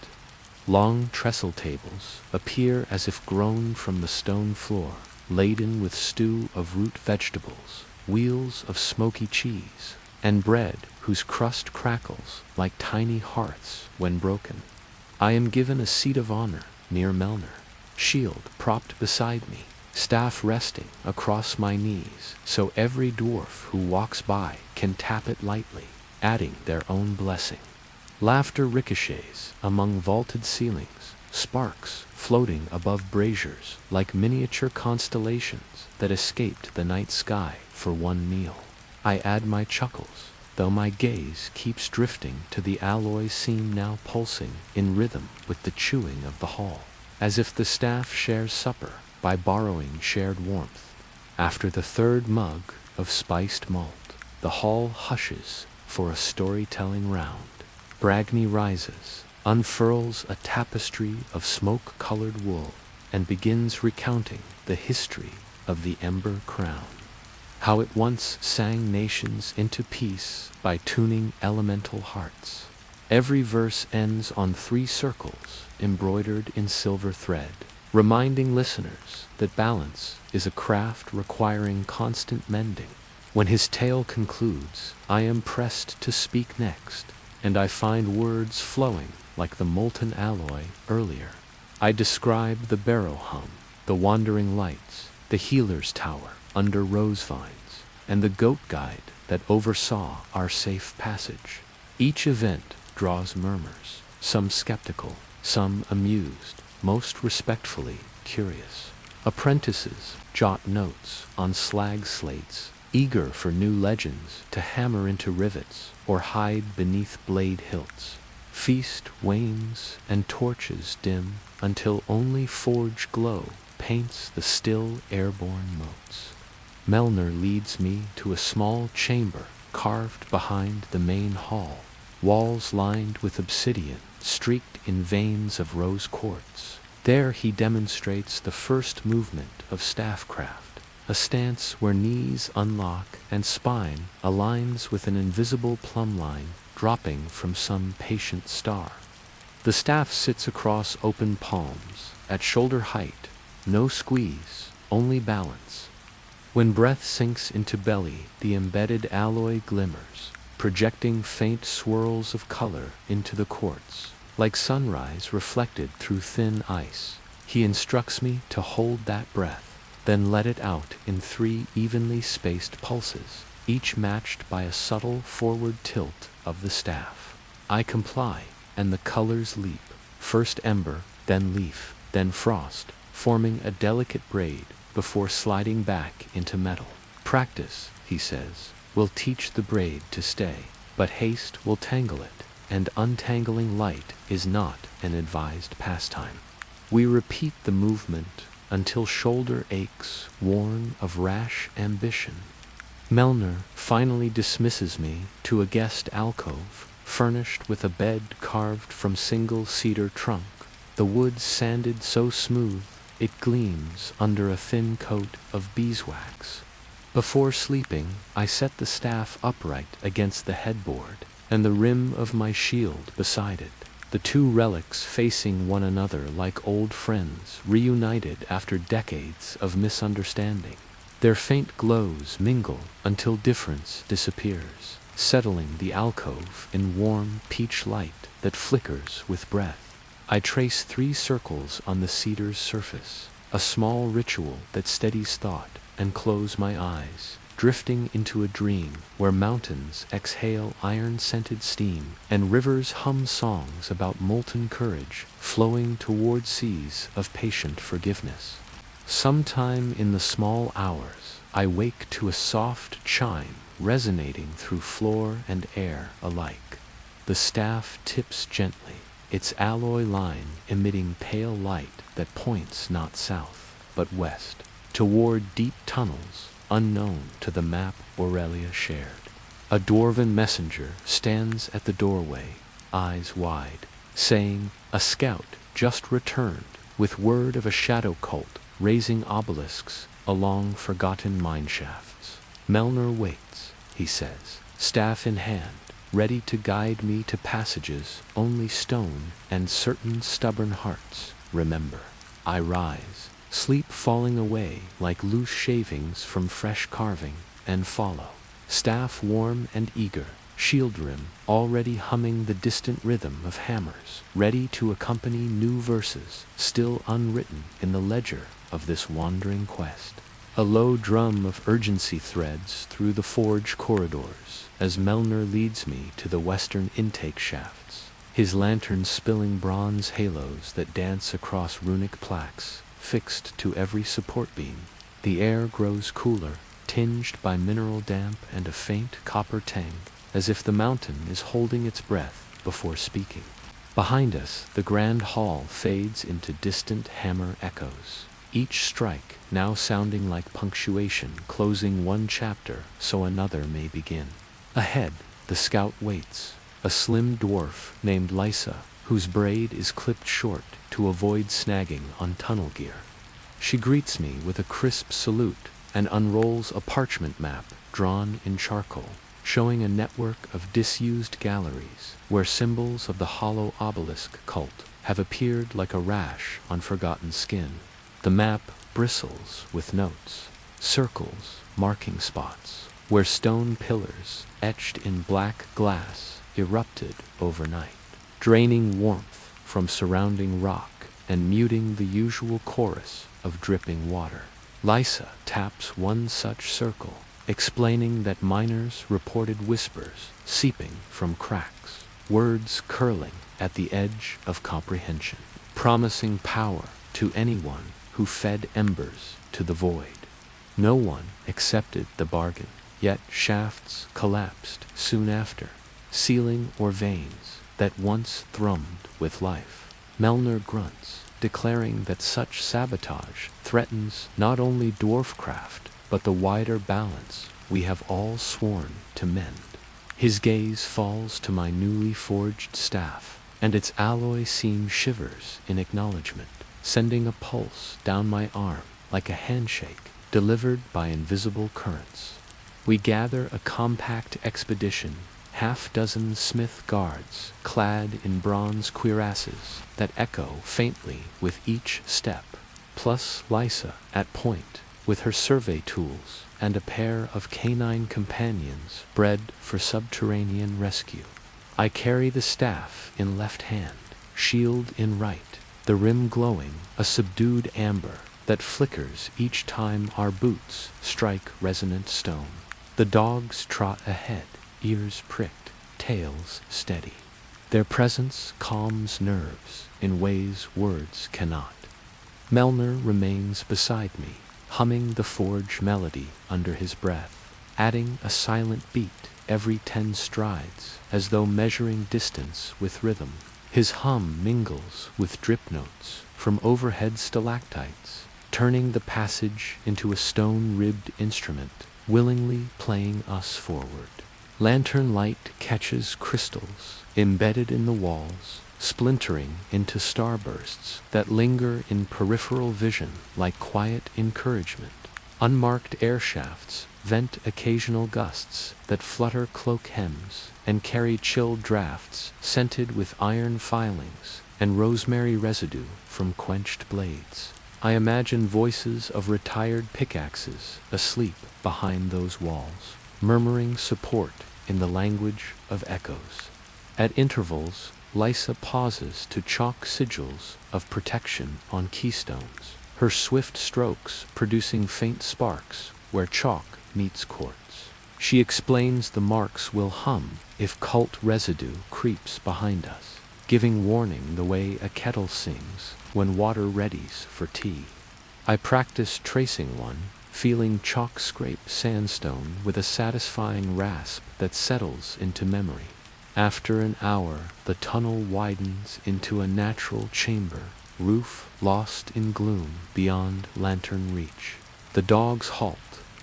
Long trestle tables appear as if grown from the stone floor, laden with stew of root vegetables, wheels of smoky cheese, and bread whose crust crackles like tiny hearts when broken. I am given a seat of honor near Melner, shield propped beside me, staff resting across my knees, so every dwarf who walks by can tap it lightly, adding their own blessing. Laughter ricochets among vaulted ceilings, sparks floating above braziers like miniature constellations that escaped the night sky for one meal. I add my chuckles, though my gaze keeps drifting to the alloy seam now pulsing in rhythm with the chewing of the hall, as if the staff shares supper by borrowing shared warmth. After the third mug of spiced malt, the hall hushes for a storytelling round. Bragney rises, unfurls a tapestry of smoke-colored wool, and begins recounting the history of the Ember Crown. How it once sang nations into peace by tuning elemental hearts. Every verse ends on 3 circles embroidered in silver thread, reminding listeners that balance is a craft requiring constant mending. When his tale concludes, I am pressed to speak next, and I find words flowing like the molten alloy earlier. I describe the barrow hum, the wandering lights, the healer's tower under rose vines, and the goat guide that oversaw our safe passage. Each event draws murmurs, some skeptical, some amused, most respectfully curious. Apprentices jot notes on slag slates, eager for new legends to hammer into rivets or hide beneath blade hilts. Feast wanes and torches dim until only forge glow paints the still airborne motes. Melner leads me to a small chamber carved behind the main hall, walls lined with obsidian streaked in veins of rose quartz. There he demonstrates the first movement of staffcraft, a stance where knees unlock and spine aligns with an invisible plumb line dropping from some patient star. The staff sits across open palms, at shoulder height, no squeeze, only balance. When breath sinks into belly, the embedded alloy glimmers, projecting faint swirls of color into the quartz, like sunrise reflected through thin ice. He instructs me to hold that breath, then let it out in 3 evenly spaced pulses, each matched by a subtle forward tilt of the staff. I comply, and the colors leap, first ember, then leaf, then frost, forming a delicate braid before sliding back into metal. Practice, he says, will teach the braid to stay, but haste will tangle it, and untangling light is not an advised pastime. We repeat the movement until shoulder aches worn of rash ambition. Melner finally dismisses me to a guest alcove, furnished with a bed carved from single cedar trunk, the wood sanded so smooth it gleams under a thin coat of beeswax. Before sleeping, I set the staff upright against the headboard, and the rim of my shield beside it, the 2 relics facing one another like old friends reunited after decades of misunderstanding. Their faint glows mingle until difference disappears, settling the alcove in warm peach light that flickers with breath. I trace 3 circles on the cedar's surface, a small ritual that steadies thought, and close my eyes, drifting into a dream where mountains exhale iron-scented steam and rivers hum songs about molten courage flowing toward seas of patient forgiveness. Sometime in the small hours, I wake to a soft chime resonating through floor and air alike. The staff tips gently, its alloy line emitting pale light that points not south, but west, toward deep tunnels unknown to the map Aurelia shared. A dwarven messenger stands at the doorway, eyes wide, saying, "A scout just returned, with word of a shadow cult raising obelisks along forgotten mineshafts." Melner waits, he says, staff in hand, ready to guide me to passages only stone and certain stubborn hearts remember. I rise, sleep falling away like loose shavings from fresh carving, and follow, staff warm and eager, shield rim already humming the distant rhythm of hammers, ready to accompany new verses still unwritten in the ledger of this wandering quest. A low drum of urgency threads through the forge corridors as Melner leads me to the western intake shafts, his lantern spilling bronze halos that dance across runic plaques fixed to every support beam. The air grows cooler, tinged by mineral damp and a faint copper tang, as if the mountain is holding its breath before speaking. Behind us, the grand hall fades into distant hammer echoes, each strike now sounding like punctuation closing one chapter so another may begin. Ahead, the scout waits, a slim dwarf named Lysa, whose braid is clipped short to avoid snagging on tunnel gear. She greets me with a crisp salute and unrolls a parchment map drawn in charcoal, showing a network of disused galleries where symbols of the hollow obelisk cult have appeared like a rash on forgotten skin. The map bristles with notes, circles, marking spots, where stone pillars, etched in black glass, erupted overnight, draining warmth from surrounding rock and muting the usual chorus of dripping water. Lysa taps one such circle, explaining that miners reported whispers seeping from cracks, words curling at the edge of comprehension, promising power to anyone who fed embers to the void. No one accepted the bargain, yet shafts collapsed soon after, ceiling or veins that once thrummed with life. Melner grunts, declaring that such sabotage threatens not only dwarfcraft, but the wider balance we have all sworn to mend. His gaze falls to my newly forged staff, and its alloy seam shivers in acknowledgement, sending a pulse down my arm like a handshake delivered by invisible currents. We gather a compact expedition, half-dozen smith guards clad in bronze cuirasses that echo faintly with each step, plus Lysa at point with her survey tools and a pair of canine companions bred for subterranean rescue. I carry the staff in left hand, shield in right, the rim glowing a subdued amber that flickers each time our boots strike resonant stone. The dogs trot ahead, ears pricked, tails steady. Their presence calms nerves in ways words cannot. Melner remains beside me, humming the forge melody under his breath, adding a silent beat every 10 strides, as though measuring distance with rhythm. His hum mingles with drip notes from overhead stalactites, turning the passage into a stone-ribbed instrument, willingly playing us forward. Lantern light catches crystals embedded in the walls, splintering into starbursts that linger in peripheral vision like quiet encouragement. Unmarked air shafts vent occasional gusts that flutter cloak hems and carry chill drafts scented with iron filings and rosemary residue from quenched blades. I imagine voices of retired pickaxes asleep behind those walls, murmuring support in the language of echoes. At intervals, Lysa pauses to chalk sigils of protection on keystones, her swift strokes producing faint sparks where chalk meets quartz. She explains the marks will hum if cult residue creeps behind us, giving warning the way a kettle sings when water readies for tea. I practice tracing one, feeling chalk scrape sandstone with a satisfying rasp that settles into memory. After an hour, the tunnel widens into a natural chamber, roof lost in gloom beyond lantern reach. The dogs halt,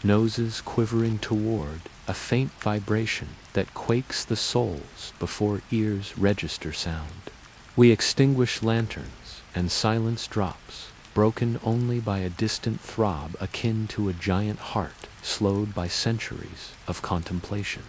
noses quivering toward a faint vibration that quakes the souls before ears register sound. We extinguish lanterns, and silence drops, broken only by a distant throb akin to a giant heart slowed by centuries of contemplation.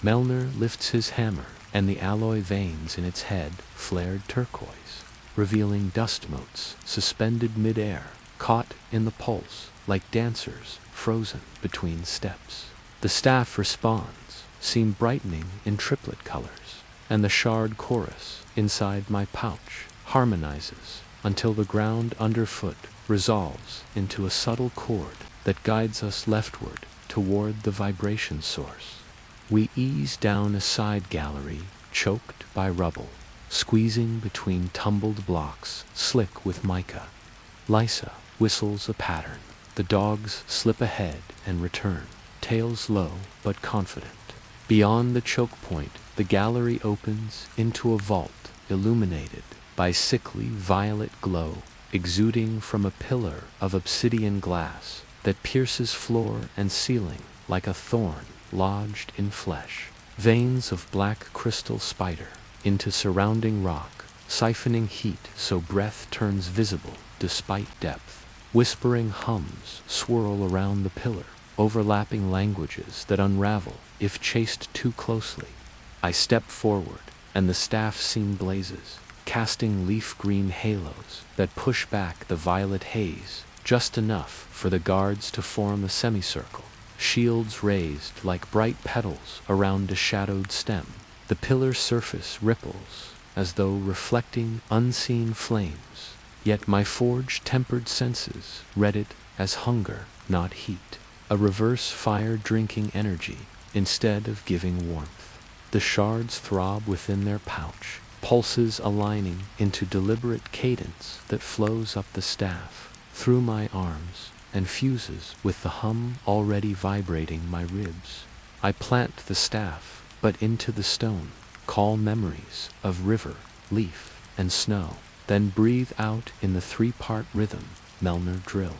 Melner lifts his hammer, and the alloy veins in its head flared turquoise, revealing dust motes suspended mid-air, caught in the pulse like dancers frozen between steps. The staff responds, seam brightening in triplet colors, and the shard chorus inside my pouch harmonizes until the ground underfoot resolves into a subtle chord that guides us leftward toward the vibration source. We ease down a side gallery choked by rubble, squeezing between tumbled blocks slick with mica. Lysa whistles a pattern. The dogs slip ahead and return, tails low but confident. Beyond the choke point, the gallery opens into a vault illuminated by sickly violet glow, exuding from a pillar of obsidian glass that pierces floor and ceiling like a thorn lodged in flesh. Veins of black crystal spider into surrounding rock, siphoning heat so breath turns visible despite depth. Whispering hums swirl around the pillar, overlapping languages that unravel if chased too closely. I step forward, and the staff scene blazes, casting leaf-green halos that push back the violet haze, just enough for the guards to form a semicircle, shields raised like bright petals around a shadowed stem. The pillar's surface ripples, as though reflecting unseen flames, yet my forge-tempered senses read it as hunger, not heat, a reverse fire-drinking energy instead of giving warmth. The shards throb within their pouch, pulses aligning into deliberate cadence that flows up the staff, through my arms, and fuses with the hum already vibrating my ribs. I plant the staff, but into the stone, call memories of river, leaf, and snow, then breathe out in the three-part rhythm Melner drilled.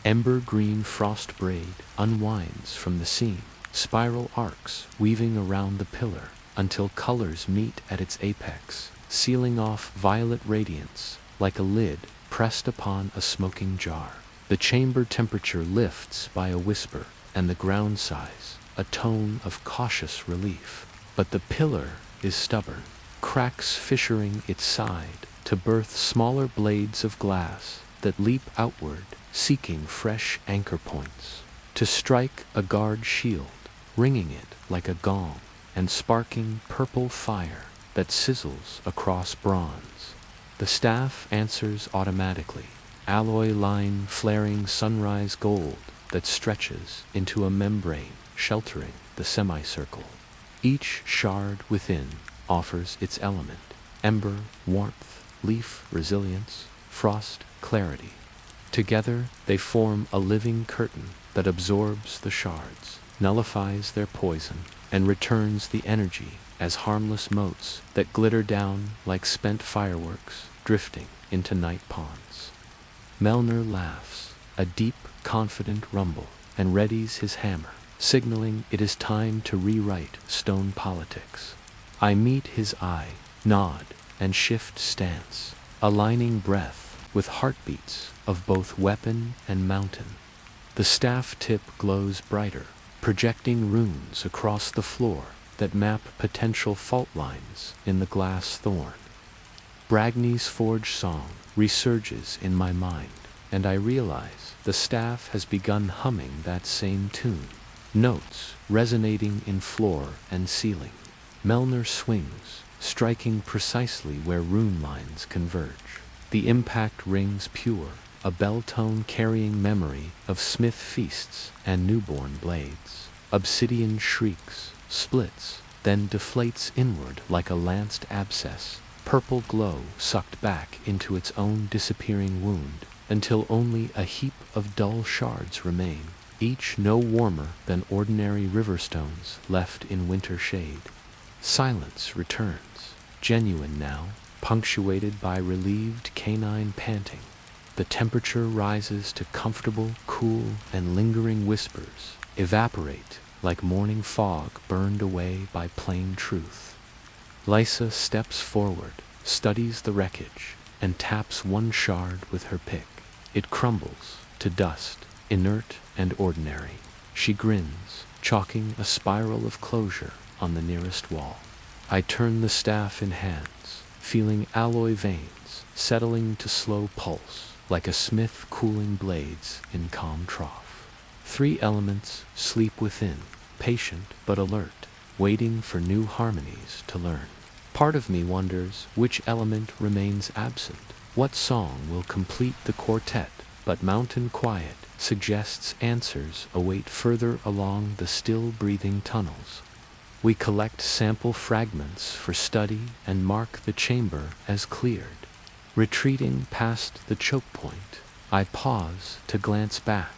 Ember-green frost braid unwinds from the seam, spiral arcs weaving around the pillar until colors meet at its apex, sealing off violet radiance like a lid pressed upon a smoking jar. The chamber temperature lifts by a whisper, and the ground sighs, a tone of cautious relief. But the pillar is stubborn, cracks fissuring its side to birth smaller blades of glass that leap outward, seeking fresh anchor points. To strike a guard shield, ringing it like a gong, and sparking purple fire that sizzles across bronze. The staff answers automatically, alloy line flaring sunrise gold that stretches into a membrane sheltering the semicircle. Each shard within offers its element: ember, warmth; leaf, resilience; frost, clarity. Together they form a living curtain that absorbs the shards, nullifies their poison, and returns the energy as harmless motes that glitter down like spent fireworks drifting into night ponds. Melner laughs, a deep, confident rumble, and readies his hammer, signaling it is time to rewrite stone politics. I meet his eye, nod, and shift stance, aligning breath with heartbeats of both weapon and mountain. The staff tip glows brighter, projecting runes across the floor that map potential fault lines in the glass thorn. Bragny's forge song resurges in my mind, and I realize the staff has begun humming that same tune, notes resonating in floor and ceiling. Melner swings, striking precisely where rune lines converge. The impact rings pure, a bell tone carrying memory of smith feasts and newborn blades. Obsidian shrieks, splits, then deflates inward like a lanced abscess, purple glow sucked back into its own disappearing wound, until only a heap of dull shards remain, each no warmer than ordinary river stones left in winter shade. Silence returns, genuine now, punctuated by relieved canine panting. The temperature rises to comfortable, cool, and lingering whispers, evaporate like morning fog burned away by plain truth. Lysa steps forward, studies the wreckage, and taps one shard with her pick. It crumbles to dust, inert and ordinary. She grins, chalking a spiral of closure on the nearest wall. I turn the staff in hands, feeling alloy veins settling to slow pulse, like a smith cooling blades in calm trough. 3 elements sleep within, patient but alert, waiting for new harmonies to learn. Part of me wonders which element remains absent, what song will complete the quartet, but mountain quiet suggests answers await further along the still-breathing tunnels. We collect sample fragments for study and mark the chamber as cleared. Retreating past the choke point, I pause to glance back.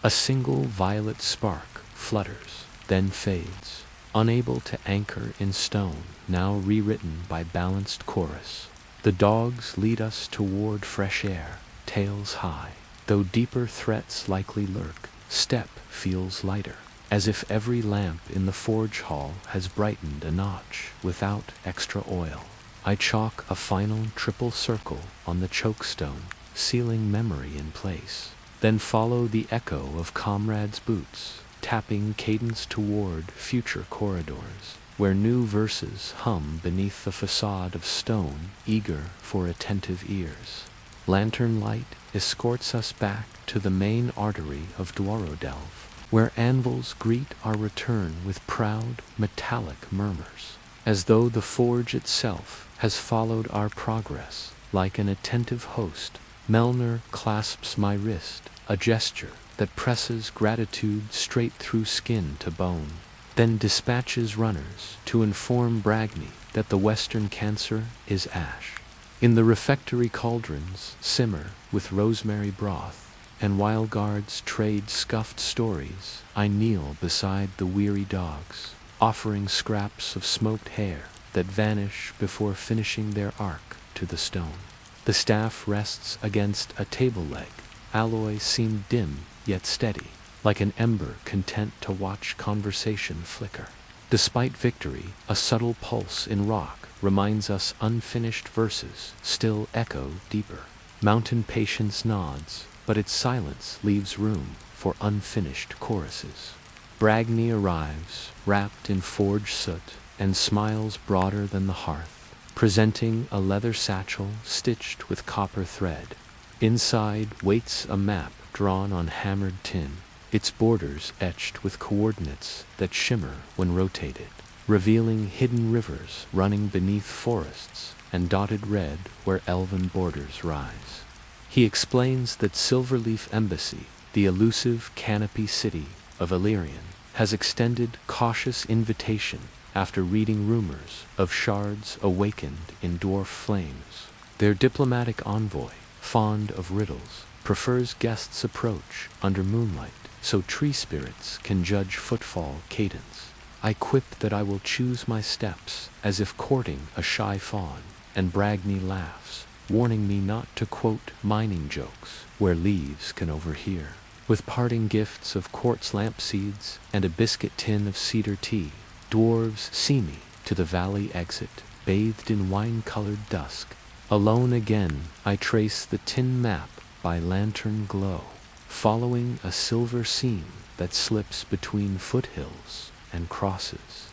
A single violet spark flutters, then fades, unable to anchor in stone, now rewritten by balanced chorus. The dogs lead us toward fresh air, tails high. Though deeper threats likely lurk, step feels lighter, as if every lamp in the forge hall has brightened a notch without extra oil. I chalk a final triple circle on the chokestone, sealing memory in place. Then follow the echo of comrades' boots, tapping cadence toward future corridors, where new verses hum beneath the facade of stone, eager for attentive ears. Lantern light escorts us back to the main artery of Dworodelv, where anvils greet our return with proud, metallic murmurs, as though the forge itself has followed our progress. Like an attentive host, Melner clasps my wrist, a gesture that presses gratitude straight through skin to bone, then dispatches runners to inform Bragny that the western cancer is ash. In the refectory cauldrons simmer with rosemary broth, and while guards trade scuffed stories, I kneel beside the weary dogs, offering scraps of smoked hair that vanish before finishing their arc to the stone. The staff rests against a table leg. Alloy seemed dim yet steady, like an ember content to watch conversation flicker. Despite victory, a subtle pulse in rock reminds us unfinished verses still echo deeper. Mountain patience nods, but its silence leaves room for unfinished choruses. Bragny arrives, wrapped in forge soot, and smiles broader than the hearth, presenting a leather satchel stitched with copper thread. Inside waits a map drawn on hammered tin, its borders etched with coordinates that shimmer when rotated, revealing hidden rivers running beneath forests and dotted red where elven borders rise. He explains that Silverleaf Embassy, the elusive canopy city of Illyrian, has extended cautious invitation after reading rumors of shards awakened in dwarf flames. Their diplomatic envoy, fond of riddles, prefers guests approach under moonlight so tree spirits can judge footfall cadence. I quip that I will choose my steps as if courting a shy fawn, and Bragny laughs, warning me not to quote mining jokes where leaves can overhear. With parting gifts of quartz lamp seeds and a biscuit tin of cedar tea, dwarves see me to the valley exit, bathed in wine-colored dusk. Alone again, I trace the tin map by lantern glow, following a silver seam that slips between foothills and crosses.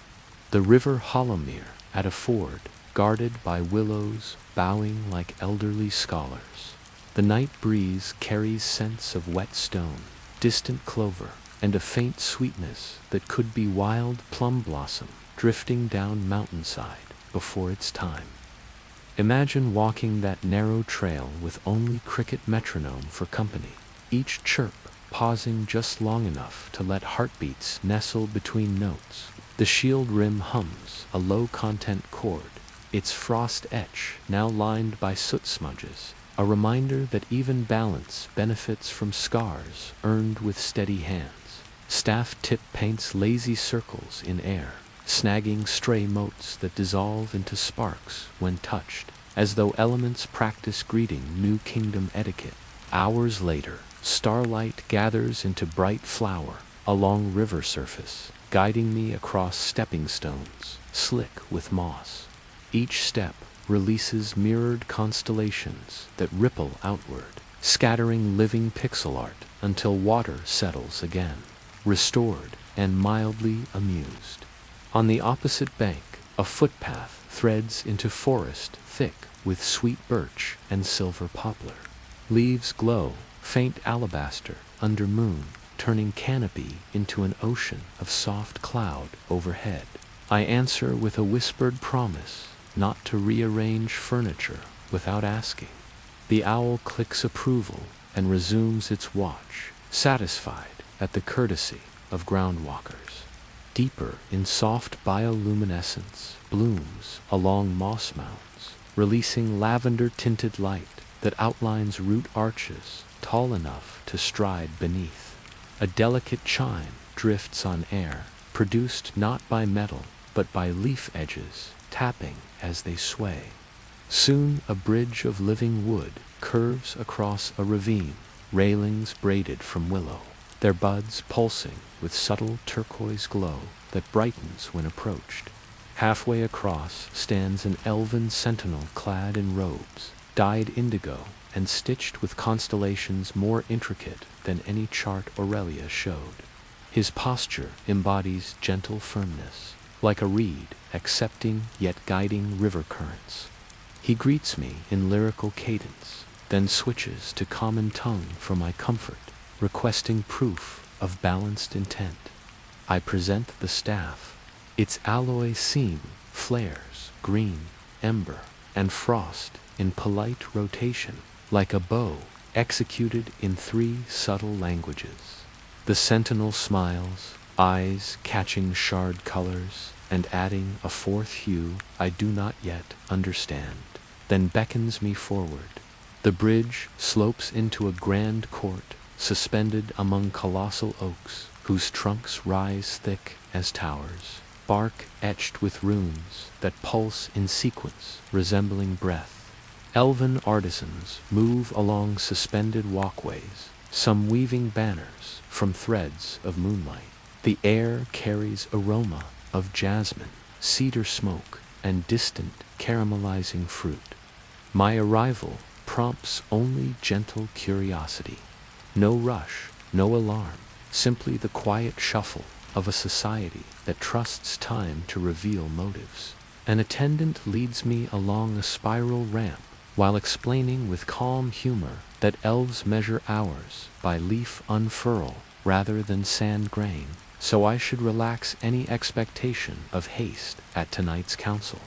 The river Hollowmere at a ford, guarded by willows bowing like elderly scholars. The night breeze carries scents of wet stone, distant clover, and a faint sweetness that could be wild plum blossom drifting down mountainside before its time. Imagine walking that narrow trail with only cricket metronome for company, each chirp pausing just long enough to let heartbeats nestle between notes. The shield rim hums a low-content chord, its frost etch now lined by soot smudges, a reminder that even balance benefits from scars earned with steady hands. Staff tip paints lazy circles in air, snagging stray motes that dissolve into sparks when touched, as though elements practice greeting new kingdom etiquette. Hours later, starlight gathers into bright flower along river surface, guiding me across stepping stones, slick with moss. Each step releases mirrored constellations that ripple outward, scattering living pixel art until water settles again, restored and mildly amused. On the opposite bank, a footpath threads into forest thick with sweet birch and silver poplar. Leaves glow, faint alabaster, under moon, turning canopy into an ocean of soft cloud overhead. I answer with a whispered promise not to rearrange furniture without asking. The owl clicks approval and resumes its watch, satisfied at the courtesy of groundwalkers. Deeper in soft bioluminescence blooms along moss mounds, releasing lavender-tinted light that outlines root arches tall enough to stride beneath. A delicate chime drifts on air, produced not by metal but by leaf edges tapping as they sway. Soon a bridge of living wood curves across a ravine, railings braided from willow, their buds pulsing with subtle turquoise glow that brightens when approached. Halfway across stands an elven sentinel clad in robes, dyed indigo and stitched with constellations more intricate than any chart Aurelia showed. His posture embodies gentle firmness, like a reed accepting yet guiding river currents. He greets me in lyrical cadence, then switches to common tongue for my comfort, requesting proof of balanced intent. I present the staff. Its alloy seam flares green, ember, and frost in polite rotation, like a bow executed in 3 subtle languages. The sentinel smiles, eyes catching shard colors and adding a 4th hue I do not yet understand, then beckons me forward. The bridge slopes into a grand court, suspended among colossal oaks, whose trunks rise thick as towers, bark etched with runes that pulse in sequence resembling breath. Elven artisans move along suspended walkways, some weaving banners from threads of moonlight. The air carries aroma of jasmine, cedar smoke, and distant caramelizing fruit. My arrival prompts only gentle curiosity. No rush, no alarm, simply the quiet shuffle of a society that trusts time to reveal motives. An attendant leads me along a spiral ramp while explaining with calm humor that elves measure hours by leaf unfurl rather than sand grain, so I should relax any expectation of haste at tonight's council.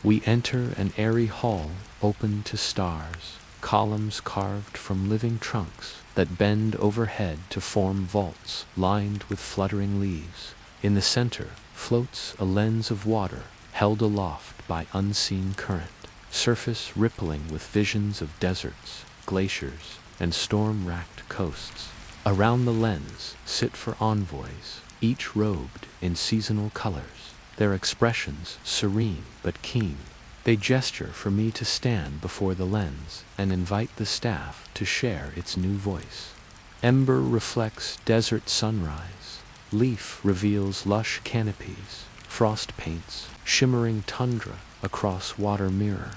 We enter an airy hall open to stars, columns carved from living trunks that bend overhead to form vaults lined with fluttering leaves. In the center floats a lens of water held aloft by unseen current, surface rippling with visions of deserts, glaciers, and storm-racked coasts. Around the lens sit 4 envoys, each robed in seasonal colors, their expressions serene but keen. They gesture for me to stand before the lens and invite the staff to share its new voice. Ember reflects desert sunrise, leaf reveals lush canopies, frost paints shimmering tundra across water mirror.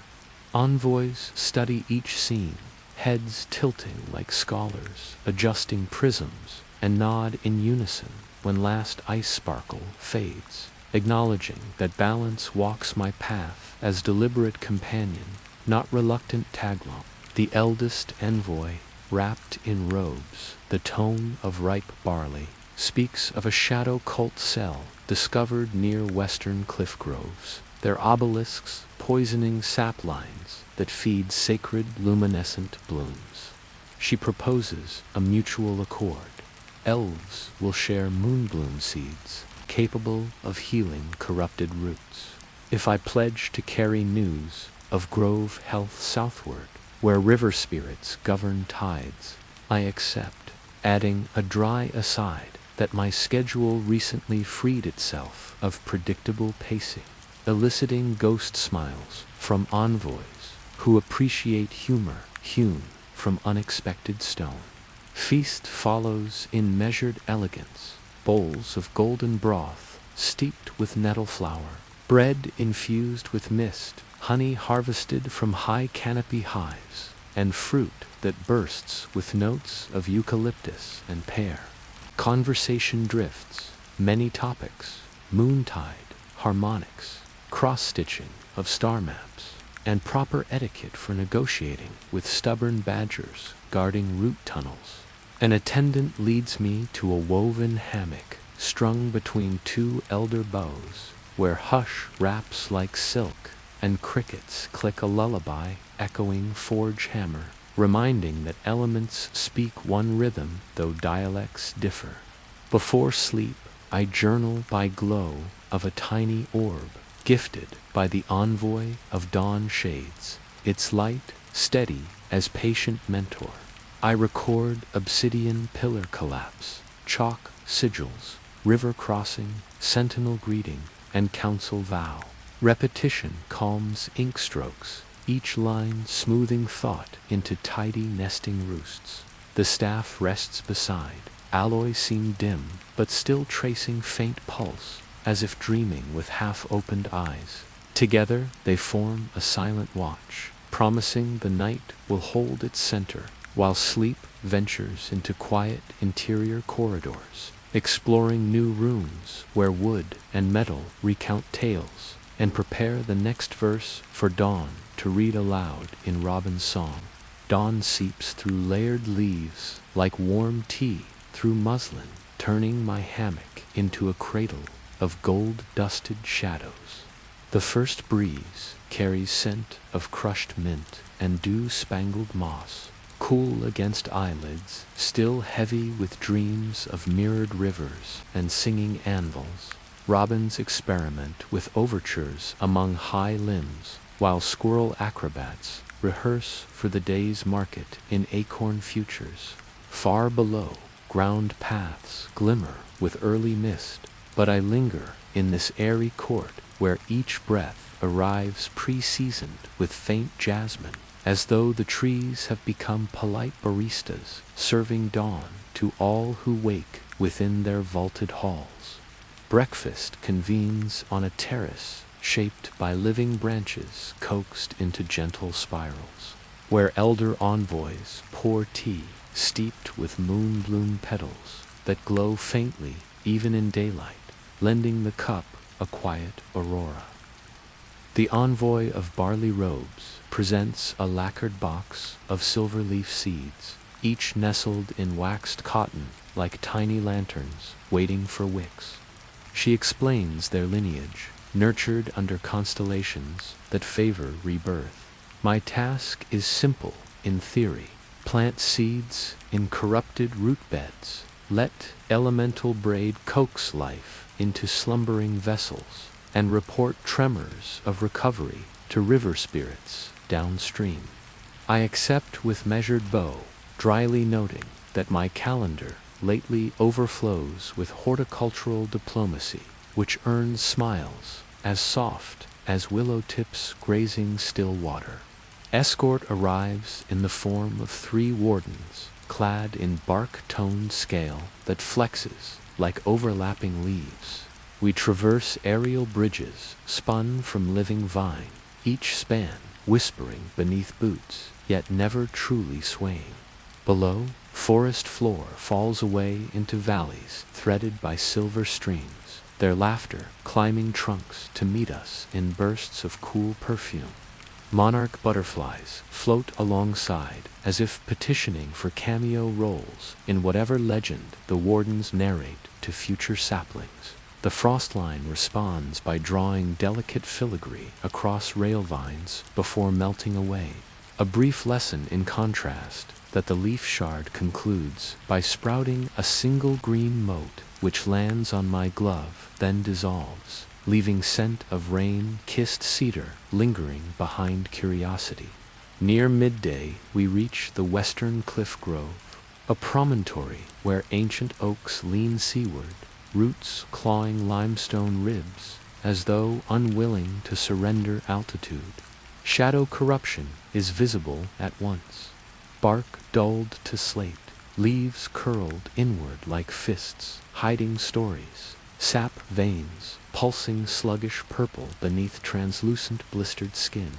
Envoys study each scene, heads tilting like scholars, adjusting prisms, and nod in unison when last ice sparkle fades, acknowledging that balance walks my path as deliberate companion, not reluctant taglong. The eldest envoy, wrapped in robes, the tone of ripe barley, speaks of a shadow cult cell discovered near western cliff groves, their obelisks poisoning sap lines that feed sacred luminescent blooms. She proposes a mutual accord. Elves will share moonbloom seeds, capable of healing corrupted roots. If I pledge to carry news of grove health southward, where river spirits govern tides, I accept, adding a dry aside that my schedule recently freed itself of predictable pacing, eliciting ghost smiles from envoys who appreciate humor hewn from unexpected stone. Feast follows in measured elegance, bowls of golden broth steeped with nettle flour, bread infused with mist, honey harvested from high canopy hives, and fruit that bursts with notes of eucalyptus and pear. Conversation drifts, many topics, moontide, harmonics, cross-stitching of star maps, and proper etiquette for negotiating with stubborn badgers guarding root tunnels. An attendant leads me to a woven hammock strung between two elder boughs, where hush wraps like silk and crickets click a lullaby echoing forge hammer, reminding that elements speak one rhythm though dialects differ. Before sleep, I journal by glow of a tiny orb, gifted by the envoy of dawn shades, its light steady as patient mentor. I record obsidian pillar collapse, chalk sigils, river crossing, sentinel greeting, and council vow. Repetition calms ink strokes, each line smoothing thought into tidy nesting roosts. The staff rests beside, alloy seem dim, but still tracing faint pulse, as if dreaming with half-opened eyes. Together they form a silent watch, promising the night will hold its center, while sleep ventures into quiet interior corridors, exploring new rooms where wood and metal recount tales, and prepare the next verse for dawn to read aloud in robin's song. Dawn seeps through layered leaves like warm tea through muslin, turning my hammock into a cradle of gold-dusted shadows. The first breeze carries scent of crushed mint and dew-spangled moss, cool against eyelids, still heavy with dreams of mirrored rivers and singing anvils. Robins experiment with overtures among high limbs, while squirrel acrobats rehearse for the day's market in acorn futures. Far below, ground paths glimmer with early mist, but I linger in this airy court where each breath arrives pre-seasoned with faint jasmine, as though the trees have become polite baristas, serving dawn to all who wake within their vaulted halls. Breakfast convenes on a terrace shaped by living branches coaxed into gentle spirals, where elder envoys pour tea steeped with moon-bloom petals that glow faintly even in daylight, lending the cup a quiet aurora. The envoy of barley robes presents a lacquered box of silver leaf seeds, each nestled in waxed cotton like tiny lanterns waiting for wicks. She explains their lineage, nurtured under constellations that favor rebirth. My task is simple in theory. Plant seeds in corrupted root beds. Let elemental braid coax life into slumbering vessels, and report tremors of recovery to river spirits downstream. I accept with measured bow, dryly noting that my calendar lately overflows with horticultural diplomacy, which earns smiles as soft as willow tips grazing still water. Escort arrives in the form of 3 wardens, clad in bark-toned scale that flexes like overlapping leaves. We traverse aerial bridges spun from living vine, each span whispering beneath boots, yet never truly swaying. Below, forest floor falls away into valleys threaded by silver streams, their laughter climbing trunks to meet us in bursts of cool perfume. Monarch butterflies float alongside as if petitioning for cameo roles in whatever legend the wardens narrate to future saplings. The frostline responds by drawing delicate filigree across rail vines before melting away. A brief lesson in contrast that the leaf shard concludes by sprouting a single green mote which lands on my glove, then dissolves, leaving scent of rain-kissed cedar lingering behind curiosity. Near midday, we reach the western cliff grove, a promontory where ancient oaks lean seaward, roots clawing limestone ribs as though unwilling to surrender altitude. Shadow corruption is visible at once. Bark dulled to slate, leaves curled inward like fists, hiding stories. Sap veins, pulsing sluggish purple beneath translucent blistered skin.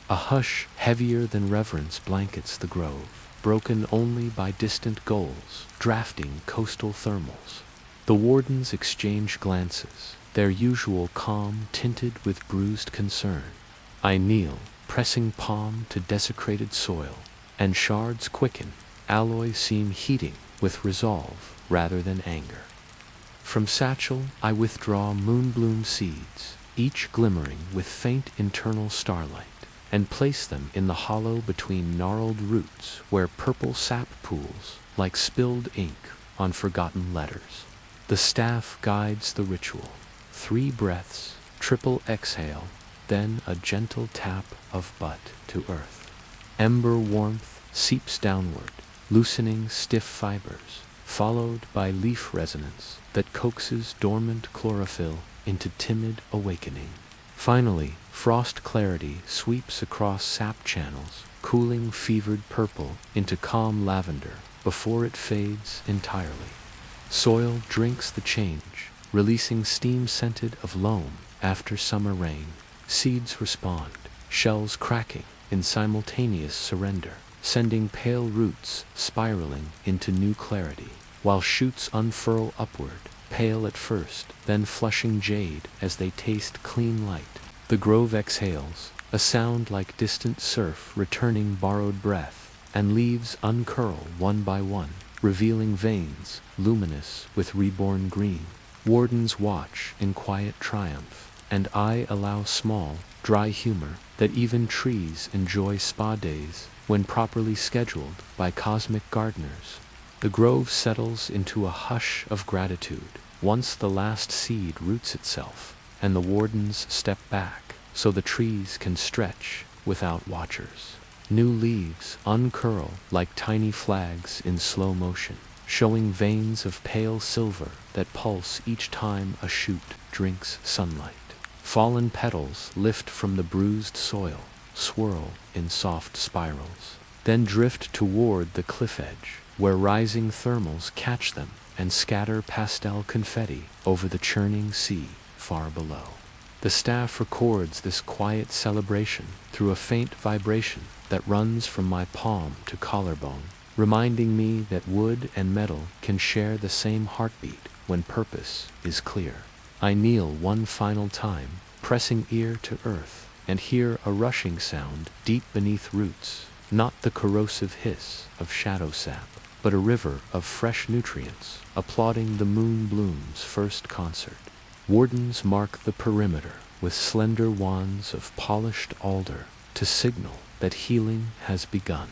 A hush heavier than reverence blankets the grove, broken only by distant gulls, drafting coastal thermals. The wardens exchange glances, their usual calm tinted with bruised concern. I kneel, pressing palm to desecrated soil, and shards quicken, alloys seem heating with resolve rather than anger. From satchel I withdraw moonbloom seeds, each glimmering with faint internal starlight, and place them in the hollow between gnarled roots where purple sap pools like spilled ink on forgotten letters. The staff guides the ritual. 3 breaths, triple exhale, then a gentle tap of butt to earth. Ember warmth seeps downward, loosening stiff fibers, followed by leaf resonance that coaxes dormant chlorophyll into timid awakening. Finally, frost clarity sweeps across sap channels, cooling fevered purple into calm lavender before it fades entirely. Soil drinks the change, releasing steam scented of loam after summer rain. Seeds respond, shells cracking in simultaneous surrender, sending pale roots spiraling into new clarity, while shoots unfurl upward, pale at first, then flushing jade as they taste clean light. The grove exhales, a sound like distant surf returning borrowed breath, and leaves uncurl one by one, revealing veins luminous with reborn green. Wardens watch in quiet triumph, and I allow small, dry humor that even trees enjoy spa days when properly scheduled by cosmic gardeners. The grove settles into a hush of gratitude once the last seed roots itself, and the wardens step back so the trees can stretch without watchers. New leaves uncurl like tiny flags in slow motion, showing veins of pale silver that pulse each time a shoot drinks sunlight. Fallen petals lift from the bruised soil, swirl in soft spirals, then drift toward the cliff edge, where rising thermals catch them and scatter pastel confetti over the churning sea far below. The staff records this quiet celebration through a faint vibration that runs from my palm to collarbone, reminding me that wood and metal can share the same heartbeat when purpose is clear. I kneel one final time, pressing ear to earth, and hear a rushing sound deep beneath roots, not the corrosive hiss of shadow sap, but a river of fresh nutrients, applauding the moon bloom's first concert. Wardens mark the perimeter with slender wands of polished alder to signal that healing has begun.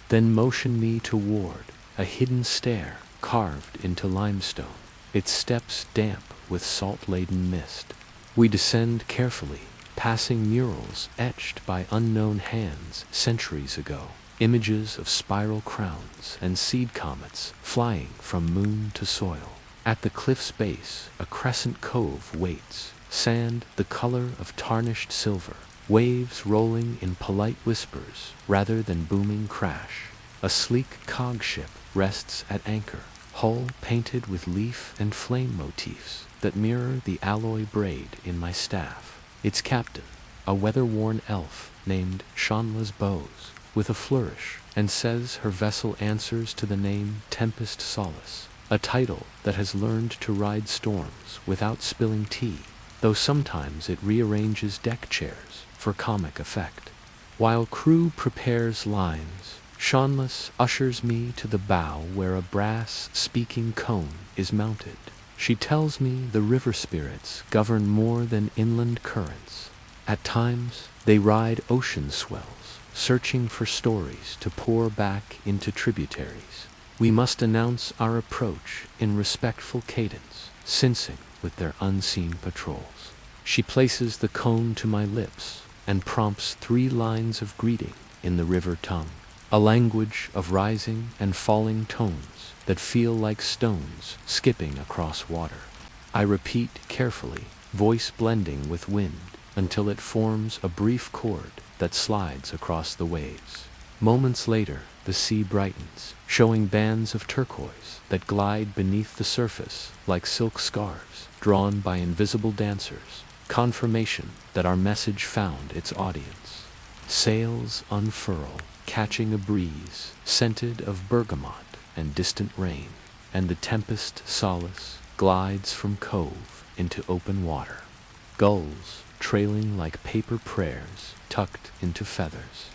Then motion me toward a hidden stair carved into limestone, its steps damp with salt-laden mist. We descend carefully, passing murals etched by unknown hands centuries ago, images of spiral crowns and seed comets flying from moon to soil. At the cliff's base, a crescent cove waits, sand the color of tarnished silver, waves rolling in polite whispers rather than booming crash. A sleek cog ship rests at anchor, hull painted with leaf and flame motifs that mirror the alloy braid in my staff. Its captain, a weather-worn elf named Shanla's Bows, with a flourish, and says her vessel answers to the name Tempest Solace, a title that has learned to ride storms without spilling tea, though sometimes it rearranges deck chairs for comic effect. While crew prepares lines, Shanla's ushers me to the bow where a brass speaking cone is mounted. She tells me the river spirits govern more than inland currents. At times, they ride ocean swells, searching for stories to pour back into tributaries. We must announce our approach in respectful cadence, syncing with their unseen patrols. She places the cone to my lips and prompts 3 lines of greeting in the river tongue, a language of rising and falling tones that feel like stones skipping across water. I repeat carefully, voice blending with wind, until it forms a brief chord that slides across the waves. Moments later, the sea brightens, showing bands of turquoise that glide beneath the surface like silk scarves drawn by invisible dancers, confirmation that our message found its audience. Sails unfurl, catching a breeze scented of bergamot and distant rain, and the tempest solace glides from cove into open water. Gulls trailing like paper prayers tucked into feathers.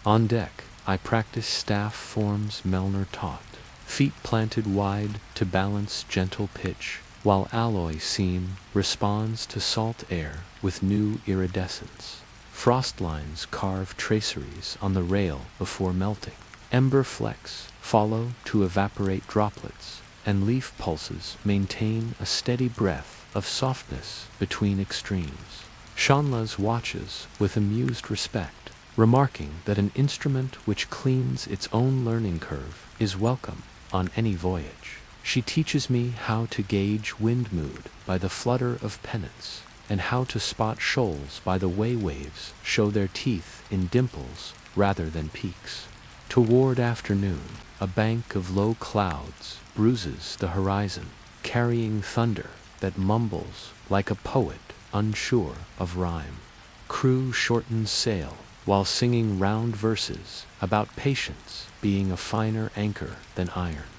On deck, I practice staff forms Melner taught, feet planted wide to balance gentle pitch, while alloy seam responds to salt air with new iridescence. Frost lines carve traceries on the rail before melting. Ember flecks follow to evaporate droplets, and leaf pulses maintain a steady breath of softness between extremes. Shanlas watches with amused respect, remarking that an instrument which cleans its own learning curve is welcome on any voyage. She teaches me how to gauge wind mood by the flutter of pennants, and how to spot shoals by the way waves show their teeth in dimples rather than peaks. Toward afternoon, a bank of low clouds bruises the horizon, carrying thunder that mumbles like a poet unsure of rhyme. Crew shortens sail while singing round verses about patience being a finer anchor than iron.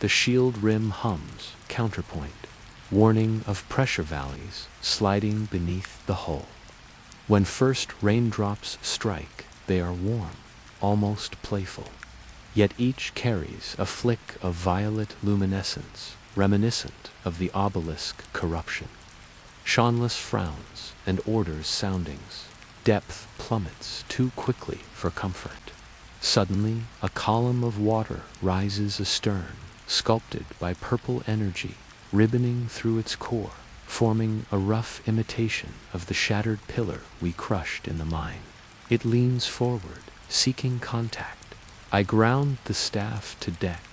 The shield rim hums, counterpoint, warning of pressure valleys sliding beneath the hull. When first raindrops strike, they are warm, almost playful. Yet each carries a flick of violet luminescence, reminiscent of the obelisk corruption. Shanless frowns and orders soundings. Depth plummets too quickly for comfort. Suddenly, a column of water rises astern, sculpted by purple energy, ribboning through its core, forming a rough imitation of the shattered pillar we crushed in the mine. It leans forward, seeking contact. I ground the staff to deck,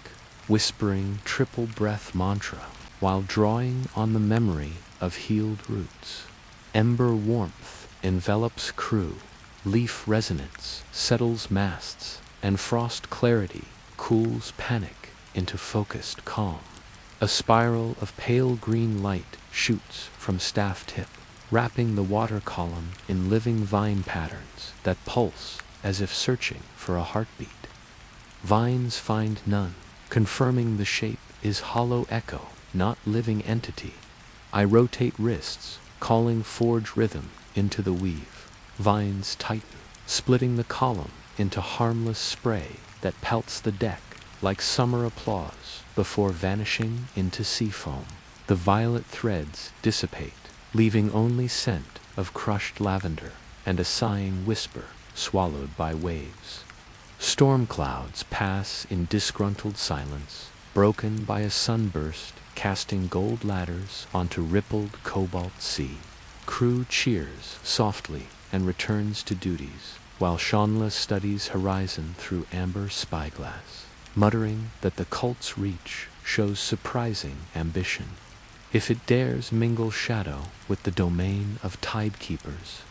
whispering triple breath mantra while drawing on the memory of healed roots. Ember warmth envelops crew, leaf resonance settles masts, and frost clarity cools panic into focused calm. A spiral of pale green light shoots from staff tip, wrapping the water column in living vine patterns that pulse as if searching for a heartbeat. Vines find none, confirming the shape is hollow echo, not living entity. I rotate wrists, calling forge rhythm into the weave. Vines tighten, splitting the column into harmless spray that pelts the deck like summer applause before vanishing into sea foam. The violet threads dissipate, leaving only scent of crushed lavender and a sighing whisper swallowed by waves. Storm clouds pass in disgruntled silence, broken by a sunburst casting gold ladders onto rippled cobalt sea. Crew cheers softly and returns to duties, while Shanla studies horizon through amber spyglass, muttering that the cult's reach shows surprising ambition. If it dares mingle shadow with the domain of tidekeepers.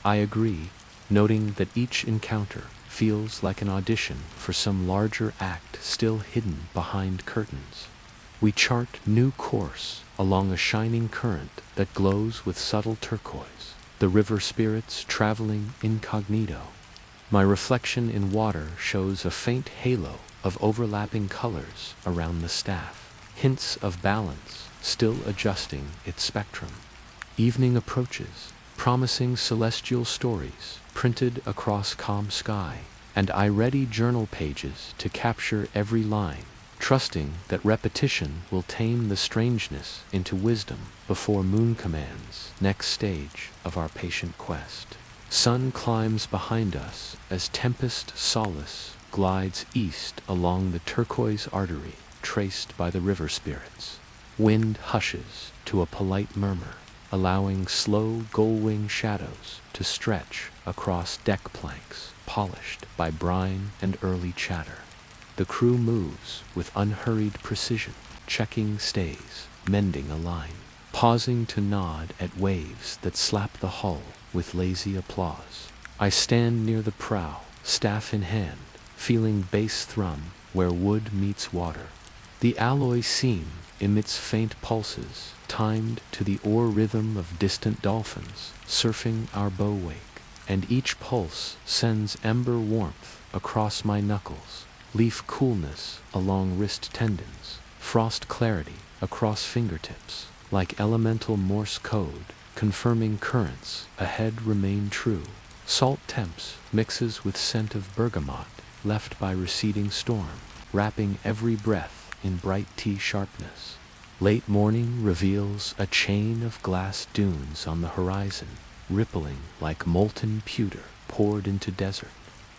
I agree, noting that each encounter feels like an audition for some larger act still hidden behind curtains. We chart new course along a shining current that glows with subtle turquoise, the river spirits traveling incognito. My reflection in water shows a faint halo of overlapping colors around the staff, hints of balance still adjusting its spectrum. Evening approaches, promising celestial stories printed across calm sky, and I ready journal pages to capture every line, trusting that repetition will tame the strangeness into wisdom before Moon commands next stage of our patient quest. Sun climbs behind us as tempest solace glides east along the turquoise artery traced by the river spirits. Wind hushes to a polite murmur, allowing slow gull-wing shadows to stretch across deck planks polished by brine and early chatter. The crew moves with unhurried precision, checking stays, mending a line, pausing to nod at waves that slap the hull with lazy applause. I stand near the prow, staff in hand, feeling bass thrum where wood meets water. The alloy seam emits faint pulses, timed to the oar rhythm of distant dolphins surfing our bow wake, and each pulse sends ember warmth across my knuckles, leaf coolness along wrist tendons, frost clarity across fingertips, like elemental Morse code, confirming currents ahead remain true. Salt temps mixes with scent of bergamot left by receding storm, wrapping every breath in bright tea sharpness. Late morning reveals a chain of glass dunes on the horizon, rippling like molten pewter poured into desert.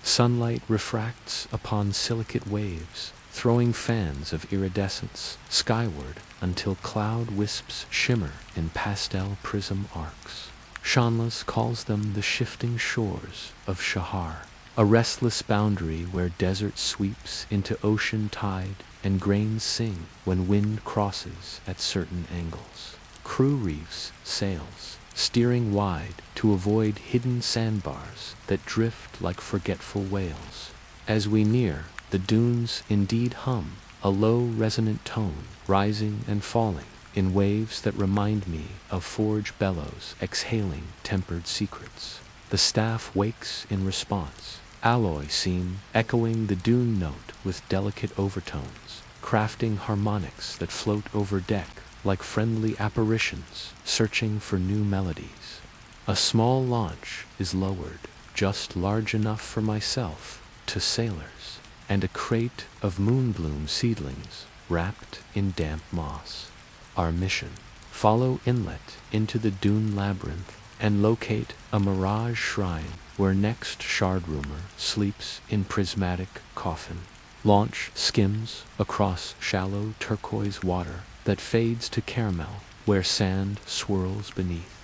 Sunlight refracts upon silicate waves, throwing fans of iridescence skyward until cloud wisps shimmer in pastel prism arcs. Shanlas calls them the shifting shores of Shahar, a restless boundary where desert sweeps into ocean tide and grains sing when wind crosses at certain angles. Crew reefs sails, steering wide to avoid hidden sandbars that drift like forgetful whales. As we near, the dunes indeed hum, a low resonant tone, rising and falling in waves that remind me of forge bellows exhaling tempered secrets. The staff wakes in response, alloy seam echoing the dune note with delicate overtones, crafting harmonics that float over deck like friendly apparitions searching for new melodies. A small launch is lowered, just large enough for myself, to sailors, and a crate of moonbloom seedlings wrapped in damp moss. Our mission: follow inlet into the dune labyrinth and locate a mirage shrine where next shardroomer sleeps in prismatic coffin. Launch skims across shallow turquoise water that fades to caramel where sand swirls beneath.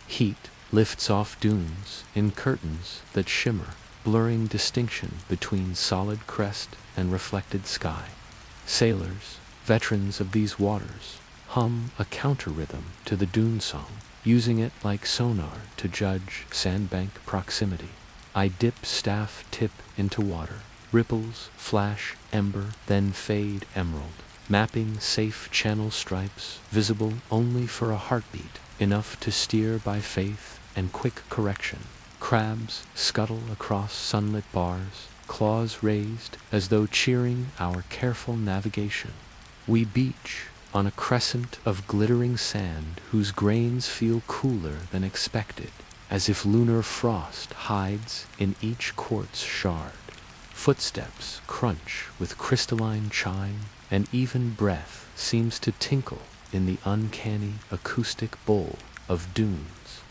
Heat lifts off dunes in curtains that shimmer, blurring distinction between solid crest and reflected sky. Sailors, veterans of these waters, hum a counter-rhythm to the dune song, using it like sonar to judge sandbank proximity. I dip staff tip into water. Ripples flash ember, then fade emerald, mapping safe channel stripes visible only for a heartbeat, enough to steer by faith and quick correction. Crabs scuttle across sunlit bars, claws raised as though cheering our careful navigation. We beach on a crescent of glittering sand whose grains feel cooler than expected, as if lunar frost hides in each quartz shard. Footsteps crunch with crystalline chime, and even breath seems to tinkle in the uncanny acoustic bowl of dunes.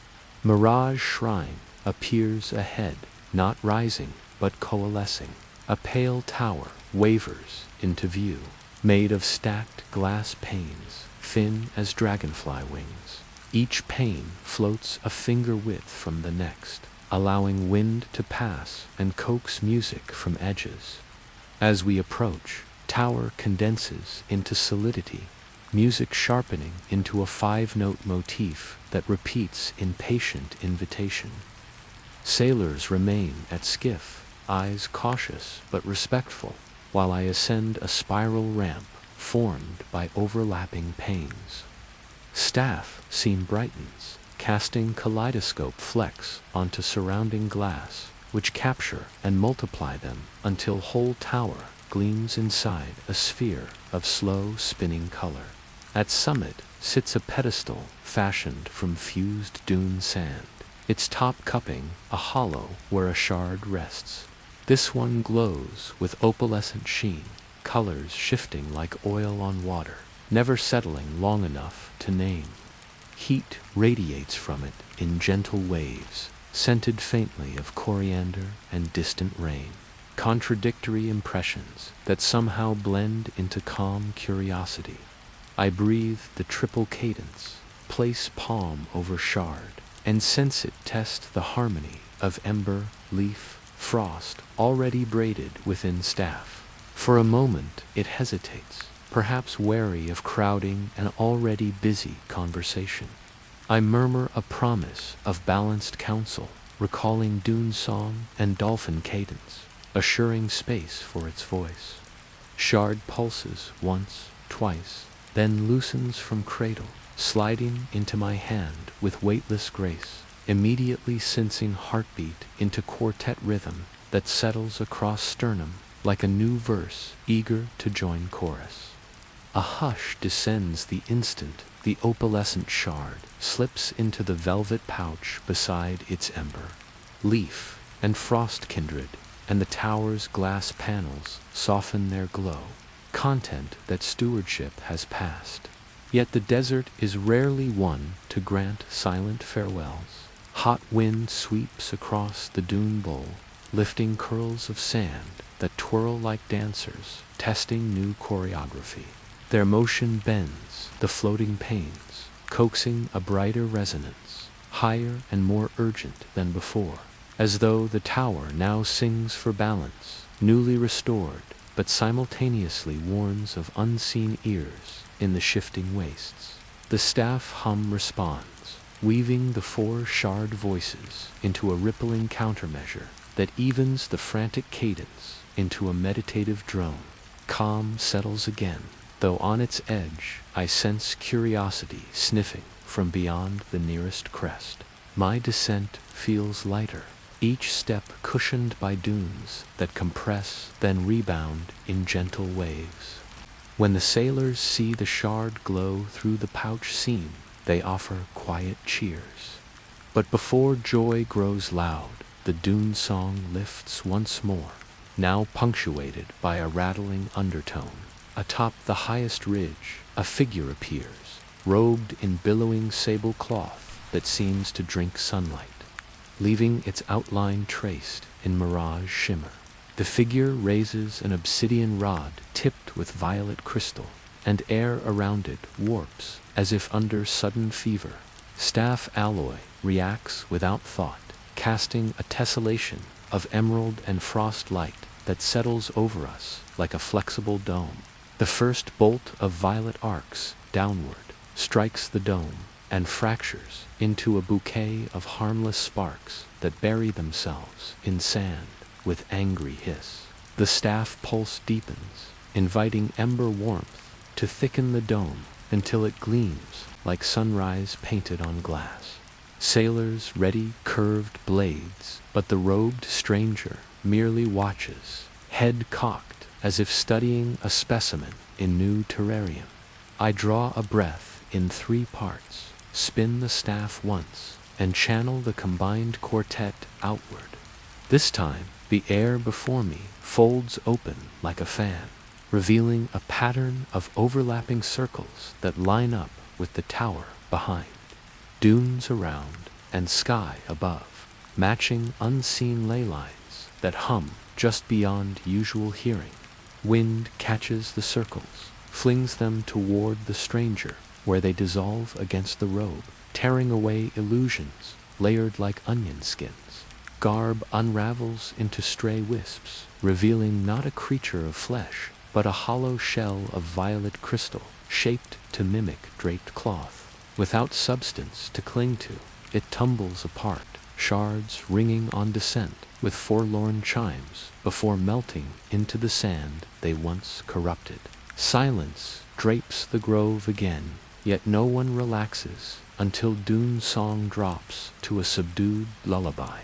Mirage Shrine appears ahead, not rising but coalescing. A pale tower wavers into view, made of stacked glass panes, thin as dragonfly wings. Each pane floats a finger width from the next, allowing wind to pass and coax music from edges. As we approach, tower condenses into solidity, music sharpening into a five-note motif that repeats in patient invitation. Sailors remain at skiff, eyes cautious but respectful, while I ascend a spiral ramp formed by overlapping panes. Staff seam brightens, casting kaleidoscope flecks onto surrounding glass, which capture and multiply them until whole tower gleams inside a sphere of slow spinning color. At summit sits a pedestal fashioned from fused dune sand, its top cupping a hollow where a shard rests. This one glows with opalescent sheen, colors shifting like oil on water, never settling long enough to name. Heat radiates from it in gentle waves, scented faintly of coriander and distant rain. Contradictory impressions that somehow blend into calm curiosity. I breathe the triple cadence, place palm over shard, and sense it test the harmony of ember, leaf, frost already braided within staff. For a moment it hesitates, perhaps wary of crowding an already busy conversation. I murmur a promise of balanced counsel, recalling dune song and dolphin cadence. assuring space for its voice. Shard pulses once, twice, then loosens from cradle, sliding into my hand with weightless grace, immediately sensing heartbeat into quartet rhythm that settles across sternum like a new verse eager to join chorus. A hush descends the instant the opalescent shard slips into the velvet pouch beside its ember. Leaf and frost kindred, and the tower's glass panels soften their glow, content that stewardship has passed. Yet the desert is rarely one to grant silent farewells. Hot wind sweeps across the dune bowl, lifting curls of sand that twirl like dancers, testing new choreography. Their motion bends the floating panes, coaxing a brighter resonance, higher and more urgent than before, as though the tower now sings for balance, newly restored, but simultaneously warns of unseen ears in the shifting wastes. The staff hum responds, weaving the four shard voices into a rippling countermeasure that evens the frantic cadence into a meditative drone. Calm settles again, though on its edge I sense curiosity sniffing from beyond the nearest crest. My descent feels lighter, each step cushioned by dunes that compress then rebound in gentle waves. When the sailors see the shard glow through the pouch seam, they offer quiet cheers. But before joy grows loud, the dune song lifts once more, now punctuated by a rattling undertone. Atop the highest ridge, a figure appears, robed in billowing sable cloth that seems to drink sunlight, leaving its outline traced in mirage shimmer. The figure raises an obsidian rod tipped with violet crystal, and air around it warps as if under sudden fever. Staff alloy reacts without thought, casting a tessellation of emerald and frost light that settles over us like a flexible dome. The first bolt of violet arcs downward strikes the dome and fractures into a bouquet of harmless sparks that bury themselves in sand with angry hiss. The staff pulse deepens, inviting ember warmth to thicken the dome until it gleams like sunrise painted on glass. Sailors ready curved blades, but the robed stranger merely watches, head cocked as if studying a specimen in new terrarium. I draw a breath in 3 parts, spin the staff once, and channel the combined quartet outward. This time, the air before me folds open like a fan, revealing a pattern of overlapping circles that line up with the tower behind. Dunes around and sky above, matching unseen ley lines that hum just beyond usual hearing. Wind catches the circles, flings them toward the stranger, where they dissolve against the robe, tearing away illusions layered like onion skins. Garb unravels into stray wisps, revealing not a creature of flesh, but a hollow shell of violet crystal, shaped to mimic draped cloth. Without substance to cling to, it tumbles apart, shards ringing on descent with forlorn chimes before melting into the sand they once corrupted. Silence drapes the grove again, yet no one relaxes until dune song drops to a subdued lullaby.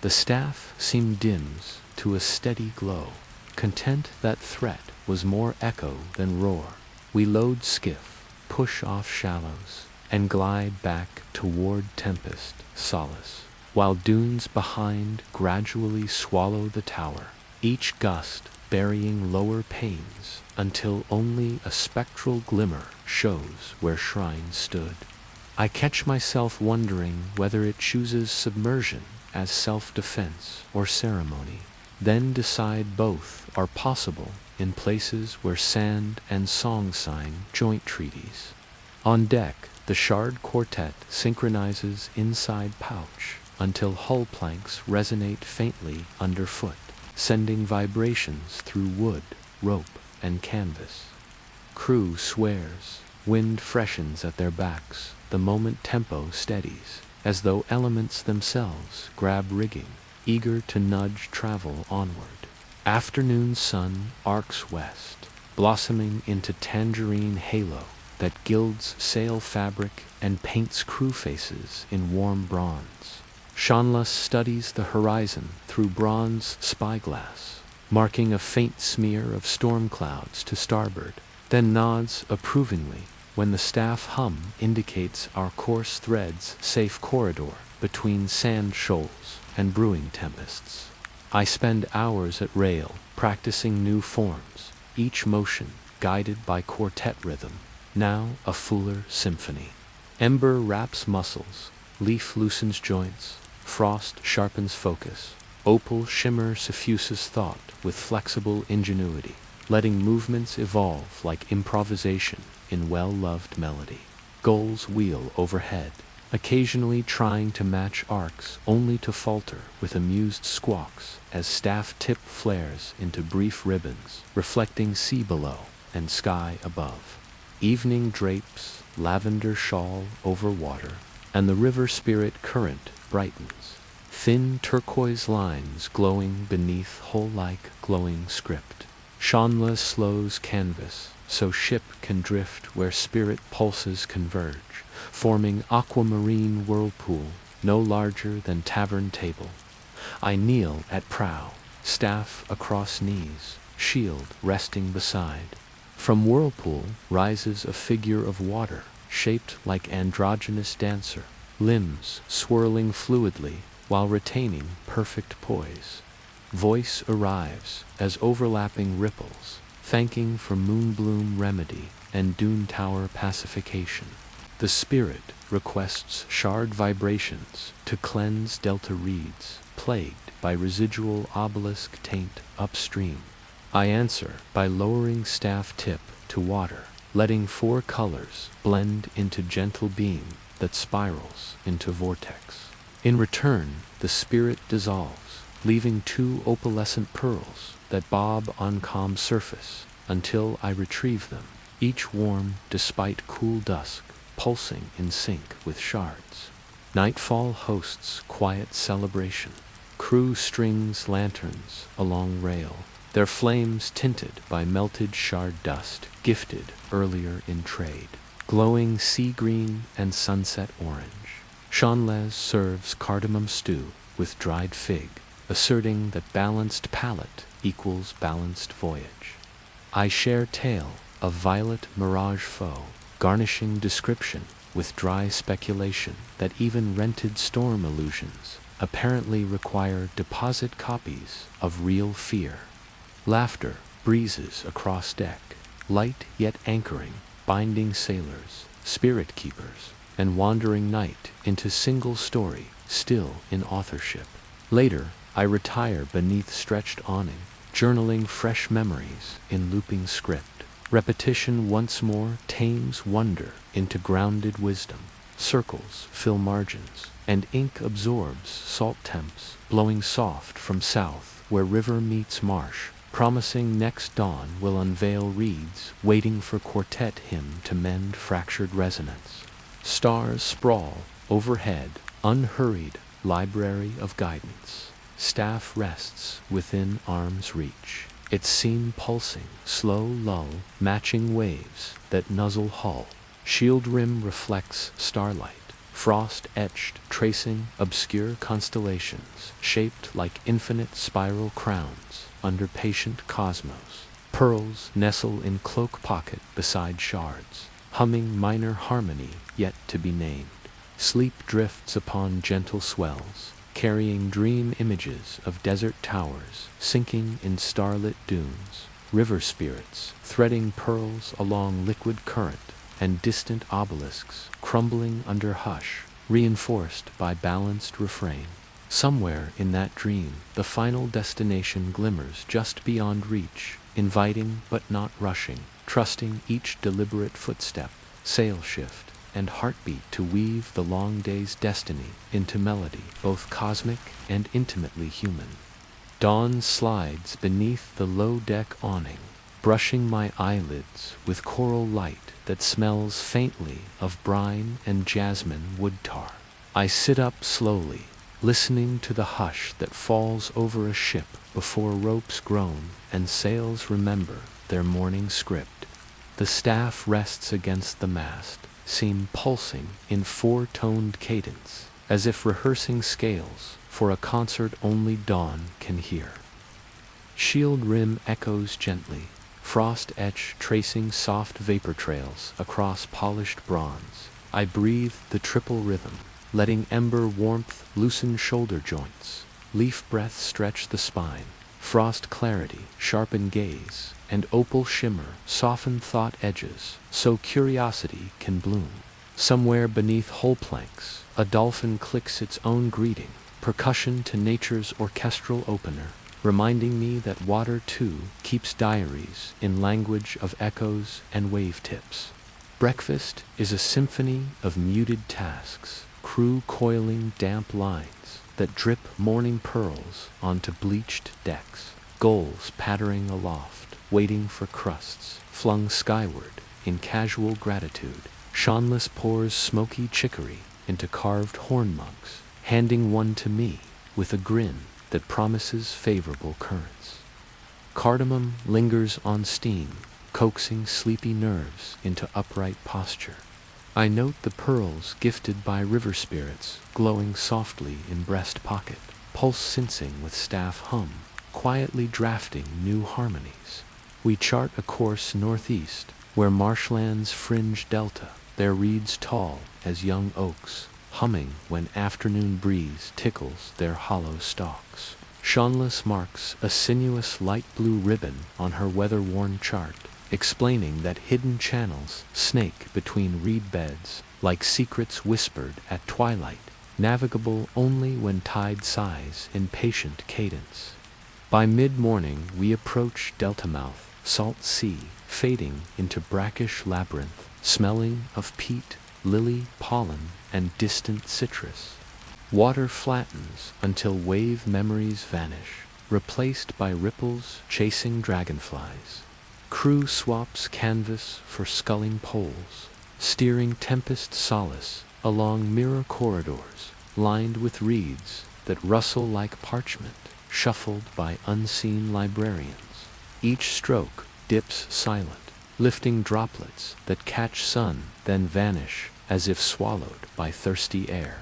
The staff seam dims to a steady glow, content that threat was more echo than roar. We load skiff, push off shallows, and glide back toward tempest solace, while dunes behind gradually swallow the tower, each gust burying lower panes until only a spectral glimmer shows where shrines stood. I catch myself wondering whether it chooses submersion as self-defense or ceremony, then decide both are possible in places where sand and song sign joint treaties. On deck, the shard quartet synchronizes inside pouch until hull planks resonate faintly underfoot, sending vibrations through wood, rope, and canvas. Crew swears, wind freshens at their backs the moment tempo steadies, as though elements themselves grab rigging, eager to nudge travel onward. Afternoon sun arcs west, blossoming into tangerine halo that gilds sail fabric and paints crew faces in warm bronze. Shanla studies the horizon through bronze spyglass, marking a faint smear of storm clouds to starboard, then nods approvingly when the staff hum indicates our course threads safe corridor between sand shoals and brewing tempests. I spend hours at rail practicing new forms, each motion guided by quartet rhythm, now a fuller symphony. Ember wraps muscles, leaf loosens joints, frost sharpens focus, opal shimmer suffuses thought with flexible ingenuity, letting movements evolve like improvisation in well-loved melody. Gulls wheel overhead, occasionally trying to match arcs only to falter with amused squawks as staff tip flares into brief ribbons, reflecting sea below and sky above. Evening drapes lavender shawl over water, and the river spirit current brightens, thin turquoise lines glowing beneath hull-like glowing script. Shanla slows canvas so ship can drift where spirit pulses converge, forming aquamarine whirlpool no larger than tavern table. I kneel at prow, staff across knees, shield resting beside. From whirlpool rises a figure of water, shaped like androgynous dancer, limbs swirling fluidly while retaining perfect poise. Voice arrives as overlapping ripples, thanking for moonbloom remedy and dune tower pacification. The spirit requests shard vibrations to cleanse delta reeds, plagued by residual obelisk taint upstream. I answer by lowering staff tip to water, letting four colors blend into gentle beam that spirals into vortex. In return, the spirit dissolves, leaving two opalescent pearls that bob on calm surface until I retrieve them, each warm despite cool dusk, pulsing in sync with shards. Nightfall hosts quiet celebration. Crew strings lanterns along rail, their flames tinted by melted shard dust gifted earlier in trade. Glowing sea green and sunset orange, Shanles serves cardamom stew with dried fig, asserting that balanced palate equals balanced voyage. I share tale of violet mirage foe, garnishing description with dry speculation that even rented storm illusions apparently require deposit copies of real fear. Laughter breezes across deck, light yet anchoring, binding sailors, spirit keepers, and wandering night into single story, still in authorship. Later, I retire beneath stretched awning, journaling fresh memories in looping script. Repetition once more tames wonder into grounded wisdom. Circles fill margins, and ink absorbs salt temps, blowing soft from south where river meets marsh, promising next dawn will unveil reeds waiting for quartet hymn to mend fractured resonance. Stars sprawl overhead, unhurried library of guidance. Staff rests within arm's reach, its seam pulsing, slow lull, matching waves that nuzzle hull. Shield rim reflects starlight, frost-etched tracing obscure constellations shaped like infinite spiral crowns under patient cosmos. Pearls nestle in cloak pocket beside shards, humming minor harmony yet to be named. Sleep drifts upon gentle swells, carrying dream images of desert towers sinking in starlit dunes, river spirits threading pearls along liquid current, and distant obelisks crumbling under hush, reinforced by balanced refrain. Somewhere in that dream, the final destination glimmers just beyond reach, inviting but not rushing, trusting each deliberate footstep, sail shift, and heartbeat to weave the long day's destiny into melody, both cosmic and intimately human. Dawn slides beneath the low-deck awning, brushing my eyelids with coral light that smells faintly of brine and jasmine wood tar. I sit up slowly, listening to the hush that falls over a ship before ropes groan and sails remember their morning script. The staff rests against the mast, seem pulsing in four-toned cadence, as if rehearsing scales for a concert only dawn can hear. Shield rim echoes gently, frost etch tracing soft vapor trails across polished bronze. I breathe the triple rhythm, letting ember warmth loosen shoulder joints, leaf breath stretch the spine, frost clarity sharpen gaze, and opal shimmer soften thought edges so curiosity can bloom. Somewhere beneath hull planks, a dolphin clicks its own greeting, percussion to nature's orchestral opener, reminding me that water too keeps diaries in language of echoes and wave tips. Breakfast is a symphony of muted tasks, crew coiling damp lines that drip morning pearls onto bleached decks, gulls pattering aloft, waiting for crusts flung skyward in casual gratitude. Seanless pours smoky chicory into carved horn mugs, handing one to me with a grin that promises favorable currents. Cardamom lingers on steam, coaxing sleepy nerves into upright posture. I note the pearls gifted by river spirits glowing softly in breast pocket, pulse sensing with staff hum, quietly drafting new harmonies. We chart a course northeast, where marshlands fringe delta, their reeds tall as young oaks, humming when afternoon breeze tickles their hollow stalks. Seanless marks a sinuous light blue ribbon on her weather-worn chart, explaining that hidden channels snake between reed beds like secrets whispered at twilight, navigable only when tide sighs in patient cadence. By mid-morning we approach delta mouth, salt sea, fading into brackish labyrinth, smelling of peat, lily, pollen, and distant citrus. Water flattens until wave memories vanish, replaced by ripples chasing dragonflies. Crew swaps canvas for sculling poles, steering tempest solace along mirror corridors lined with reeds that rustle like parchment, shuffled by unseen librarians. Each stroke dips silent, lifting droplets that catch sun then vanish as if swallowed by thirsty air.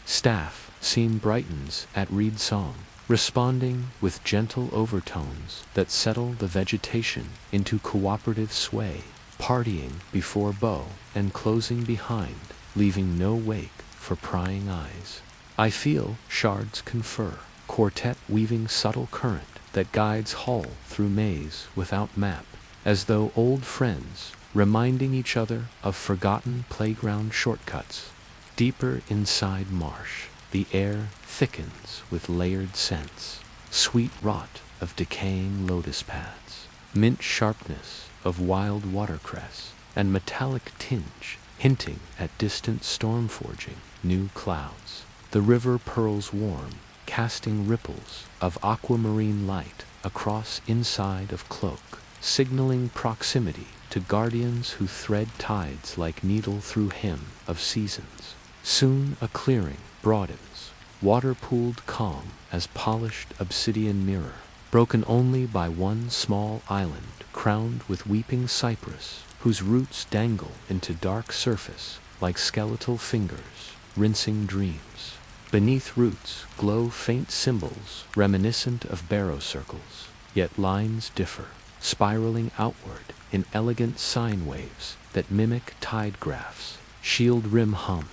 Staff seam brightens at reed song, responding with gentle overtones that settle the vegetation into cooperative sway, partying before bow and closing behind, leaving no wake for prying eyes. I feel shards confer, quartet weaving subtle current that guides hull through maze without map, as though old friends reminding each other of forgotten playground shortcuts. Deeper inside marsh, the air thickens with layered scents, sweet rot of decaying lotus pads, mint sharpness of wild watercress, and metallic tinge hinting at distant storm forging new clouds. The river purls warm, casting ripples of aquamarine light across inside of cloak, signaling proximity to guardians who thread tides like needle through hem of seasons. Soon a clearing broadens, water-pooled calm as polished obsidian mirror, broken only by one small island crowned with weeping cypress, whose roots dangle into dark surface like skeletal fingers, rinsing dreams. Beneath roots glow faint symbols reminiscent of barrow circles, yet lines differ, spiraling outward in elegant sine waves that mimic tide graphs. Shield rim hums,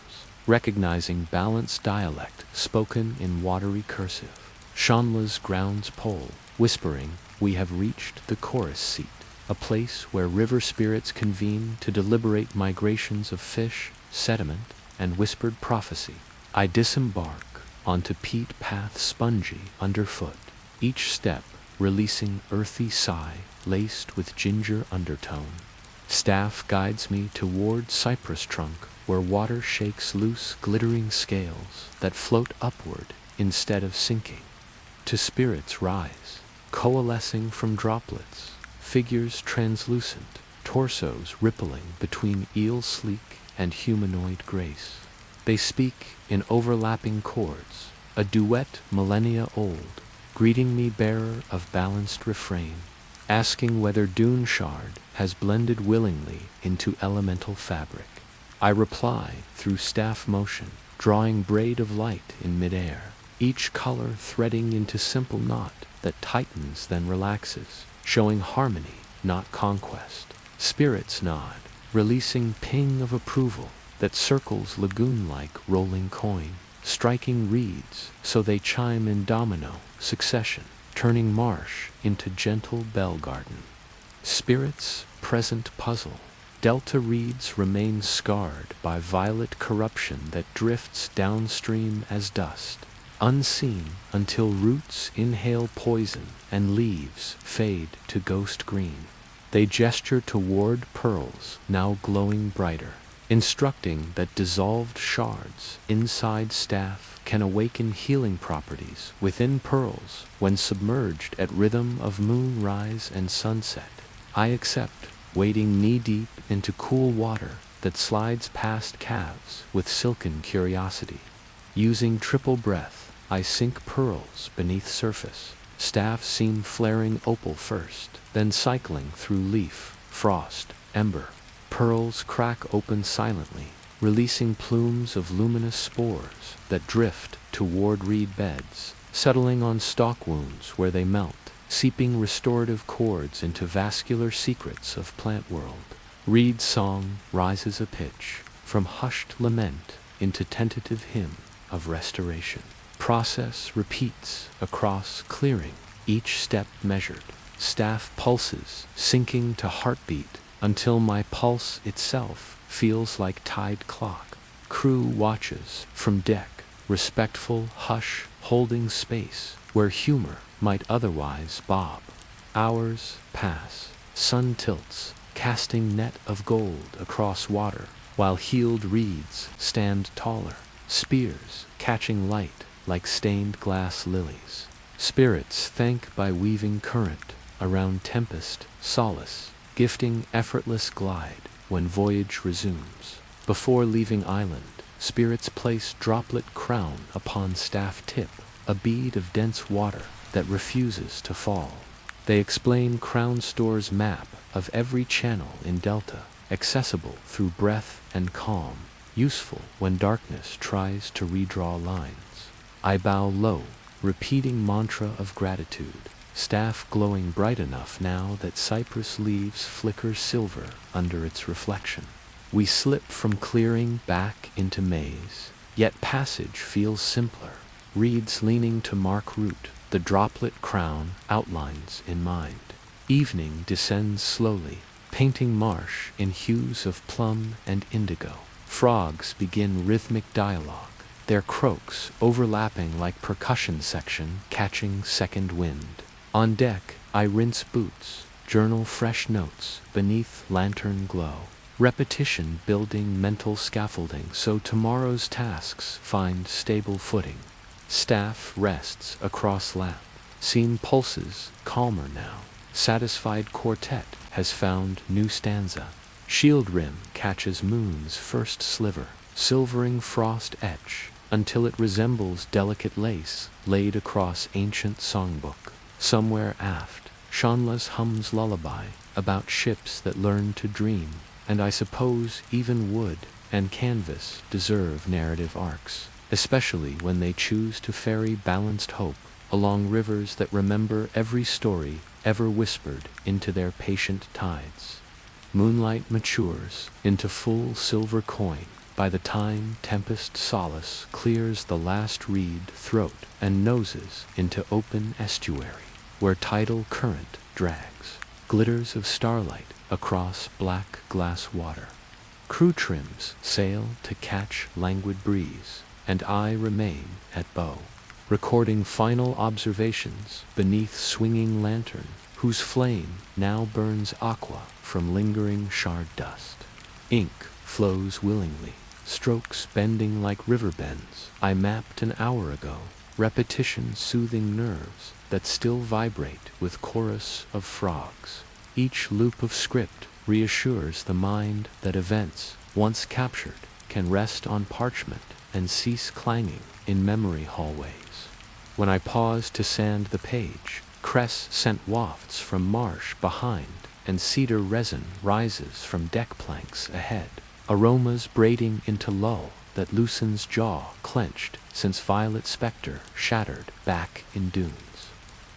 recognizing balanced dialect spoken in watery cursive. Shanla's grounds pole, whispering, we have reached the chorus seat, a place where river spirits convene to deliberate migrations of fish, sediment, and whispered prophecy. I disembark onto peat path spongy underfoot, each step releasing earthy sigh laced with ginger undertone. Staff guides me toward cypress trunk where water shakes loose glittering scales that float upward instead of sinking. To spirits rise, coalescing from droplets, figures translucent, torsos rippling between eel sleek and humanoid grace. They speak in overlapping chords, a duet millennia old, greeting me bearer of balanced refrain, asking whether dune shard has blended willingly into elemental fabric. I reply through staff motion, drawing braid of light in midair, each color threading into simple knot that tightens then relaxes, showing harmony, not conquest. Spirits nod, releasing ping of approval that circles lagoon-like rolling coin, striking reeds so they chime in domino succession, turning marsh into gentle bell garden. Spirits present puzzle. Delta reeds remain scarred by violet corruption that drifts downstream as dust, unseen until roots inhale poison and leaves fade to ghost green. They gesture toward pearls now glowing brighter, instructing that dissolved shards inside staff can awaken healing properties within pearls when submerged at rhythm of moonrise and sunset. I accept, wading knee-deep into cool water that slides past calves with silken curiosity. Using triple breath, I sink pearls beneath surface. Staff seem flaring opal first, then cycling through leaf, frost, ember. Pearls crack open silently, releasing plumes of luminous spores that drift toward reed beds, settling on stalk wounds where they melt, seeping restorative chords into vascular secrets of plant world. Reed song rises a pitch, from hushed lament into tentative hymn of restoration. Process repeats across clearing, each step measured. Staff pulses, sinking to heartbeat, until my pulse itself feels like tide clock. Crew watches from deck, respectful hush holding space where humor might otherwise bob. Hours pass, sun tilts, casting net of gold across water, while healed reeds stand taller, spears catching light like stained glass lilies. Spirits thank by weaving current around tempest solace, gifting effortless glide when voyage resumes. Before leaving island, spirits place droplet crown upon staff tip, a bead of dense water that refuses to fall. They explain Crown Store's map of every channel in Delta, accessible through breath and calm, useful when darkness tries to redraw lines. I bow low, repeating mantra of gratitude, staff glowing bright enough now that cypress leaves flicker silver under its reflection. We slip from clearing back into maze, yet passage feels simpler, reeds leaning to mark route, the droplet crown outlines in mind. Evening descends slowly, painting marsh in hues of plum and indigo. Frogs begin rhythmic dialogue, their croaks overlapping like percussion section catching second wind. On deck, I rinse boots, journal fresh notes beneath lantern glow. Repetition building mental scaffolding so tomorrow's tasks find stable footing. Staff rests across lap, seen pulses calmer now. Satisfied quartet has found new stanza. Shield rim catches moon's first sliver, silvering frost etch until it resembles delicate lace laid across ancient songbook. Somewhere aft, Shanla's hums lullaby about ships that learn to dream, and I suppose even wood and canvas deserve narrative arcs, especially when they choose to ferry balanced hope along rivers that remember every story ever whispered into their patient tides. Moonlight matures into full silver coin by the time tempest solace clears the last reed throat and noses into open estuary, where tidal current drags glitters of starlight across black glass water. Crew trims sail to catch languid breeze, and I remain at bow, recording final observations beneath swinging lantern, whose flame now burns aqua from lingering shard dust. Ink flows willingly, strokes bending like river bends I mapped an hour ago, repetition soothing nerves that still vibrate with chorus of frogs. Each loop of script reassures the mind that events, once captured, can rest on parchment and cease clanging in memory hallways. When I paused to sand the page, cress scent wafts from marsh behind, and cedar resin rises from deck planks ahead. Aromas braiding into lull that loosens jaw clenched since violet spectre shattered back in dunes.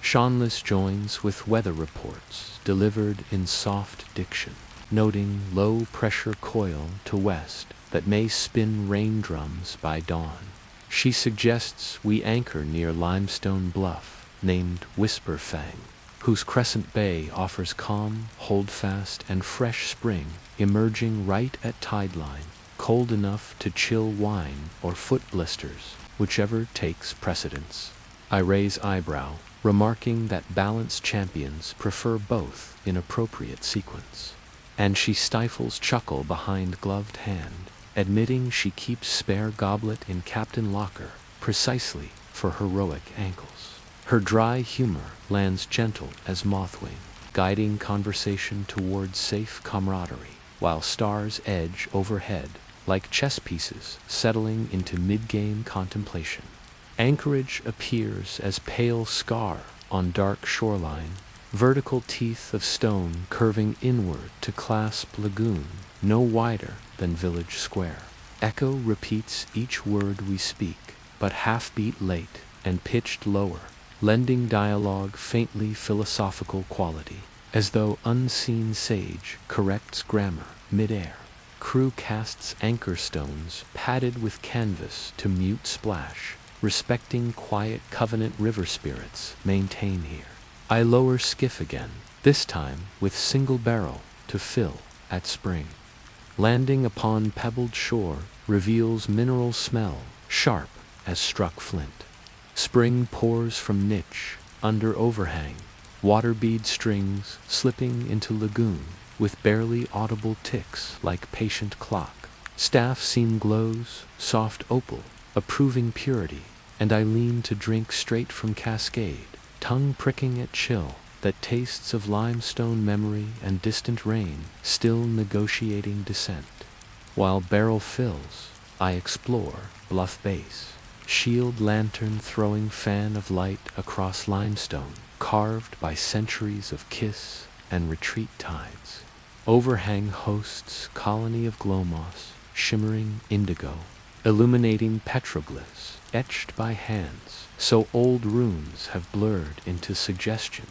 Seanless joins with weather reports delivered in soft diction, noting low-pressure coil to west that may spin rain drums by dawn. She suggests we anchor near Limestone Bluff, named Whisper Fang, whose crescent bay offers calm, holdfast, and fresh spring, emerging right at tide line, cold enough to chill wine or foot blisters, whichever takes precedence. I raise eyebrow, remarking that balanced champions prefer both in appropriate sequence. And she stifles chuckle behind gloved hand, admitting she keeps spare goblet in captain locker precisely for heroic ankles. Her dry humor lands gentle as mothwing, guiding conversation towards safe camaraderie, while stars edge overhead like chess pieces settling into mid-game contemplation. Anchorage appears as pale scar on dark shoreline, vertical teeth of stone curving inward to clasp lagoon no wider than village square. Echo repeats each word we speak, but half-beat late and pitched lower, lending dialogue faintly philosophical quality, as though unseen sage corrects grammar mid-air. Crew casts anchor stones padded with canvas to mute splash, respecting quiet covenant river spirits maintain here. I lower skiff again, this time with single barrel to fill at spring. Landing upon pebbled shore reveals mineral smell, sharp as struck flint. Spring pours from niche, under overhang, water bead strings slipping into lagoon, with barely audible ticks like patient clock. Staff seam glows, soft opal, approving purity, and I lean to drink straight from cascade, tongue pricking at chill that tastes of limestone memory and distant rain still negotiating descent. While barrel fills, I explore bluff base, shield lantern throwing fan of light across limestone, carved by centuries of kiss and retreat tides. Overhang hosts colony of glow moss, shimmering indigo, illuminating petroglyphs etched by hands, so old runes have blurred into suggestions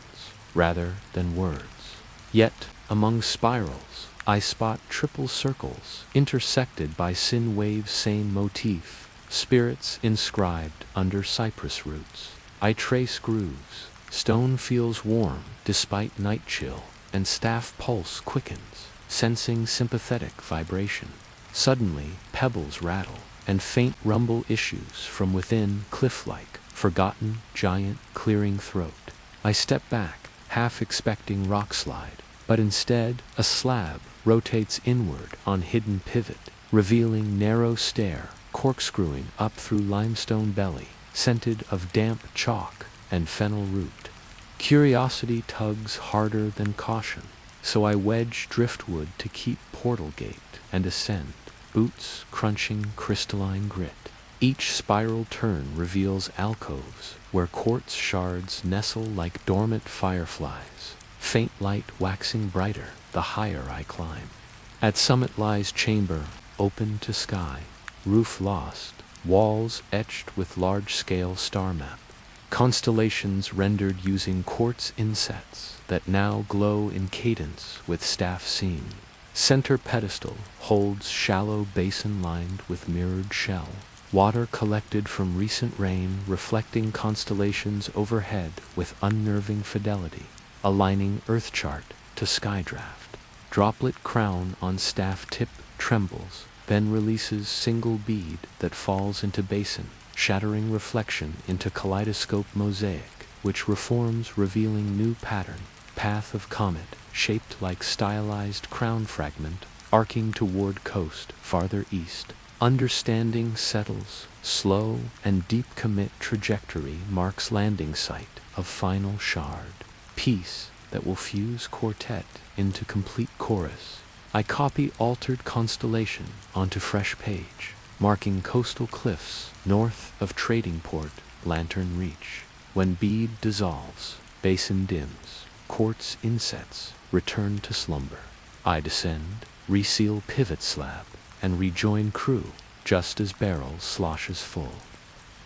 rather than words. Yet, among spirals, I spot triple circles intersected by sin wave's same motif, spirits inscribed under cypress roots. I trace grooves, stone feels warm despite night chill, and staff pulse quickens, sensing sympathetic vibration. Suddenly, pebbles rattle, and faint rumble issues from within cliff-like, forgotten giant clearing throat. I step back, half expecting rock slide, but instead a slab rotates inward on hidden pivot, revealing narrow stair, corkscrewing up through limestone belly, scented of damp chalk and fennel root. Curiosity tugs harder than caution, so I wedge driftwood to keep portal gate and ascend, boots crunching crystalline grit. Each spiral turn reveals alcoves where quartz shards nestle like dormant fireflies, faint light waxing brighter the higher I climb. At summit lies chamber, open to sky, roof lost, walls etched with large-scale star map, constellations rendered using quartz insets that now glow in cadence with staff seam. Center pedestal holds shallow basin lined with mirrored shell, water collected from recent rain reflecting constellations overhead with unnerving fidelity, aligning earth chart to skydraft. Droplet crown on staff tip trembles, then releases single bead that falls into basin, shattering reflection into kaleidoscope mosaic, which reforms revealing new pattern, path of comet, shaped like stylized crown fragment, arcing toward coast farther east. Understanding settles, slow and deep commit trajectory marks landing site of final shard, piece that will fuse quartet into complete chorus. I copy altered constellation onto fresh page, marking coastal cliffs north of trading port, lantern reach. When bead dissolves, basin dims, quartz insets return to slumber. I descend, reseal pivot slab, and rejoin crew just as barrel sloshes full.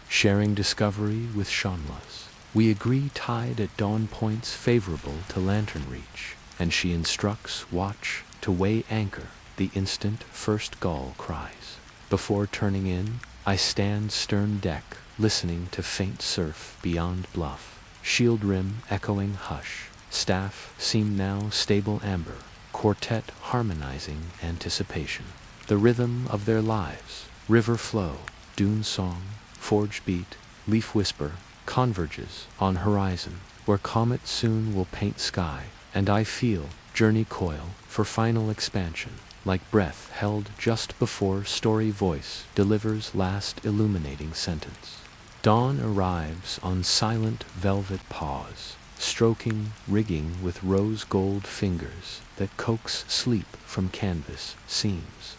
Sharing discovery with Shanlas, we agree tide at dawn points favorable to lantern reach, and she instructs watch to weigh anchor the instant first gull cries. Before turning in, I stand stern deck, listening to faint surf beyond bluff, shield rim echoing hush, staff seem now stable amber, quartet harmonizing anticipation. The rhythm of their lives, river flow, dune song, forge beat, leaf whisper, converges on horizon, where comet soon will paint sky, and I feel journey coil for final expansion, like breath held just before story voice delivers last illuminating sentence. Dawn arrives on silent velvet paws, stroking rigging with rose gold fingers that coax sleep from canvas seams.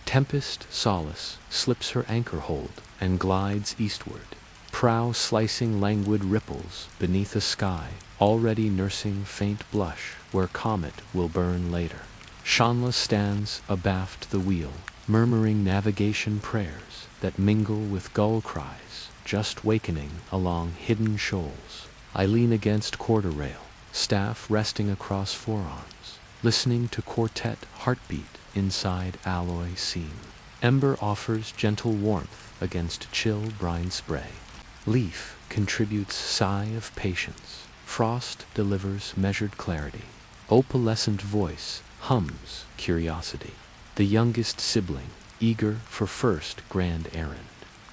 Tempest Solace slips her anchor hold and glides eastward, prow slicing languid ripples beneath a sky already nursing faint blush where comet will burn later. Shanla stands abaft the wheel, murmuring navigation prayers that mingle with gull cries just wakening along hidden shoals. I lean against quarter rail, staff resting across forearms, listening to quartet heartbeat inside alloy seam. Ember offers gentle warmth against chill brine spray. Leaf contributes sigh of patience. Frost delivers measured clarity. Opalescent voice hums curiosity. The youngest sibling, eager for first grand errand.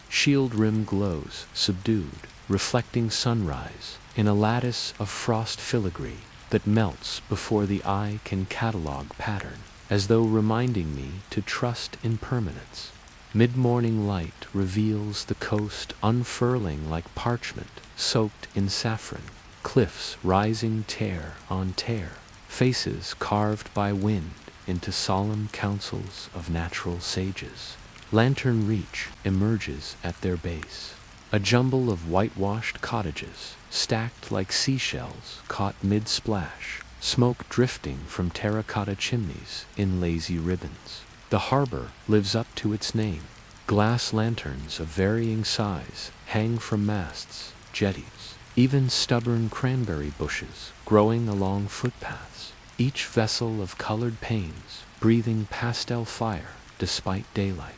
Shield rim glows, subdued, reflecting sunrise in a lattice of frost filigree that melts before the eye can catalog pattern, as though reminding me to trust impermanence. Mid-morning light reveals the coast unfurling like parchment soaked in saffron, cliffs rising tear on tear, faces carved by wind into solemn councils of natural sages. Lantern Reach emerges at their base, a jumble of whitewashed cottages, stacked like seashells caught mid-splash, smoke drifting from terracotta chimneys in lazy ribbons. The harbor lives up to its name. Glass lanterns of varying size hang from masts, jetties, even stubborn cranberry bushes growing along footpaths, each vessel of colored panes breathing pastel fire despite daylight.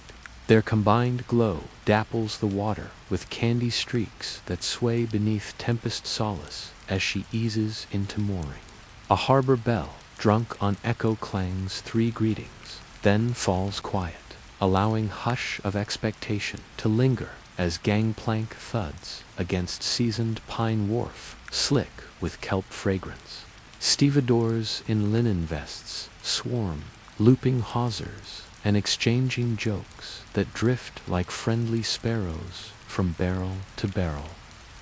Their combined glow dapples the water with candy streaks that sway beneath Tempest Solace as she eases into mooring. A harbor bell, drunk on echo clangs 3 greetings, then falls quiet, allowing hush of expectation to linger as gangplank thuds against seasoned pine wharf, slick with kelp fragrance. Stevedores in linen vests swarm, looping hawsers and exchanging jokes that drift like friendly sparrows from barrel to barrel.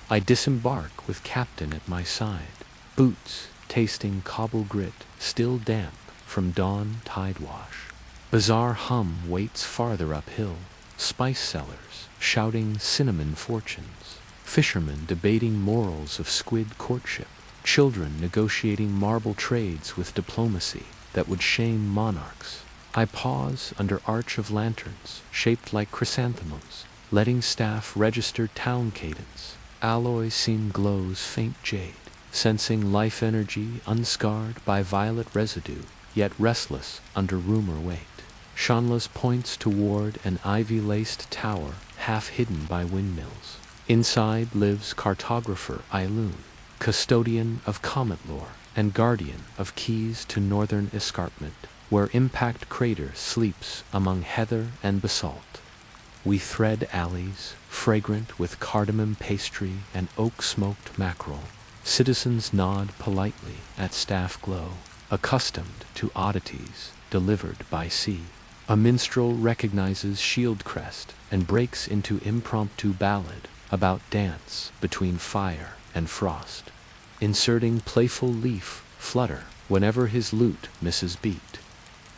I disembark with captain at my side, boots tasting cobble grit still damp from dawn tide wash. Bizarre hum waits farther uphill, spice sellers shouting cinnamon fortunes, fishermen debating morals of squid courtship, children negotiating marble trades with diplomacy that would shame monarchs. I pause under arch of lanterns shaped like chrysanthemums, letting staff register town cadence. Alloy seam glows faint jade, sensing life energy unscarred by violet residue, yet restless under rumor weight. Shanlas points toward an ivy-laced tower half hidden by windmills. Inside lives cartographer Ailoon, custodian of comet lore and guardian of keys to northern escarpment, where impact crater sleeps among heather and basalt. We thread alleys, fragrant with cardamom pastry and oak-smoked mackerel. Citizens nod politely at staff glow, accustomed to oddities delivered by sea. A minstrel recognizes shield crest and breaks into impromptu ballad about dance between fire and frost, inserting playful leaf flutter whenever his lute misses beat.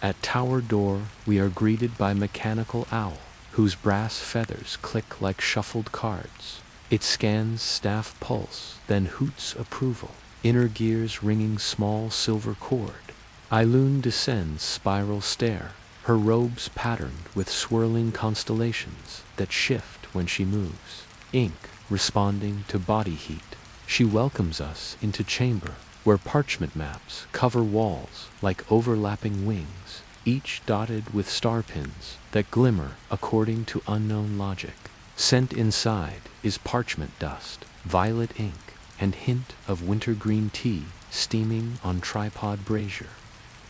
At tower door we are greeted by mechanical owl, whose brass feathers click like shuffled cards. It scans staff pulse, then hoots approval, inner gears ringing small silver cord. Eileen descends spiral stair, her robes patterned with swirling constellations that shift when she moves. Ink responding to body heat. She welcomes us into chamber, where parchment maps cover walls like overlapping wings, each dotted with star pins that glimmer according to unknown logic. Scent inside is parchment dust, violet ink, and hint of wintergreen tea steaming on tripod brazier.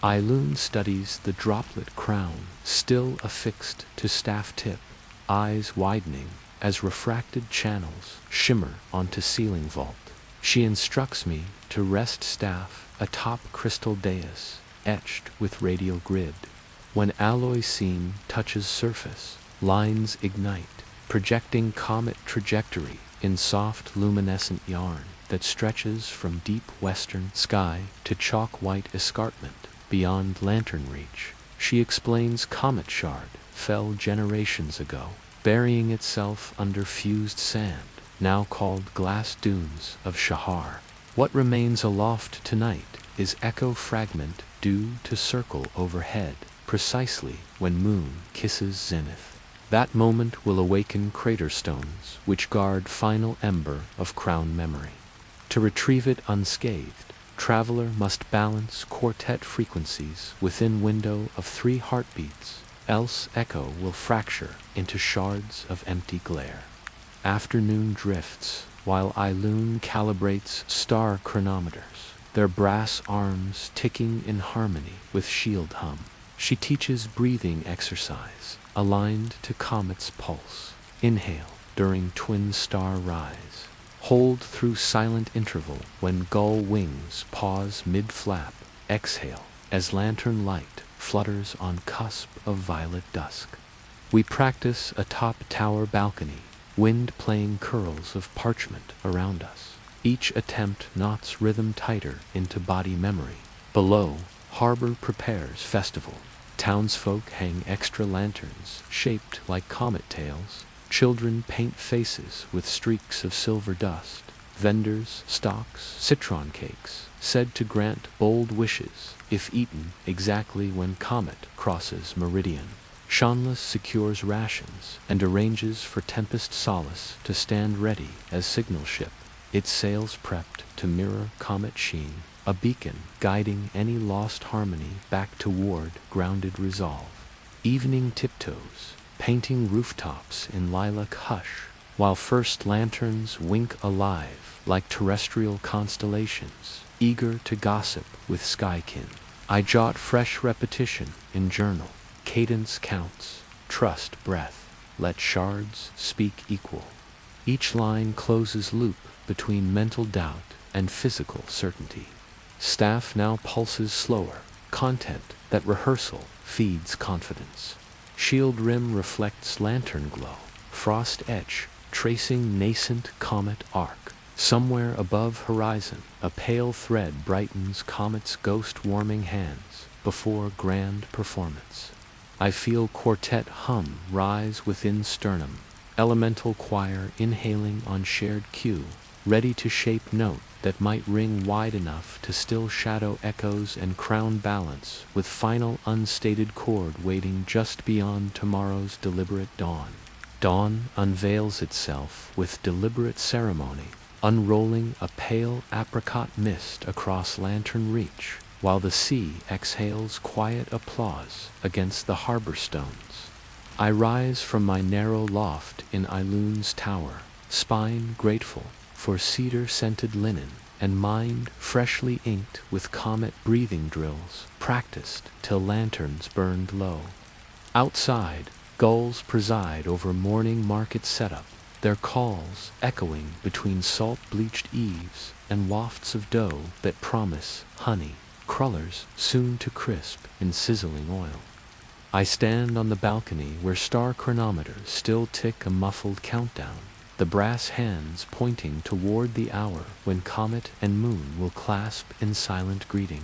Eileen studies the droplet crown, still affixed to staff tip, eyes widening as refracted channels shimmer onto ceiling vault. She instructs me to rest staff atop crystal dais, etched with radial grid. When alloy seam touches surface, lines ignite, projecting comet trajectory in soft luminescent yarn that stretches from deep western sky to chalk-white escarpment beyond lantern reach. She explains comet shard fell generations ago, burying itself under fused sand, now called glass dunes of Shahar. What remains aloft tonight is echo fragment due to circle overhead, precisely when moon kisses zenith. That moment will awaken crater stones which guard final ember of crown memory. To retrieve it unscathed, traveler must balance quartet frequencies within window of 3 heartbeats, else echo will fracture into shards of empty glare. Afternoon drifts, while Eileen calibrates star chronometers, their brass arms ticking in harmony with shield hum. She teaches breathing exercise, aligned to comet's pulse. Inhale during twin star rise. Hold through silent interval when gull wings pause mid-flap. Exhale as lantern light flutters on cusp of violet dusk. We practice atop tower balcony, wind playing curls of parchment around us. Each attempt knots rhythm tighter into body memory. Below, harbor prepares festival. Townsfolk hang extra lanterns shaped like comet tails. Children paint faces with streaks of silver dust. Vendors stocks citron cakes, said to grant bold wishes if eaten exactly when comet crosses meridian. Shanless secures rations and arranges for Tempest Solace to stand ready as signal ship, its sails prepped to mirror comet sheen, a beacon guiding any lost harmony back toward grounded resolve. Evening tiptoes, painting rooftops in lilac hush, while first lanterns wink alive like terrestrial constellations, eager to gossip with skykin. I jot fresh repetition in journal. Cadence counts, trust breath, let shards speak equal. Each line closes loop between mental doubt and physical certainty. Staff now pulses slower, content that rehearsal feeds confidence. Shield rim reflects lantern glow, frost etch tracing nascent comet arc. Somewhere above horizon, a pale thread brightens comet's ghost-warming hands before grand performance. I feel quartet hum rise within sternum, elemental choir inhaling on shared cue, ready to shape note that might ring wide enough to still shadow echoes and crown balance with final unstated chord waiting just beyond tomorrow's deliberate dawn. Dawn unveils itself with deliberate ceremony, unrolling a pale apricot mist across lantern reach, while the sea exhales quiet applause against the harbor stones. I rise from my narrow loft in Eileen's tower, spine grateful for cedar-scented linen, and mind freshly inked with comet breathing drills, practiced till lanterns burned low. Outside, gulls preside over morning market setup, their calls echoing between salt-bleached eaves and wafts of dough that promise honey, crullers soon to crisp in sizzling oil. I stand on the balcony where star chronometers still tick a muffled countdown, the brass hands pointing toward the hour when comet and moon will clasp in silent greeting.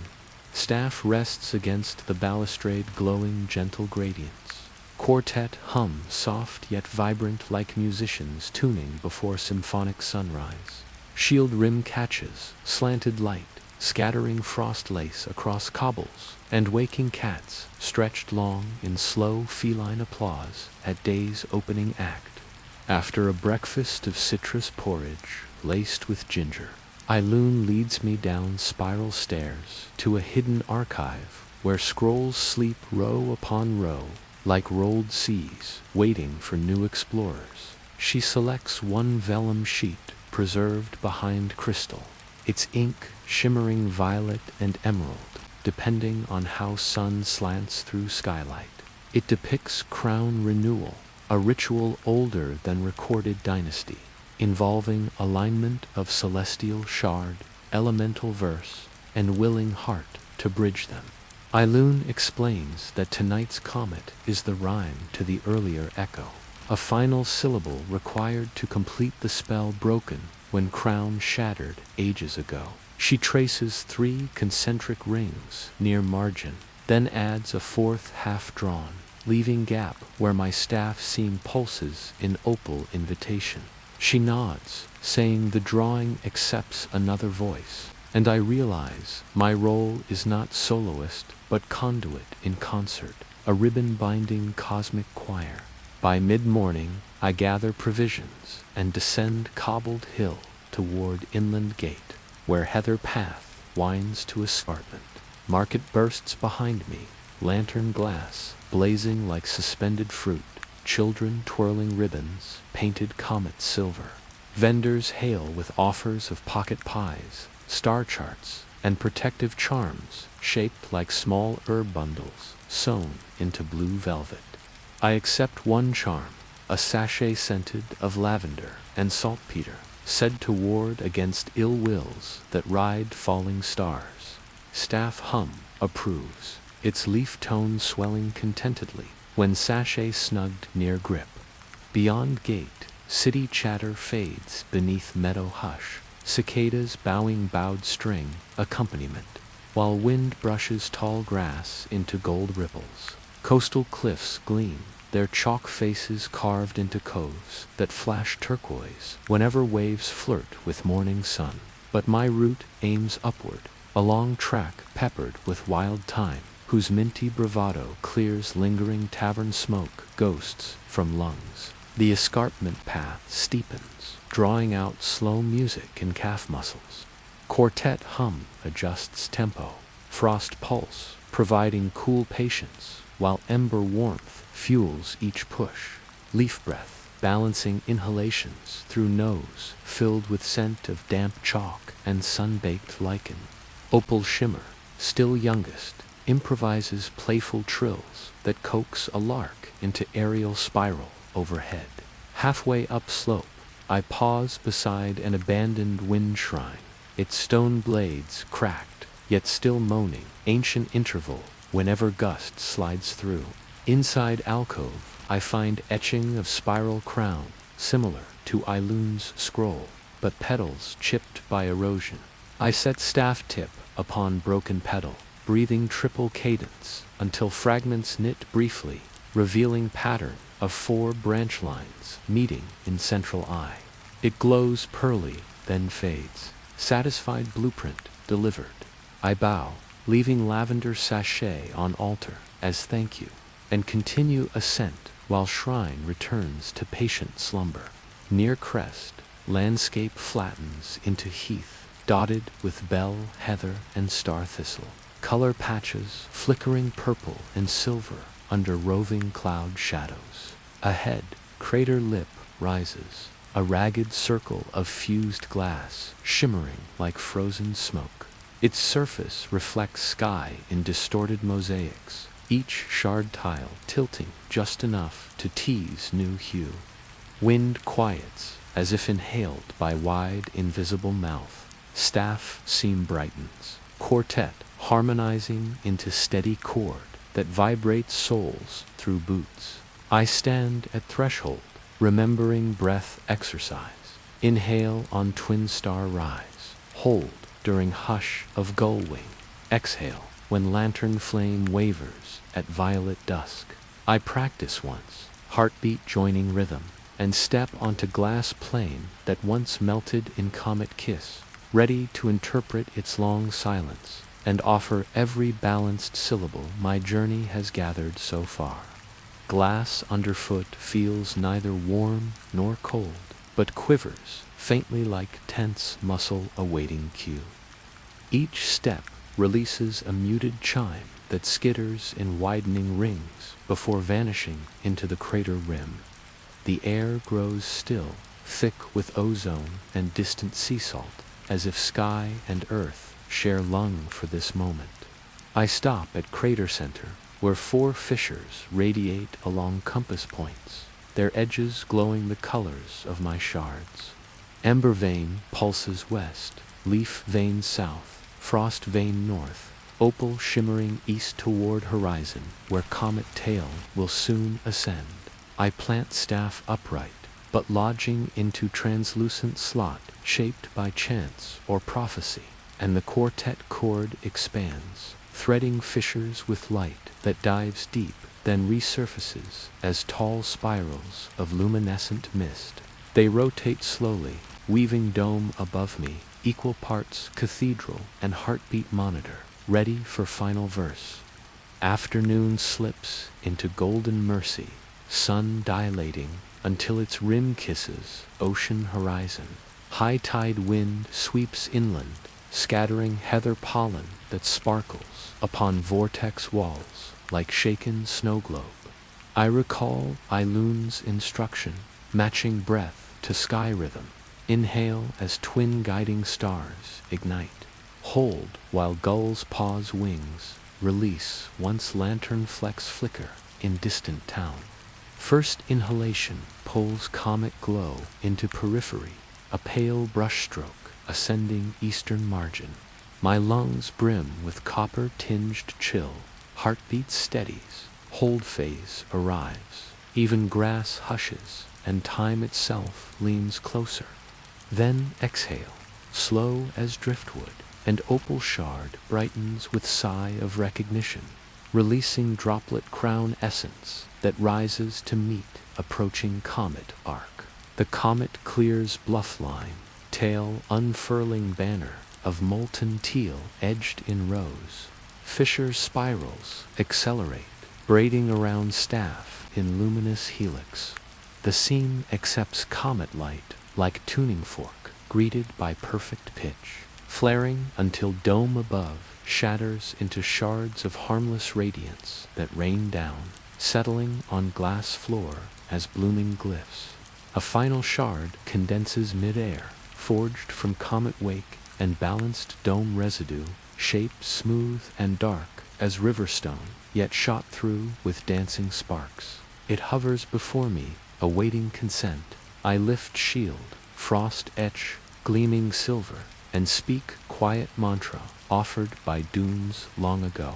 Staff rests against the balustrade glowing gentle gradients. Quartet hum soft yet vibrant like musicians tuning before symphonic sunrise. Shield rim catches, slanted light, scattering frost lace across cobbles, and waking cats stretched long in slow feline applause at day's opening act. After a breakfast of citrus porridge laced with ginger, Eileen leads me down spiral stairs to a hidden archive where scrolls sleep row upon row like rolled seas waiting for new explorers. She selects one vellum sheet preserved behind crystal, its ink shimmering violet and emerald, depending on how sun slants through skylight. It depicts crown renewal, a ritual older than recorded dynasty, involving alignment of celestial shard, elemental verse, and willing heart to bridge them. Eileen explains that tonight's comet is the rhyme to the earlier echo, a final syllable required to complete the spell broken when crown shattered ages ago. She traces 3 concentric rings near margin, then adds a 4th half-drawn, leaving gap where my staff seam pulses in opal invitation. She nods, saying the drawing accepts another voice, and I realize my role is not soloist but conduit in concert, a ribbon-binding cosmic choir. By mid-morning, I gather provisions and descend cobbled hill toward Inland Gate, where Heather Path winds to escarpment. Market bursts behind me, lantern glass blazing like suspended fruit, children twirling ribbons, painted comet silver. Vendors hail with offers of pocket pies, star charts, and protective charms shaped like small herb bundles sewn into blue velvet. I accept one charm, a sachet scented of lavender and saltpeter, said to ward against ill wills that ride falling stars. Staff hum approves, its leaf tone swelling contentedly when sachet snugged near grip. Beyond gate, city chatter fades beneath meadow hush, cicadas bowing bowed string accompaniment, while wind brushes tall grass into gold ripples. Coastal cliffs gleam, their chalk faces carved into coves that flash turquoise whenever waves flirt with morning sun. But my route aims upward, a long track peppered with wild thyme, whose minty bravado clears lingering tavern smoke ghosts from lungs. The escarpment path steepens, drawing out slow music in calf muscles. Quartet hum adjusts tempo, frost pulse providing cool patience, while ember warmth fuels each push. Leaf breath balancing inhalations through nose filled with scent of damp chalk and sun-baked lichen. Opal shimmer, still youngest, improvises playful trills that coax a lark into aerial spiral overhead. Halfway up slope, I pause beside an abandoned wind shrine, its stone blades cracked, yet still moaning, ancient interval whenever gust slides through. Inside alcove, I find etching of spiral crown, similar to Eilun's scroll, but petals chipped by erosion. I set staff tip upon broken petal, breathing triple cadence until fragments knit briefly, revealing pattern of 4 branch lines meeting in central eye. It glows pearly, then fades. Satisfied blueprint delivered. I bow, leaving lavender sachet on altar as thank you, and continue ascent while shrine returns to patient slumber. Near crest, landscape flattens into heath, dotted with bell, heather, and star thistle. Color patches flickering purple and silver under roving cloud shadows. Ahead, crater lip rises, a ragged circle of fused glass shimmering like frozen smoke. Its surface reflects sky in distorted mosaics, each shard tile tilting just enough to tease new hue. Wind quiets, as if inhaled by wide, invisible mouth. Staff seam brightens, quartet harmonizing into steady chord that vibrates souls through boots. I stand at threshold, remembering breath exercise. Inhale on twin star rise, hold during hush of gull wing, exhale when lantern flame wavers at violet dusk. I practice once, heartbeat joining rhythm, and step onto glass plane that once melted in comet kiss, ready to interpret its long silence and offer every balanced syllable my journey has gathered so far. Glass underfoot feels neither warm nor cold, but quivers faintly like tense muscle awaiting cue. Each step releases a muted chime that skitters in widening rings before vanishing into the crater rim. The air grows still, thick with ozone and distant sea salt, as if sky and earth share lung for this moment. I stop at crater center, where 4 fissures radiate along compass points, their edges glowing the colors of my shards. Amber vein pulses west, leaf vein south, frost vein north, opal shimmering east toward horizon, where comet tail will soon ascend. I plant staff upright, but lodging into translucent slot shaped by chance or prophecy, and the quartet chord expands, threading fissures with light that dives deep, then resurfaces as tall spirals of luminescent mist. They rotate slowly, weaving dome above me, equal parts cathedral and heartbeat monitor, ready for final verse. Afternoon slips into golden mercy, sun dilating until its rim kisses ocean horizon. High tide wind sweeps inland, scattering heather pollen that sparkles upon vortex walls like shaken snow globe. I recall Eiloon's instruction, matching breath to sky rhythm. Inhale as twin guiding stars ignite. Hold while gulls pause wings. Release once lantern flecks flicker in distant town. First inhalation pulls comet glow into periphery, a pale brushstroke ascending eastern margin. My lungs brim with copper-tinged chill, heartbeat steadies, hold phase arrives. Even grass hushes, and time itself leans closer. Then exhale, slow as driftwood, and opal shard brightens with sigh of recognition, releasing droplet crown essence that rises to meet approaching comet arc. The comet clears bluff line, tail unfurling banner of molten teal edged in rose. Fissure spirals accelerate, braiding around staff in luminous helix. The seam accepts comet light like tuning fork, greeted by perfect pitch, flaring until dome above shatters into shards of harmless radiance that rain down, settling on glass floor as blooming glyphs. A final shard condenses mid-air, forged from comet wake and balanced dome residue, shape smooth and dark as riverstone, yet shot through with dancing sparks. It hovers before me, awaiting consent. I lift shield, frost etch, gleaming silver, and speak quiet mantra offered by dunes long ago.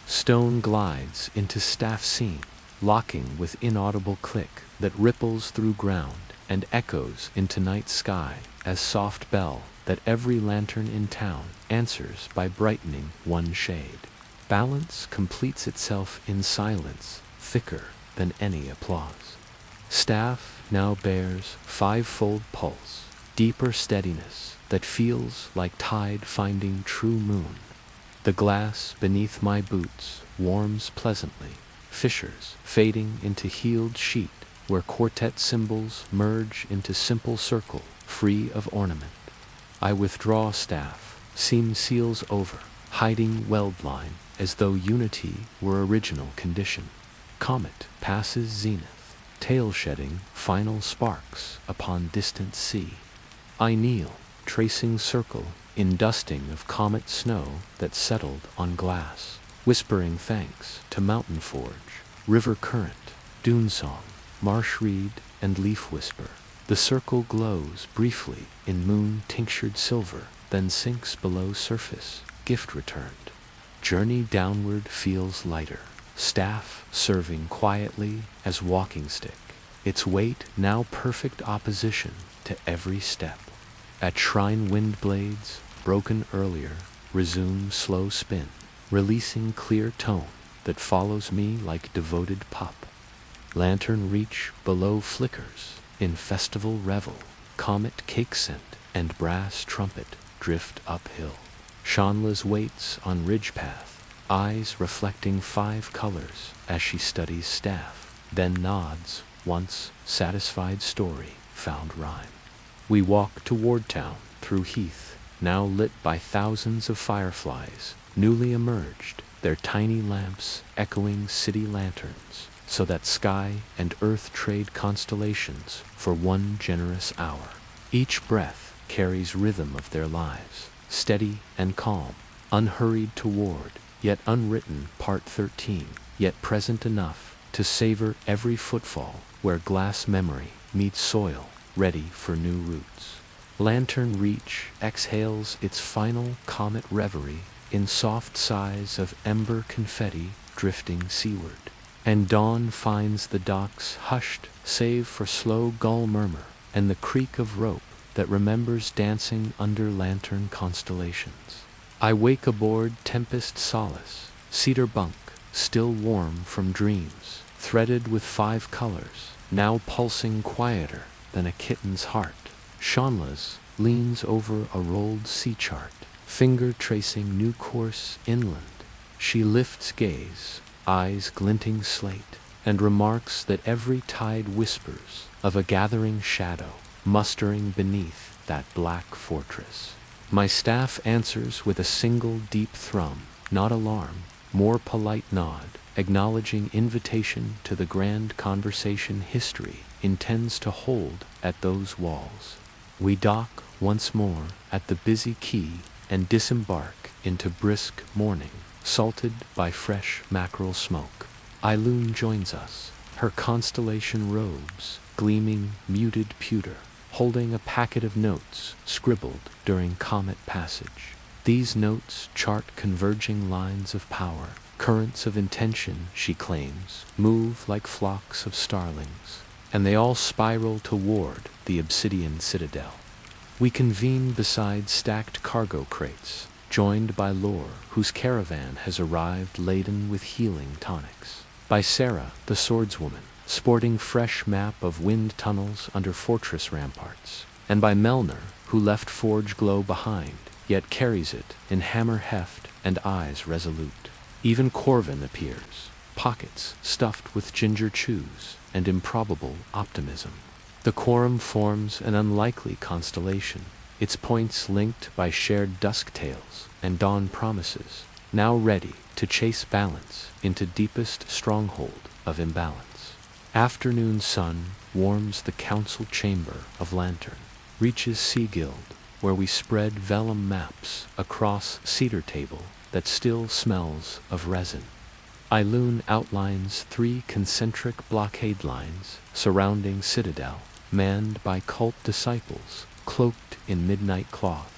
Stone glides into staff scene, locking with inaudible click that ripples through ground and echoes into night sky as soft bell that every lantern in town answers by brightening one shade. Balance completes itself in silence, thicker than any applause. Staff now bears fivefold pulse, deeper steadiness that feels like tide finding true moon. The glass beneath my boots warms pleasantly, fissures fading into healed sheet where quartet symbols merge into simple circle free of ornament. I withdraw staff, seam seals over, hiding weld line as though unity were original condition. Comet passes zenith, tail shedding final sparks upon distant sea. I kneel, tracing circle in dusting of comet snow that settled on glass, whispering thanks to mountain forge, river current, dune song, marsh reed, and leaf whisper. The circle glows briefly in moon-tinctured silver, then sinks below surface, gift returned. Journey downward feels lighter, staff serving quietly as walking stick, its weight now perfect opposition to every step. At shrine wind blades, broken earlier, resume slow spin, releasing clear tone that follows me like devoted pup. Lantern reach below flickers in festival revel. Comet cake scent and brass trumpet drift uphill. Shanla's waits on ridge path, eyes reflecting 5 colors as she studies staff, then nods once satisfied story found rhyme. We walk toward town through heath, now lit by thousands of fireflies, newly emerged, their tiny lamps echoing city lanterns, so that sky and earth trade constellations for one generous hour. Each breath carries rhythm of their lives, steady and calm, unhurried toward, yet unwritten part 13, yet present enough to savor every footfall where glass memory meets soil, ready for new roots. Lantern Reach exhales its final comet reverie in soft sighs of ember confetti drifting seaward, and dawn finds the docks hushed save for slow gull murmur and the creak of rope that remembers dancing under lantern constellations. I wake aboard Tempest Solace, cedar bunk, still warm from dreams, threaded with 5 colors, now pulsing quieter than a kitten's heart. Shanla's leans over a rolled sea chart, finger tracing new course inland. She lifts gaze, eyes glinting slate, and remarks that every tide whispers of a gathering shadow mustering beneath that black fortress. My staff answers with a single deep thrum, not alarm, more polite nod, acknowledging invitation to the grand conversation history intends to hold at those walls. We dock once more at the busy quay and disembark into brisk morning, salted by fresh mackerel smoke. Eileen joins us, her constellation robes gleaming muted pewter, holding a packet of notes scribbled during comet passage. These notes chart converging lines of power, currents of intention, she claims, move like flocks of starlings, and they all spiral toward the obsidian citadel. We convene beside stacked cargo crates, joined by Lore, whose caravan has arrived laden with healing tonics, by Sarah, the swordswoman, sporting fresh map of wind tunnels under fortress ramparts, and by Melner, who left Forge Glow behind, yet carries it in hammer heft and eyes resolute. Even Corvin appears, pockets stuffed with ginger chews and improbable optimism. The quorum forms an unlikely constellation, its points linked by shared dusk tales and dawn promises, now ready to chase balance into deepest stronghold of imbalance. Afternoon sun warms the council chamber of Lantern, reaches Sea Guild, where we spread vellum maps across cedar table that still smells of resin. Eileen outlines 3 concentric blockade lines surrounding Citadel, manned by cult disciples cloaked in midnight cloth.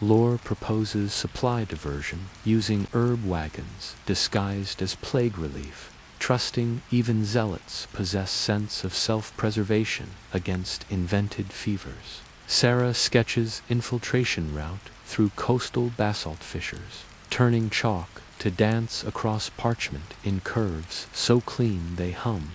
Lore proposes supply diversion using herb wagons disguised as plague relief, trusting even zealots possess sense of self-preservation against invented fevers. Sarah sketches infiltration route through coastal basalt fissures, turning chalk to dance across parchment in curves so clean they hum.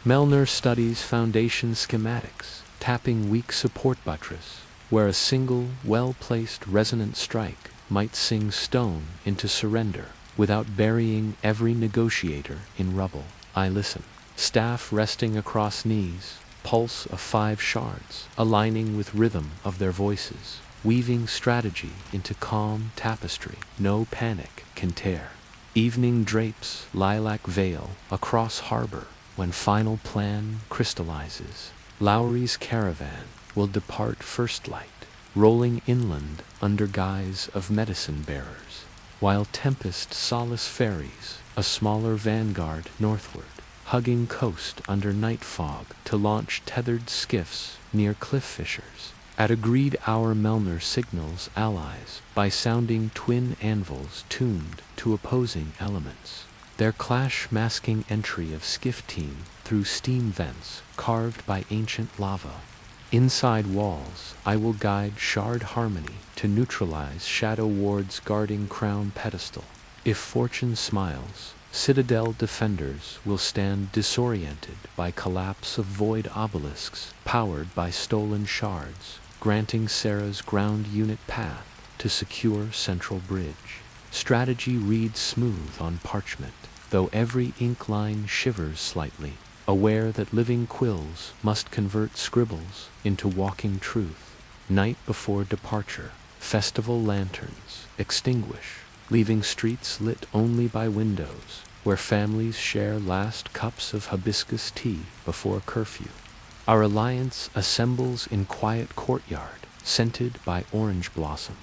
Melner studies foundation schematics, tapping weak support buttress, where a single, well-placed resonant strike might sing stone into surrender without burying every negotiator in rubble. I listen, staff resting across knees, pulse of 5 shards, aligning with rhythm of their voices, weaving strategy into calm tapestry no panic can tear. Evening drapes lilac veil across harbor when final plan crystallizes. Lowry's caravan will depart first light, rolling inland under guise of medicine bearers, while Tempest Solace ferries a smaller vanguard northward, hugging coast under night fog to launch tethered skiffs near cliff fissures. At agreed hour Melner signals allies by sounding twin anvils tuned to opposing elements, their clash masking entry of skiff team through steam vents carved by ancient lava. Inside walls, I will guide Shard Harmony to neutralize Shadow Ward's guarding crown pedestal. If fortune smiles, Citadel defenders will stand disoriented by collapse of void obelisks powered by stolen shards, granting Sarah's ground unit path to secure central bridge. Strategy reads smooth on parchment, though every ink line shivers slightly, aware that living quills must convert scribbles into walking truth. Night before departure, festival lanterns extinguish, leaving streets lit only by windows, where families share last cups of hibiscus tea before curfew. Our alliance assembles in quiet courtyard, scented by orange blossom.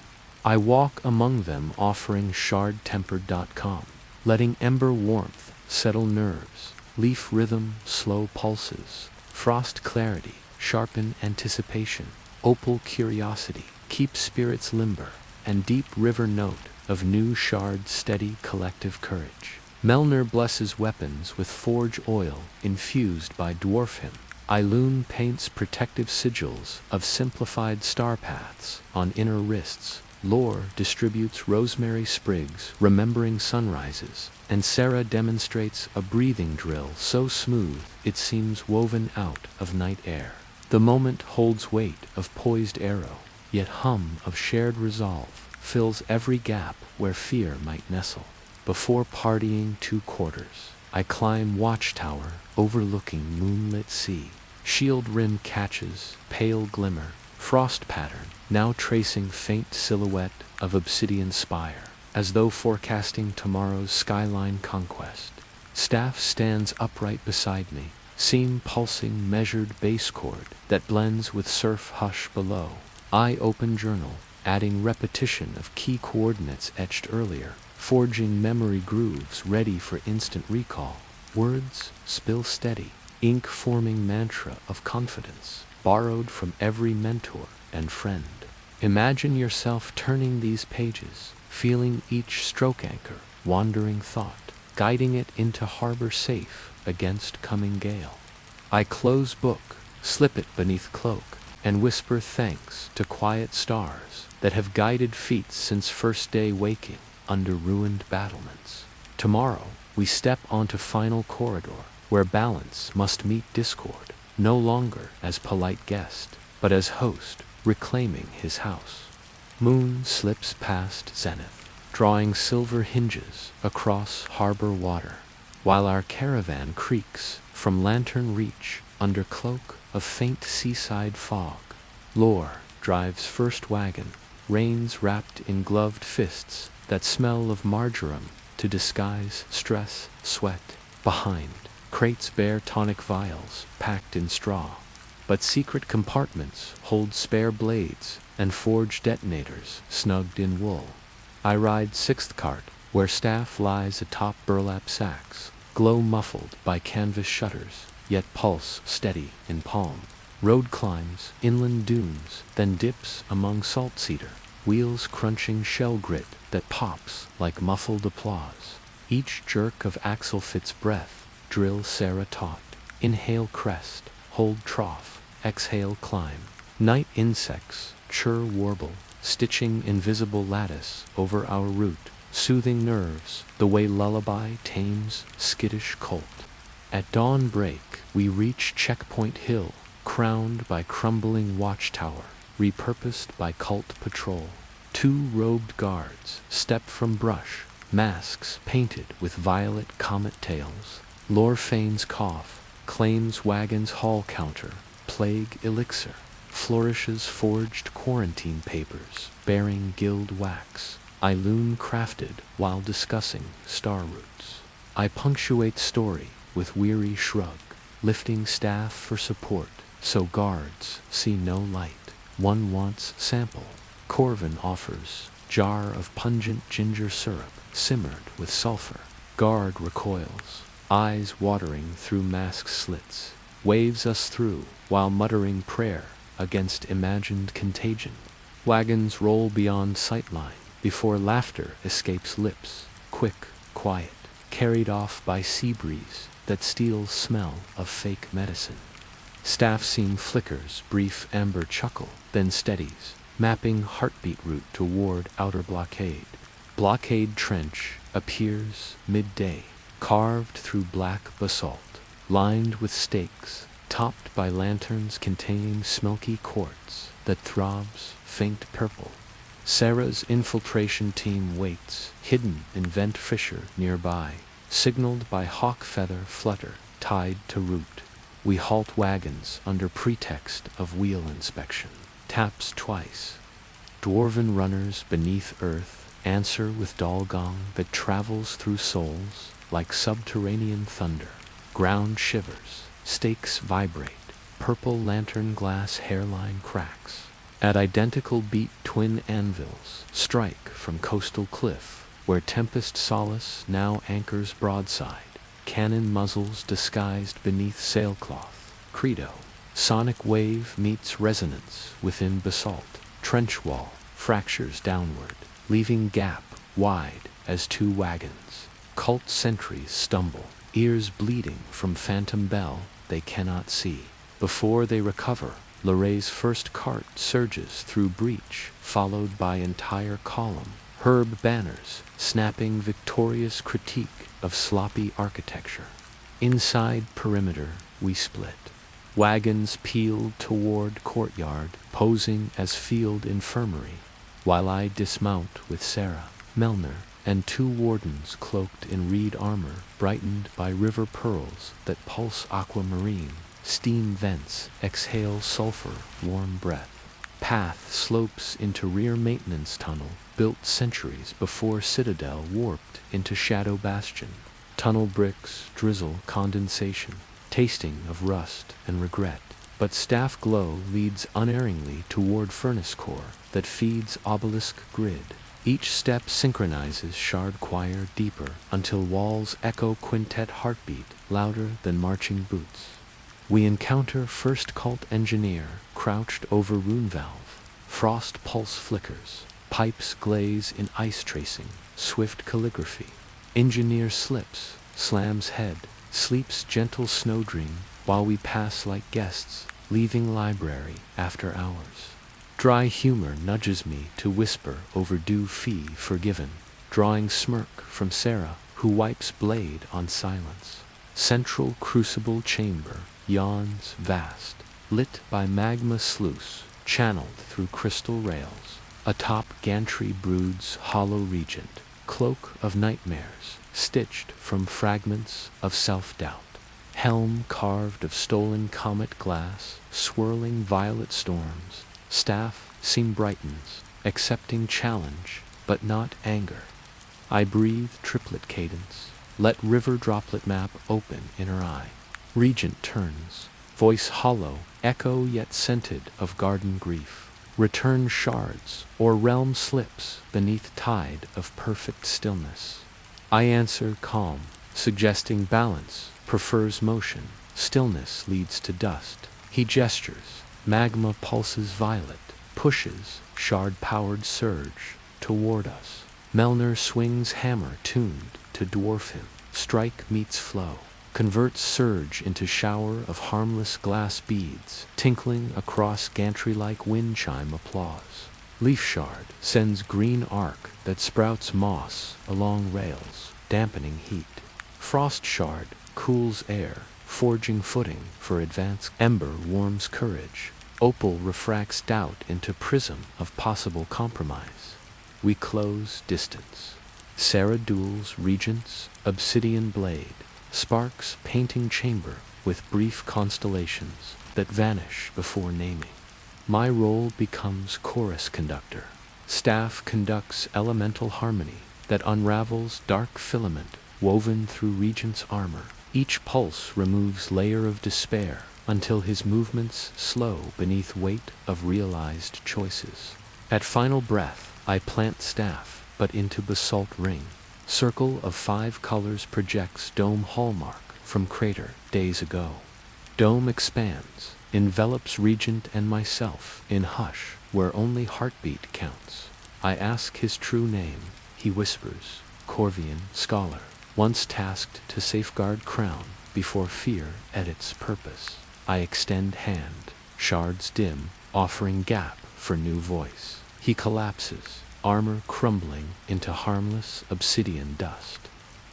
I walk among them offering shard-tempered.com, letting ember warmth settle nerves, leaf rhythm slow pulses, frost clarity sharpen anticipation, opal curiosity keep spirits limber, and deep river note of new shard steady collective courage. Melner blesses weapons with forge oil infused by dwarf hymn. Ilun paints protective sigils of simplified star paths on inner wrists. Lore distributes rosemary sprigs remembering sunrises, and Sarah demonstrates a breathing drill so smooth it seems woven out of night air. The moment holds weight of poised arrow, yet hum of shared resolve fills every gap where fear might nestle. Before partying 2 quarters, I climb watchtower overlooking moonlit sea. Shield rim catches, pale glimmer, frost pattern, now tracing faint silhouette of obsidian spire, as though forecasting tomorrow's skyline conquest. Staff stands upright beside me, seam pulsing measured bass chord that blends with surf hush below. I open journal, adding repetition of key coordinates etched earlier, forging memory grooves ready for instant recall. Words spill steady, ink forming mantra of confidence, borrowed from every mentor and friend. Imagine yourself turning these pages, feeling each stroke anchor, wandering thought, guiding it into harbor safe against coming gale. I close book, slip it beneath cloak, and whisper thanks to quiet stars that have guided feet since first day waking under ruined battlements. Tomorrow, we step onto final corridor, where balance must meet discord, no longer as polite guest, but as host, reclaiming his house. Moon slips past zenith, drawing silver hinges across harbor water, while our caravan creaks from lantern reach under cloak of faint seaside fog. Lore drives first wagon, reins wrapped in gloved fists that smell of marjoram to disguise stress, sweat. Behind, crates bear tonic vials packed in straw, but secret compartments hold spare blades and forged detonators snugged in wool. I ride 6th cart, where staff lies atop burlap sacks, glow muffled by canvas shutters, yet pulse steady in palm. Road climbs inland dunes, then dips among salt cedar, wheels crunching shell grit that pops like muffled applause. Each jerk of axle fits breath, drill Sarah taught. Inhale crest, hold trough, exhale climb. Night insects churr warble, stitching invisible lattice over our route, soothing nerves the way lullaby tames skittish colt. At dawn break, we reach Checkpoint Hill, crowned by crumbling watchtower, repurposed by cult patrol. 2 robed guards step from brush, masks painted with violet comet tails. Lore feigns cough, claims wagon's hall counter, plague elixir, flourishes forged quarantine papers, bearing guild wax. Ilun crafted while discussing star routes. I punctuate story with weary shrug, lifting staff for support, so guards see no light. One wants sample. Corvin offers jar of pungent ginger syrup, simmered with sulfur. Guard recoils, eyes watering through mask slits, waves us through while muttering prayer against imagined contagion. Wagons roll beyond sightline before laughter escapes lips, quick, quiet, carried off by sea breeze that steals smell of fake medicine. Staff scene flickers brief amber chuckle, then steadies, mapping heartbeat route toward outer blockade. Blockade trench appears midday, carved through black basalt, lined with stakes, topped by lanterns containing smoky quartz that throbs faint purple. Sarah's infiltration team waits, hidden in vent fissure nearby, signaled by hawk feather flutter tied to root. We halt wagons under pretext of wheel inspection. Taps twice. Dwarven runners beneath earth answer with dull gong that travels through souls like subterranean thunder. Ground shivers, stakes vibrate, purple lantern glass hairline cracks. At identical beat twin anvils strike from coastal cliff, where Tempest Solace now anchors broadside, cannon muzzles disguised beneath sailcloth. Credo. Sonic wave meets resonance within basalt. Trench wall fractures downward, leaving gap wide as two wagons. Cult sentries stumble, ears bleeding from phantom bell they cannot see. Before they recover, Lorraine's first cart surges through breach, followed by entire column. Herb banners snapping victorious critique of sloppy architecture. Inside perimeter we split. Wagons peeled toward courtyard, posing as field infirmary, while I dismount with Sarah, Melner, and two wardens cloaked in reed armor, brightened by river pearls that pulse aquamarine. Steam vents exhale sulfur, warm breath. Path slopes into rear maintenance tunnel, built centuries before Citadel warped into Shadow Bastion. Tunnel bricks drizzle condensation, tasting of rust and regret. But staff glow leads unerringly toward furnace core that feeds obelisk grid. Each step synchronizes shard choir deeper until walls echo quintet heartbeat louder than marching boots. We encounter first cult engineer crouched over rune valve. Frost pulse flickers, pipes glaze in ice tracing, swift calligraphy. Engineer slips, slams head, sleeps gentle snow dream while we pass like guests, leaving library after hours. Dry humor nudges me to whisper overdue fee forgiven, drawing smirk from Sarah, who wipes blade on silence. Central crucible chamber yawns vast, lit by magma sluice, channeled through crystal rails. Atop gantry broods hollow regent, cloak of nightmares, stitched from fragments of self-doubt. Helm carved of stolen comet glass, swirling violet storms. Staff seam brightens, accepting challenge, but not anger. I breathe triplet cadence, let river droplet map open in her eye. Regent turns, voice hollow, echo yet scented of garden grief. Return shards, or realm slips beneath tide of perfect stillness. I answer calm, suggesting balance, prefers motion. Stillness leads to dust. He gestures, magma pulses violet, pushes, shard-powered surge, toward us. Melner swings hammer tuned to dwarf him. Strike meets flow, converts surge into shower of harmless glass beads, tinkling across gantry-like wind chime applause. Leaf shard sends green arc that sprouts moss along rails, dampening heat. Frost shard cools air, forging footing for advance. Ember warms courage. Opal refracts doubt into prism of possible compromise. We close distance. Sarah duels regents, obsidian blade, sparks painting chamber with brief constellations that vanish before naming. My role becomes chorus conductor. Staff conducts elemental harmony that unravels dark filament woven through regent's armor. Each pulse removes layer of despair until his movements slow beneath weight of realized choices. At final breath, I plant staff, but into basalt ring. Circle of 5 colors projects dome hallmark from crater days ago. Dome expands, envelops regent and myself in hush where only heartbeat counts. I ask his true name, he whispers, Corvian scholar, once tasked to safeguard crown before fear edits purpose. I extend hand, shards dim, offering gap for new voice. He collapses, armor crumbling into harmless obsidian dust.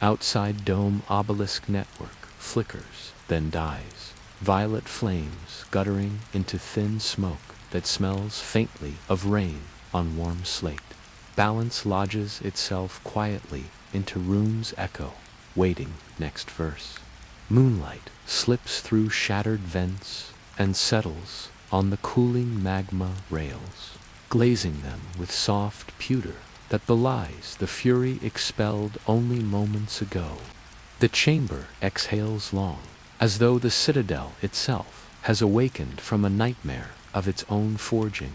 Outside dome obelisk network flickers, then dies. Violet flames guttering into thin smoke that smells faintly of rain on warm slate. Balance lodges itself quietly into room's echo, waiting next verse. Moonlight slips through shattered vents and settles on the cooling magma rails, glazing them with soft pewter that belies the fury expelled only moments ago. The chamber exhales long, as though the citadel itself has awakened from a nightmare of its own forging.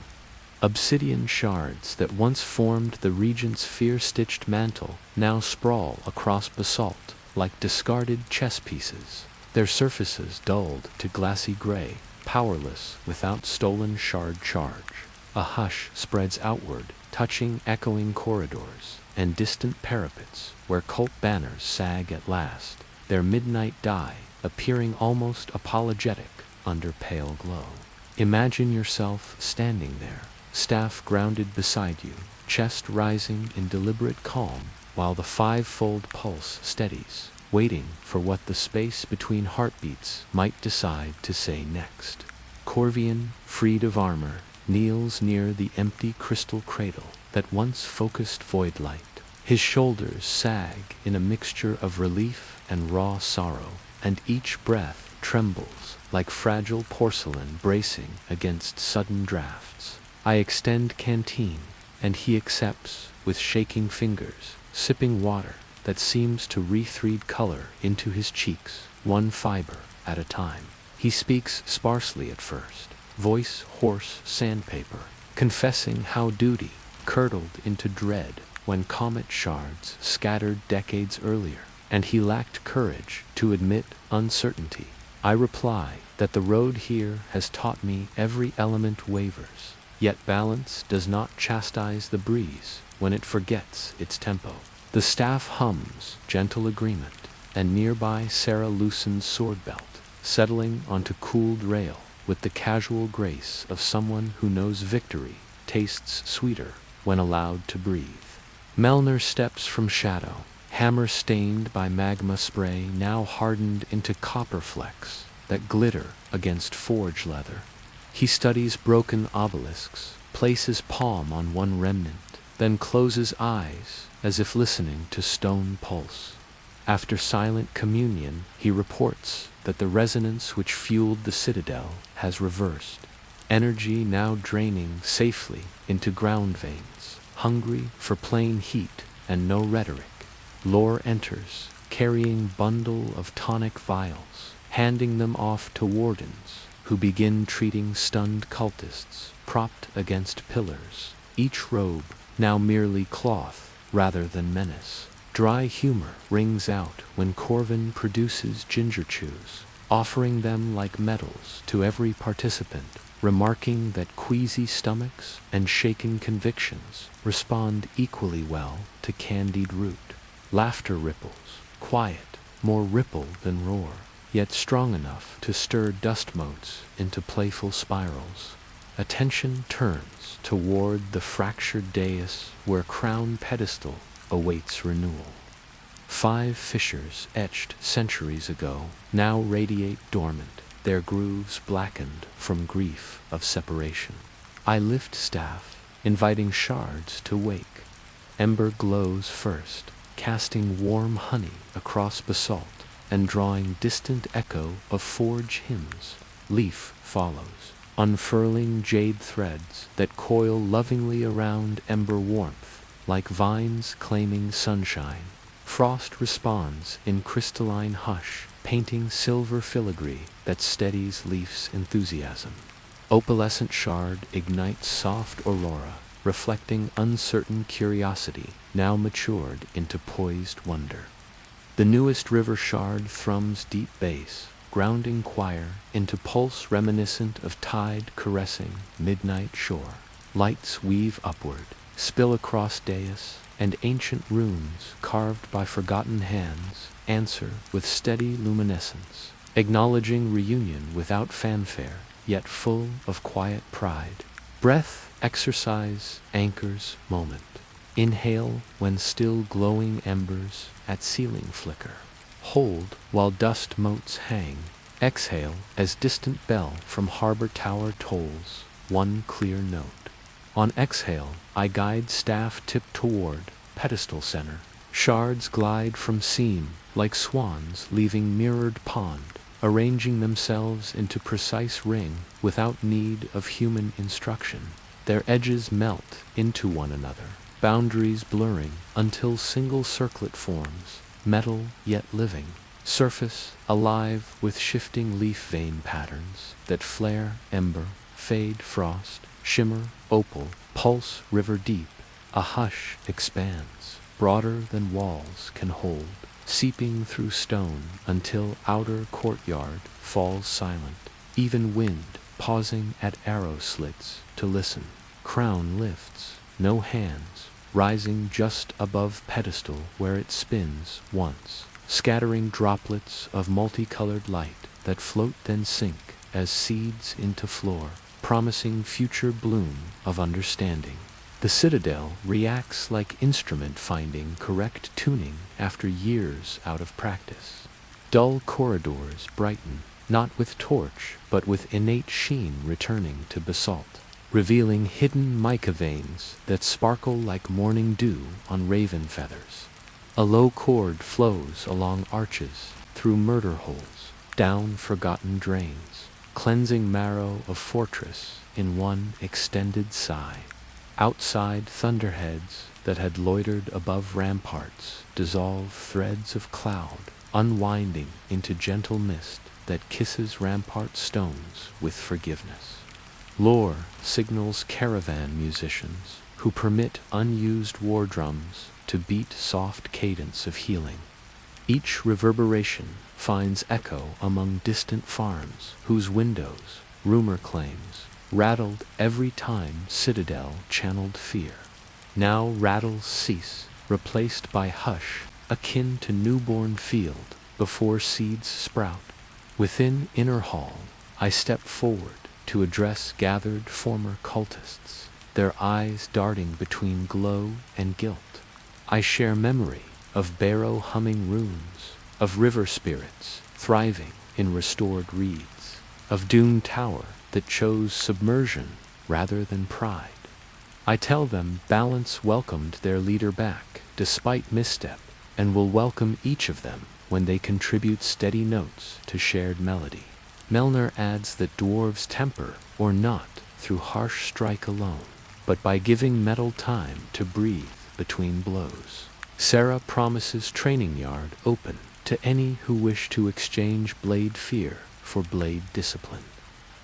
Obsidian shards that once formed the regent's fear-stitched mantle now sprawl across basalt like discarded chess pieces, their surfaces dulled to glassy gray, powerless without stolen shard charge. A hush spreads outward, touching echoing corridors and distant parapets where cult banners sag at last, their midnight dye appearing almost apologetic under pale glow. Imagine yourself standing there, staff grounded beside you, chest rising in deliberate calm, while the five-fold pulse steadies, waiting for what the space between heartbeats might decide to say next. Corvian, freed of armor, kneels near the empty crystal cradle that once focused void light. His shoulders sag in a mixture of relief and raw sorrow, and each breath trembles like fragile porcelain bracing against sudden drafts. I extend canteen, and he accepts with shaking fingers, sipping water that seems to re-thread color into his cheeks, one fiber at a time. He speaks sparsely at first, voice hoarse sandpaper, confessing how duty curdled into dread when comet shards scattered decades earlier, and he lacked courage to admit uncertainty. I reply that the road here has taught me every element wavers, yet balance does not chastise the breeze when it forgets its tempo. The staff hums gentle agreement, and nearby Sarah loosens sword belt, settling onto cooled rail with the casual grace of someone who knows victory tastes sweeter when allowed to breathe. Melner steps from shadow, hammer stained by magma spray now hardened into copper flecks that glitter against forge leather. He studies broken obelisks, places palm on one remnant, then closes eyes as if listening to stone pulse. After silent communion, he reports that the resonance which fueled the citadel has reversed, energy now draining safely into ground veins, hungry for plain heat and no rhetoric. Lore enters, carrying bundle of tonic vials, handing them off to wardens, who begin treating stunned cultists propped against pillars, each robe now merely cloth rather than menace. Dry humor rings out when Corvin produces ginger chews, offering them like medals to every participant, remarking that queasy stomachs and shaken convictions respond equally well to candied root. Laughter ripples, quiet, more ripple than roar, yet strong enough to stir dust motes into playful spirals. Attention turns toward the fractured dais where crown pedestal awaits renewal. 5 fissures etched centuries ago now radiate dormant, their grooves blackened from grief of separation. I lift staff, inviting shards to wake. Ember glows first, casting warm honey across basalt and drawing distant echo of forge hymns. Leaf follows, unfurling jade threads that coil lovingly around ember warmth, like vines claiming sunshine. Frost responds in crystalline hush, painting silver filigree that steadies leaf's enthusiasm. Opalescent shard ignites soft aurora, reflecting uncertain curiosity, now matured into poised wonder. The newest river shard thrums deep bass, grounding choir into pulse reminiscent of tide caressing midnight shore. Lights weave upward, spill across dais, and ancient runes carved by forgotten hands answer with steady luminescence, acknowledging reunion without fanfare, yet full of quiet pride. Breath, exercise, anchors moment. Inhale when still glowing embers at ceiling flicker. Hold while dust motes hang. Exhale as distant bell from harbor tower tolls one clear note. On exhale, I guide staff tip toward pedestal center. Shards glide from seam like swans leaving mirrored pond, arranging themselves into precise ring without need of human instruction. Their edges melt into one another, boundaries blurring until single circlet forms, metal yet living. Surface alive with shifting leaf vein patterns that flare ember, fade frost, shimmer opal, pulse river deep. A hush expands, broader than walls can hold, seeping through stone until outer courtyard falls silent. Even wind pausing at arrow slits to listen. Crown lifts, no hands, rising just above pedestal where it spins once, scattering droplets of multicolored light that float then sink as seeds into floor, promising future bloom of understanding. The citadel reacts like instrument finding correct tuning after years out of practice. Dull corridors brighten, not with torch, but with innate sheen returning to basalt, revealing hidden mica veins that sparkle like morning dew on raven feathers. A low chord flows along arches, through murder holes, down forgotten drains, cleansing marrow of fortress in one extended sigh. Outside thunderheads that had loitered above ramparts dissolve threads of cloud, unwinding into gentle mist that kisses rampart stones with forgiveness. Lore signals caravan musicians who permit unused war drums to beat soft cadence of healing. Each reverberation finds echo among distant farms whose windows, rumor claims, rattled every time Citadel channeled fear. Now rattles cease, replaced by hush akin to newborn field before seeds sprout. Within inner hall, I step forward to address gathered former cultists, their eyes darting between glow and guilt. I share memory of barrow humming runes, of river spirits thriving in restored reeds, of doomed tower that chose submersion rather than pride. I tell them balance welcomed their leader back, despite misstep, and will welcome each of them when they contribute steady notes to shared melody. Melner adds that dwarves temper or not through harsh strike alone, but by giving metal time to breathe between blows. Sarah promises training yard open to any who wish to exchange blade fear for blade discipline.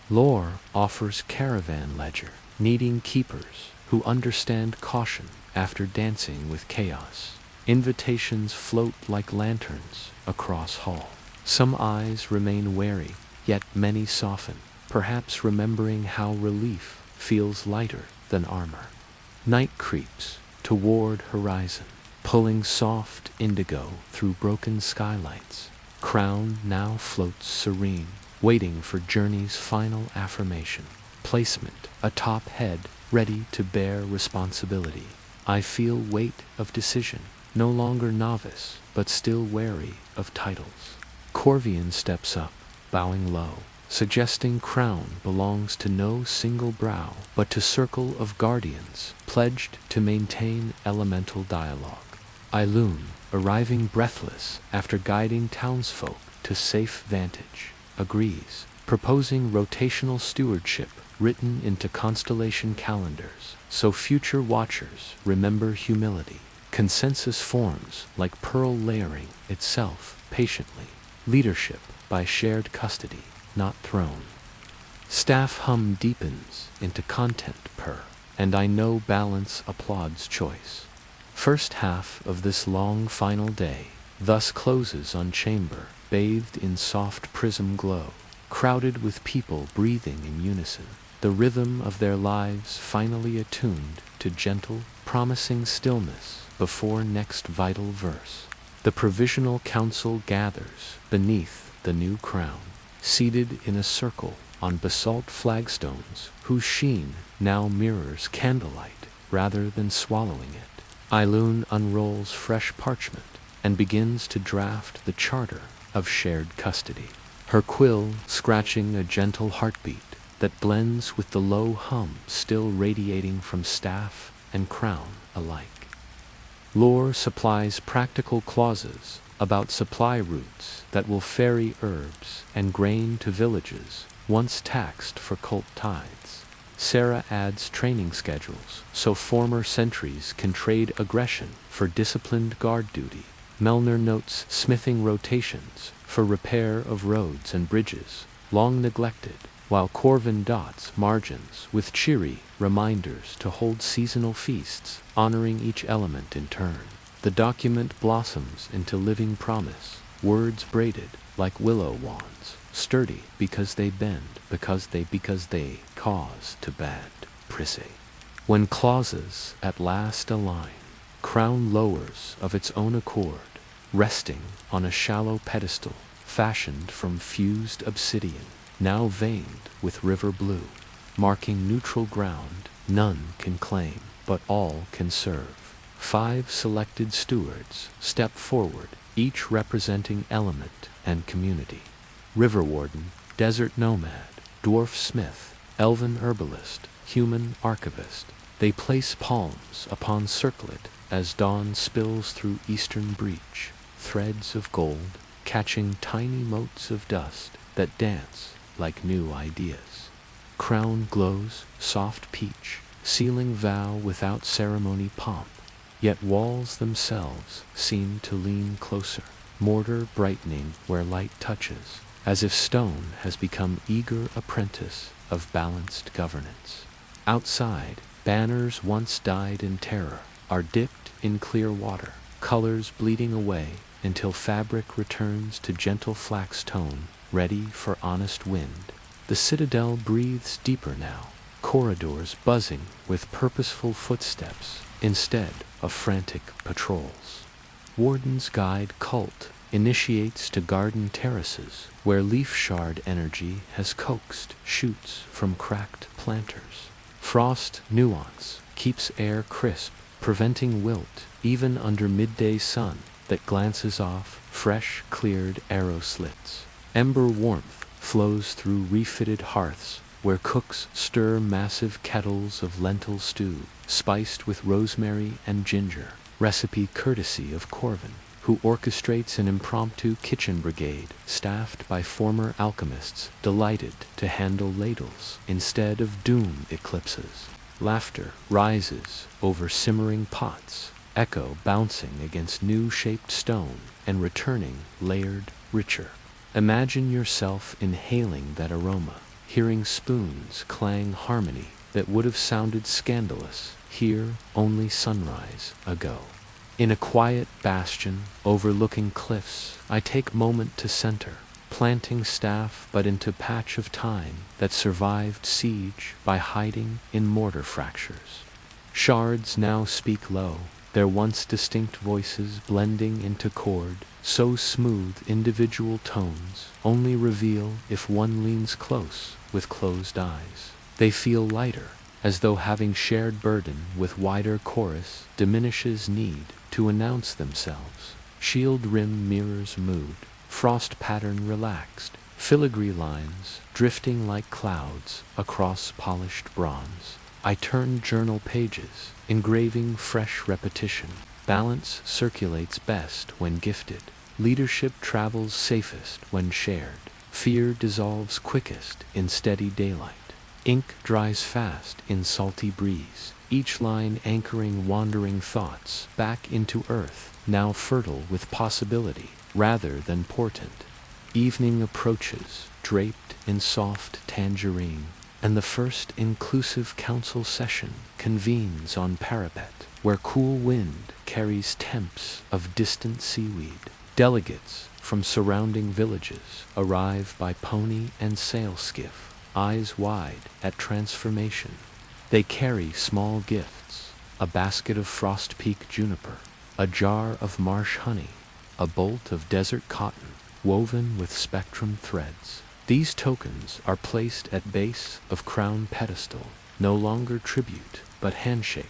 Lore offers caravan ledger, needing keepers who understand caution after dancing with chaos. Invitations float like lanterns across hall. Some eyes remain wary, yet many soften, perhaps remembering how relief feels lighter than armor. Night creeps toward horizon, pulling soft indigo through broken skylights. Crown now floats serene, waiting for journey's final affirmation. Placement atop head, ready to bear responsibility. I feel weight of decision, no longer novice, but still wary of titles. Corvian steps up, bowing low, suggesting crown belongs to no single brow, but to circle of guardians, pledged to maintain elemental dialogue. Eiloon, arriving breathless after guiding townsfolk to safe vantage, agrees, proposing rotational stewardship written into constellation calendars, so future watchers remember humility. Consensus forms like pearl layering itself patiently. Leadership by shared custody, not throne. Staff hum deepens into content per, and I know balance applauds choice. First half of this long final day thus closes on chamber, bathed in soft prism glow, crowded with people breathing in unison, the rhythm of their lives finally attuned to gentle, promising stillness before next vital verse. The provisional council gathers beneath the new crown, seated in a circle on basalt flagstones whose sheen now mirrors candlelight rather than swallowing it. Eiloon unrolls fresh parchment, and begins to draft the charter of shared custody. Her quill scratching a gentle heartbeat that blends with the low hum still radiating from staff and crown alike. Lore supplies practical clauses about supply routes that will ferry herbs and grain to villages once taxed for cult tithes. Sarah adds training schedules so former sentries can trade aggression for disciplined guard duty. Melner notes smithing rotations for repair of roads and bridges, long neglected, while Corvin dots margins with cheery reminders to hold seasonal feasts, honoring each element in turn. The document blossoms into living promise, words braided like willow wands, sturdy because they bend, because they cause to bad prisse. When clauses at last align, crown lowers of its own accord, resting on a shallow pedestal fashioned from fused obsidian, now veined with river blue, marking neutral ground none can claim, but all can serve. 5 selected stewards step forward, each representing element and community. River warden, desert nomad, dwarf smith, elven herbalist, human archivist. They place palms upon circlet as dawn spills through eastern breach, threads of gold catching tiny motes of dust that dance like new ideas. Crown glows, soft peach, sealing vow without ceremony pomp, yet walls themselves seem to lean closer, mortar brightening where light touches, as if stone has become eager apprentice of balanced governance. Outside, banners once dyed in terror are dipped in clear water, colors bleeding away until fabric returns to gentle flax tone, ready for honest wind. The citadel breathes deeper now, corridors buzzing with purposeful footsteps instead of frantic patrols. Warden's Guide Cult initiates to garden terraces where leaf shard energy has coaxed shoots from cracked planters. Frost nuance keeps air crisp, preventing wilt even under midday sun that glances off fresh cleared arrow slits. Ember warmth flows through refitted hearths where cooks stir massive kettles of lentil stew, spiced with rosemary and ginger, recipe courtesy of Corvin, who orchestrates an impromptu kitchen brigade staffed by former alchemists delighted to handle ladles instead of doom eclipses. Laughter rises over simmering pots, echo bouncing against new-shaped stone and returning layered, richer. Imagine yourself inhaling that aroma, hearing spoons clang harmony that would have sounded scandalous here only sunrise ago. In a quiet bastion overlooking cliffs, I take moment to center, planting staff but into patch of time that survived siege by hiding in mortar fractures. Shards now speak low, their once distinct voices blending into chord, so smooth individual tones only reveal if one leans close with closed eyes. They feel lighter, as though having shared burden with wider chorus diminishes need to announce themselves. Shield rim mirrors mood, frost pattern relaxed, filigree lines drifting like clouds across polished bronze. I turn journal pages, engraving fresh repetition. Balance circulates best when gifted. Leadership travels safest when shared. Fear dissolves quickest in steady daylight. Ink dries fast in salty breeze, each line anchoring wandering thoughts back into earth, now fertile with possibility rather than portent. Evening approaches, draped in soft tangerine, and the first inclusive council session convenes on parapet, where cool wind carries temps of distant seaweed. Delegates from surrounding villages arrive by pony and sail skiff, eyes wide at transformation. They carry small gifts, a basket of Frost Peak juniper, a jar of marsh honey, a bolt of desert cotton woven with spectrum threads. These tokens are placed at base of crown pedestal, no longer tribute, but handshake.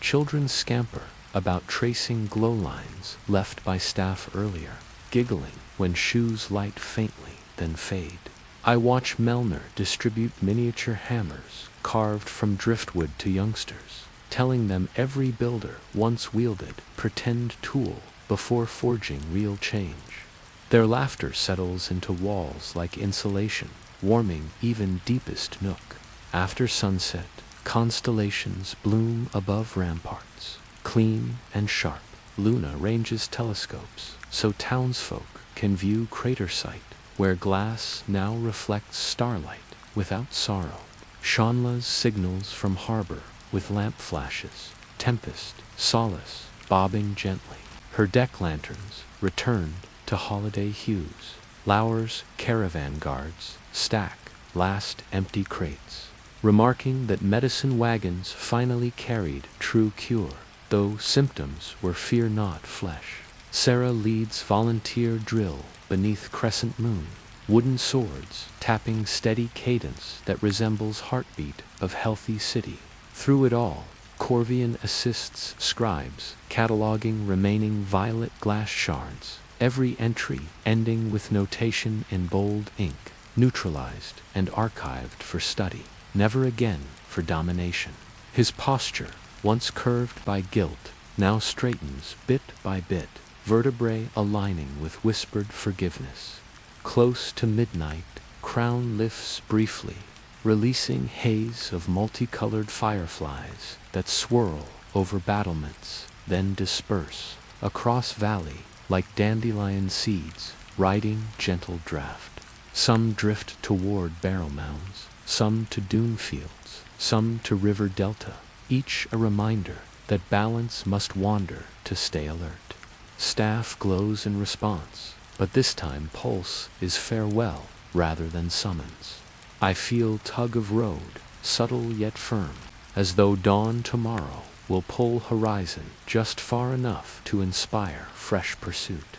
Children scamper, about tracing glow lines left by staff earlier, giggling when shoes light faintly, then fade. I watch Melner distribute miniature hammers carved from driftwood to youngsters, telling them every builder once wielded pretend tool before forging real change. Their laughter settles into walls like insulation, warming even deepest nook. After sunset, constellations bloom above ramparts, clean and sharp. Luna ranges telescopes so townsfolk can view crater sight, where glass now reflects starlight without sorrow. Shanla's signals from harbor with lamp flashes, tempest, solace, bobbing gently. Her deck lanterns returned to holiday hues. Lauer's caravan guards stack last empty crates, remarking that medicine wagons finally carried true cure, though symptoms were fear not flesh. Sarah leads volunteer drill beneath crescent moon, wooden swords tapping steady cadence that resembles heartbeat of healthy city. Through it all, Corvian assists scribes, cataloging remaining violet glass shards, every entry ending with notation in bold ink, neutralized and archived for study, never again for domination. His posture, once curved by guilt, now straightens bit by bit, vertebrae aligning with whispered forgiveness. Close to midnight, Crown lifts briefly, releasing haze of multicolored fireflies that swirl over battlements, then disperse across valley like dandelion seeds riding gentle draft. Some drift toward barrel mounds, some to dune fields, some to river delta, each a reminder that balance must wander to stay alert. Staff glows in response, but this time pulse is farewell rather than summons. I feel tug of road, subtle yet firm, as though dawn tomorrow will pull horizon just far enough to inspire fresh pursuit.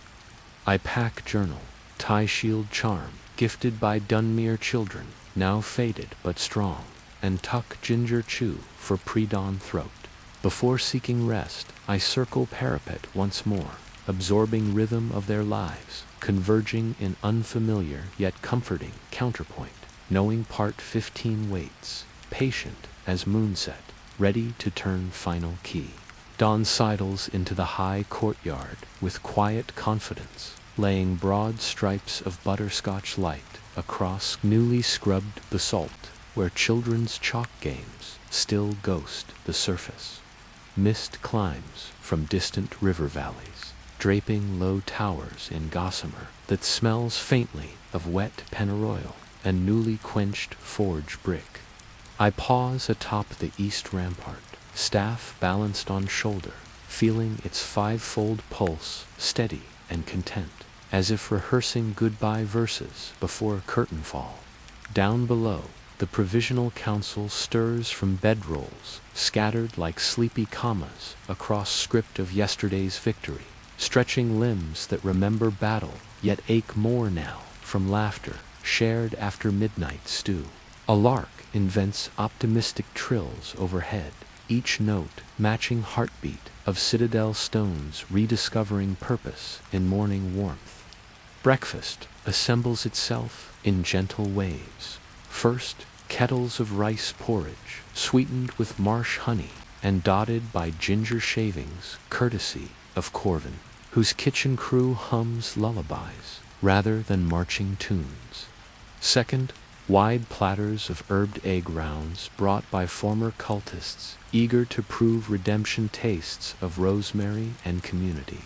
I pack journal, tie shield charm, gifted by Dunmere children, now faded but strong, and tuck ginger chew for pre-dawn throat. Before seeking rest, I circle parapet once more, absorbing rhythm of their lives, converging in unfamiliar yet comforting counterpoint, knowing part 15 waits, patient as moonset, ready to turn final key. Dawn sidles into the high courtyard with quiet confidence, laying broad stripes of butterscotch light across newly scrubbed basalt, where children's chalk games still ghost the surface. Mist climbs from distant river valleys, draping low towers in gossamer that smells faintly of wet pennyroyal and newly quenched forge brick. I pause atop the east rampart, staff balanced on shoulder, feeling its fivefold pulse steady and content, as if rehearsing goodbye verses before curtain fall. Down below, the Provisional Council stirs from bedrolls, scattered like sleepy commas across script of yesterday's victory, stretching limbs that remember battle, yet ache more now from laughter shared after midnight stew. A lark invents optimistic trills overhead, each note matching heartbeat of citadel stones rediscovering purpose in morning warmth. Breakfast assembles itself in gentle waves. First, kettles of rice porridge, sweetened with marsh honey and dotted by ginger shavings, courtesy of Corvin, whose kitchen crew hums lullabies rather than marching tunes. Second, wide platters of herbed egg rounds brought by former cultists eager to prove redemption tastes of rosemary and community.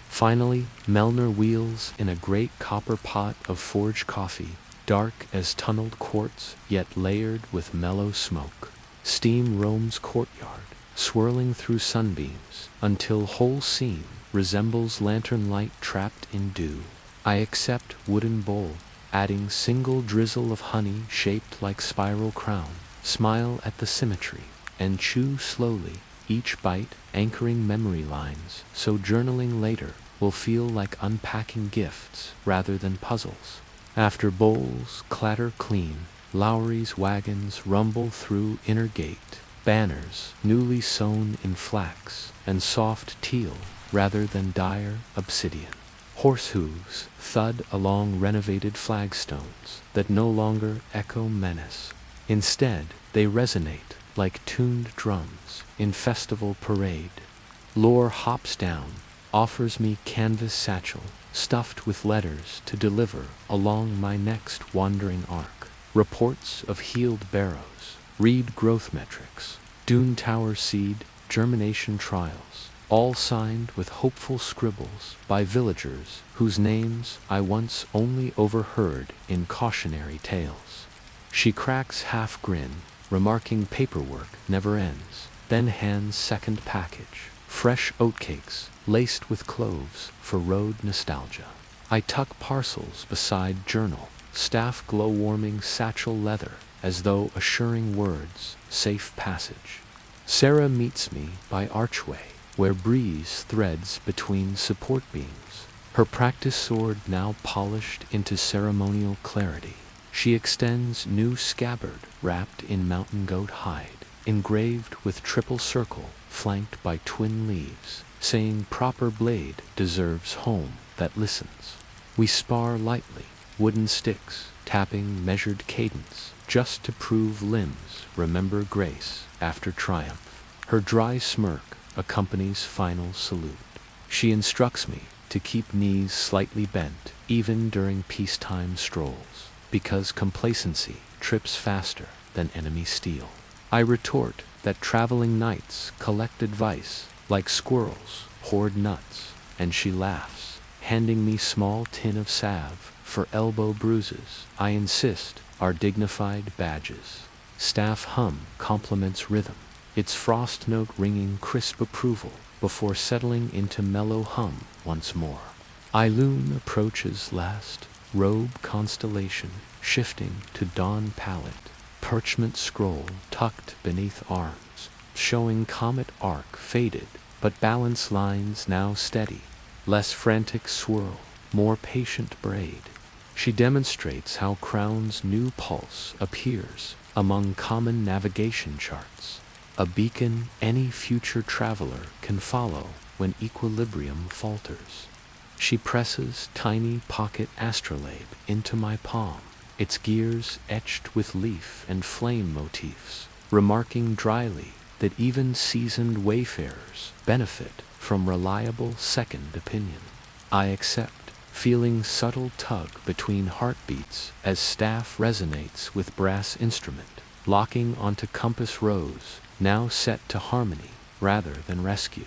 Finally, Melner wheels in a great copper pot of forge coffee, dark as tunneled quartz yet layered with mellow smoke. Steam roams courtyard, swirling through sunbeams, until whole scene resembles lantern light trapped in dew. I accept wooden bowl, adding single drizzle of honey shaped like spiral crown, smile at the symmetry, and chew slowly, each bite anchoring memory lines, so journaling later will feel like unpacking gifts rather than puzzles. After bowls clatter clean, Lowry's wagons rumble through inner gate, banners newly sewn in flax and soft teal rather than dire obsidian. Horse hooves thud along renovated flagstones that no longer echo menace. Instead, they resonate like tuned drums in festival parade. Lore hops down, offers me canvas satchel stuffed with letters to deliver along my next wandering arc. Reports of healed barrows, reed growth metrics, dune tower seed, germination trials, all signed with hopeful scribbles by villagers whose names I once only overheard in cautionary tales. She cracks half-grin, remarking paperwork never ends, then hands second package, fresh oatcakes laced with cloves for road nostalgia. I tuck parcels beside journal, staff glow-warming satchel leather, as though assuring words, safe passage. Sarah meets me by archway, where breeze threads between support beams, her practice sword now polished into ceremonial clarity. She extends new scabbard wrapped in mountain goat hide, engraved with triple circle flanked by twin leaves, saying proper blade deserves home that listens. We spar lightly, wooden sticks, tapping measured cadence, just to prove limbs remember grace after triumph. Her dry smirk accompanies final salute. She instructs me to keep knees slightly bent, even during peacetime strolls, because complacency trips faster than enemy steel. I retort that traveling knights collect advice like squirrels hoard nuts, and she laughs, handing me small tin of salve for elbow bruises I insist are dignified badges. Staff hum complements rhythm, its frost note ringing crisp approval before settling into mellow hum once more. Eiloon approaches last, robe constellation shifting to dawn palette, parchment scroll tucked beneath arms, showing comet arc faded, but balance lines now steady, less frantic swirl, more patient braid. She demonstrates how Crown's new pulse appears among common navigation charts, a beacon any future traveler can follow when equilibrium falters. She presses tiny pocket astrolabe into my palm, its gears etched with leaf and flame motifs, remarking dryly that even seasoned wayfarers benefit from reliable second opinion. I accept, feeling subtle tug between heartbeats as staff resonates with brass instrument, locking onto compass rose, now set to harmony rather than rescue.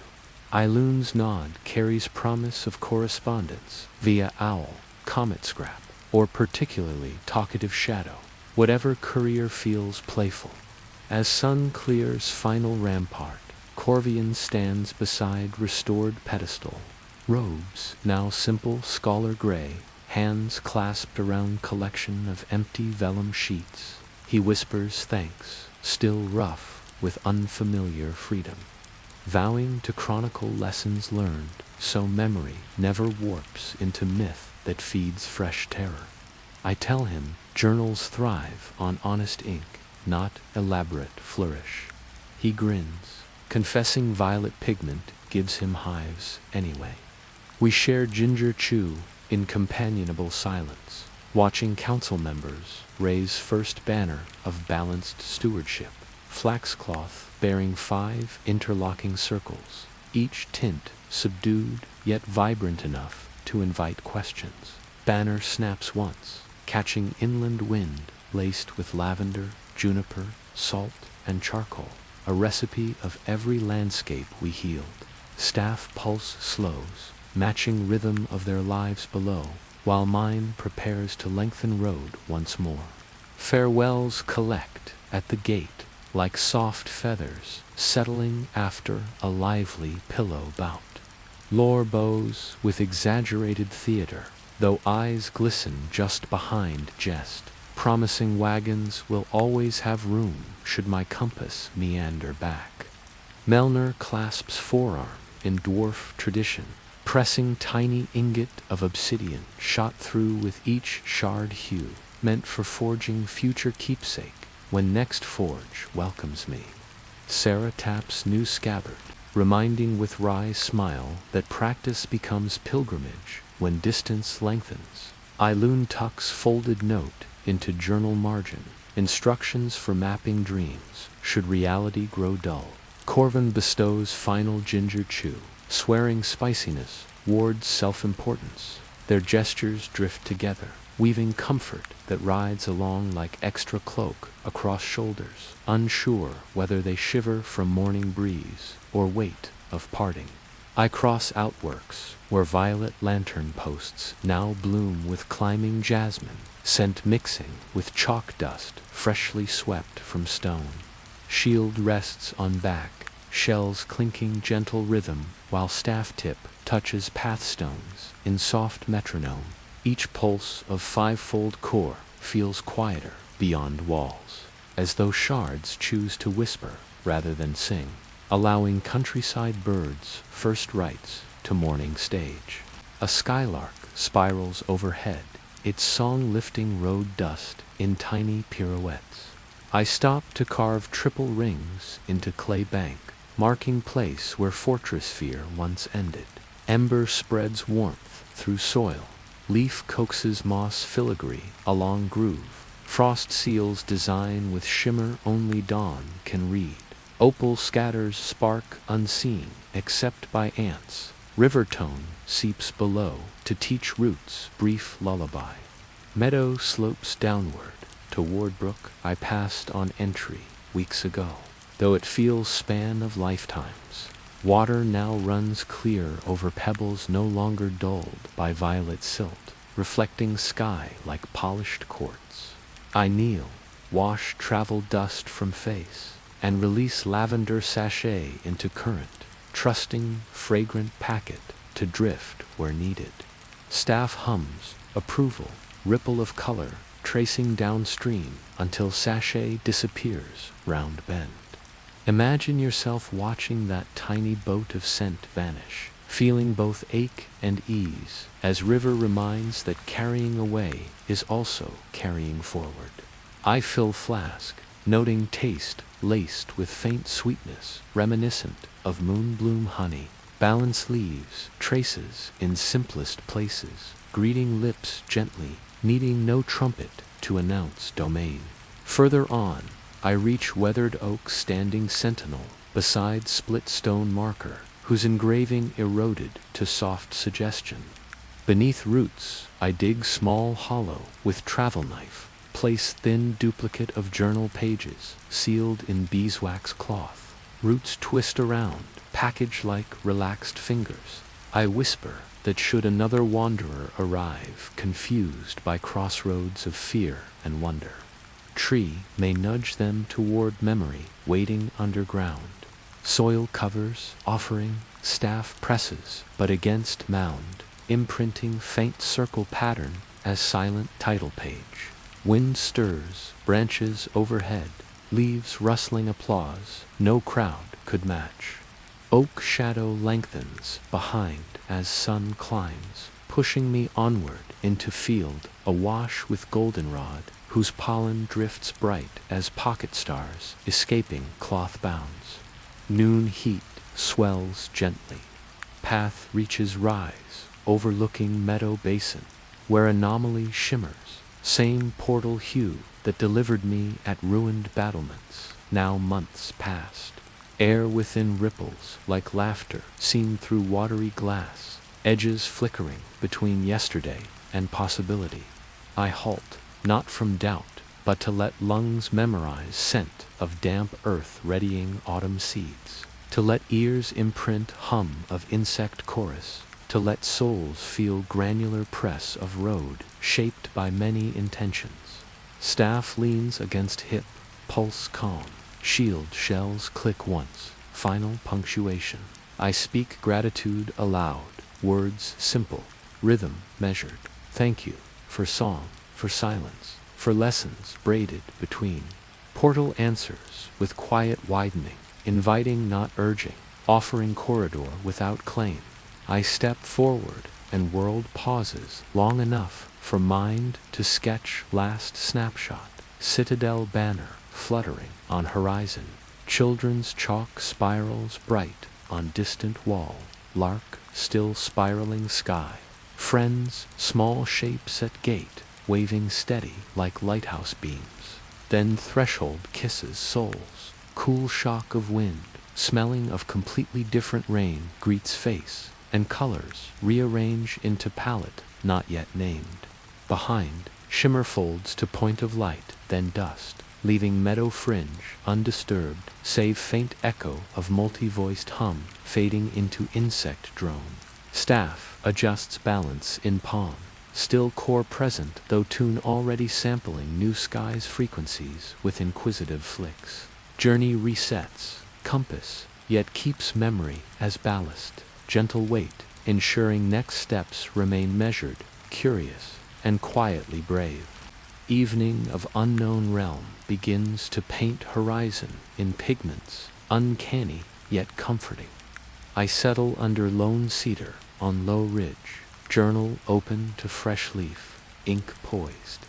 Eiloon's nod carries promise of correspondence via owl, comet scrap, or particularly talkative shadow, whatever courier feels playful. As sun clears final rampart, Corvian stands beside restored pedestal, robes now simple scholar gray, hands clasped around collection of empty vellum sheets. He whispers thanks, still rough with unfamiliar freedom, vowing to chronicle lessons learned so memory never warps into myth that feeds fresh terror. I tell him journals thrive on honest ink, not elaborate flourish. He grins, confessing violet pigment gives him hives anyway. We share ginger chew in companionable silence, watching council members raise first banner of balanced stewardship, flaxcloth bearing 5 interlocking circles, each tint subdued yet vibrant enough to invite questions. Banner snaps once, catching inland wind laced with lavender, juniper, salt, and charcoal, a recipe of every landscape we healed. Staff pulse slows, matching rhythm of their lives below, while mine prepares to lengthen road once more. Farewells collect at the gate like soft feathers settling after a lively pillow bout. Lore bows with exaggerated theater, though eyes glisten just behind jest, promising wagons will always have room should my compass meander back. Melner clasps forearm in dwarf tradition, pressing tiny ingot of obsidian shot through with each shard hue, meant for forging future keepsake when next forge welcomes me. Sarah taps new scabbard, reminding with wry smile that practice becomes pilgrimage when distance lengthens. Eileen tucks folded note into journal margin, instructions for mapping dreams should reality grow dull. Corvin bestows final ginger chew, swearing spiciness wards self-importance. Their gestures drift together, weaving comfort that rides along like extra cloak across shoulders, unsure whether they shiver from morning breeze or weight of parting. I cross outworks, where violet lantern posts now bloom with climbing jasmine, scent mixing with chalk dust freshly swept from stone. Shield rests on back, shells clinking gentle rhythm, while staff tip touches pathstones in soft metronome. Each pulse of fivefold core feels quieter beyond walls, as though shards choose to whisper rather than sing, allowing countryside birds first rites to morning stage. A skylark spirals overhead, its song lifting road dust in tiny pirouettes. I stop to carve triple rings into clay bank, marking place where fortress fear once ended. Ember spreads warmth through soil, leaf coaxes moss filigree along groove, frost seals design with shimmer only dawn can read. Opal scatters spark unseen except by ants. River tone seeps below to teach roots brief lullaby. Meadow slopes downward toward brook I passed on entry weeks ago, though it feels span of lifetimes. Water now runs clear over pebbles no longer dulled by violet silt, reflecting sky like polished quartz. I kneel, wash travel dust from face, and release lavender sachet into current, trusting fragrant packet to drift where needed. Staff hums, approval, ripple of color, tracing downstream until sachet disappears round bend. Imagine yourself watching that tiny boat of scent vanish, feeling both ache and ease, as river reminds that carrying away is also carrying forward. I fill flask, noting taste laced with faint sweetness, reminiscent of moonbloom honey. Balance leaves, traces in simplest places, greeting lips gently, needing no trumpet to announce domain. Further on, I reach weathered oak standing sentinel beside split stone marker, whose engraving eroded to soft suggestion. Beneath roots, I dig small hollow with travel knife, place thin duplicate of journal pages sealed in beeswax cloth. Roots twist around, package like relaxed fingers. I whisper that should another wanderer arrive, confused by crossroads of fear and wonder, tree may nudge them toward memory waiting underground. Soil covers, offering, staff presses, but against mound, imprinting faint circle pattern as silent title page. Wind stirs, branches overhead, leaves rustling applause, no crowd could match. Oak shadow lengthens behind as sun climbs, pushing me onward into field awash with goldenrod, whose pollen drifts bright as pocket stars escaping cloth bounds. Noon heat swells gently. Path reaches rise, overlooking meadow basin, where anomaly shimmers, same portal hue that delivered me at ruined battlements, now months past. Air within ripples like laughter seen through watery glass, edges flickering between yesterday and possibility. I halt, not from doubt, but to let lungs memorize scent of damp earth readying autumn seeds, to let ears imprint hum of insect chorus, to let souls feel granular press of road shaped by many intentions. Staff leans against hip, pulse calm, shield shells click once, final punctuation. I speak gratitude aloud, words simple, rhythm measured. Thank you for song, for silence, for lessons braided between. Portal answers with quiet widening, inviting not urging, offering corridor without claim. I step forward and world pauses long enough for mind to sketch last snapshot, citadel banner fluttering on horizon, Children's chalk spirals bright on distant wall, lark still spiraling sky. Friends, small shapes at gate, waving steady like lighthouse beams. Then threshold kisses souls, cool shock of wind, smelling of completely different rain greets face, and colors rearrange into palette not yet named. Behind, shimmer folds to point of light, then dust, leaving meadow fringe undisturbed, save faint echo of multi-voiced hum fading into insect drone. Staff adjusts balance in palm, still core present though tune already sampling new skies frequencies with inquisitive flicks. Journey resets, compass, yet keeps memory as ballast, gentle weight, ensuring next steps remain measured, curious, and quietly brave. Evening of unknown realm begins to paint horizon in pigments, uncanny yet comforting. I settle under lone cedar on low ridge, journal open to fresh leaf, ink poised.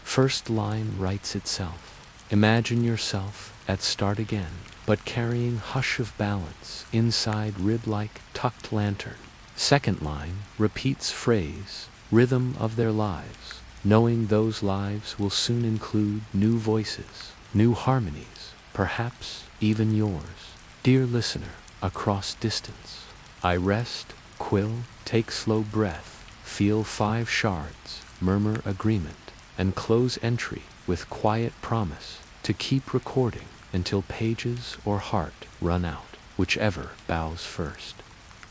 First line writes itself. Imagine yourself at start again, but carrying hush of balance inside rib-like tucked lantern. Second line repeats phrase, rhythm of their lives, knowing those lives will soon include new voices, new harmonies, perhaps even yours. Dear listener, across distance, I rest, quill, take slow breath, feel 5 shards, murmur agreement, and close entry with quiet promise to keep recording until pages or heart run out, whichever bows first.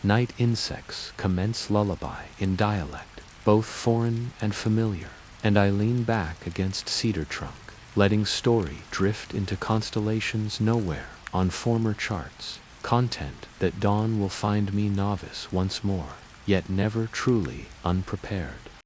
Night insects commence lullaby in dialect, both foreign and familiar, and I lean back against cedar trunk, letting story drift into constellations nowhere on former charts, content that dawn will find me novice once more, yet never truly unprepared.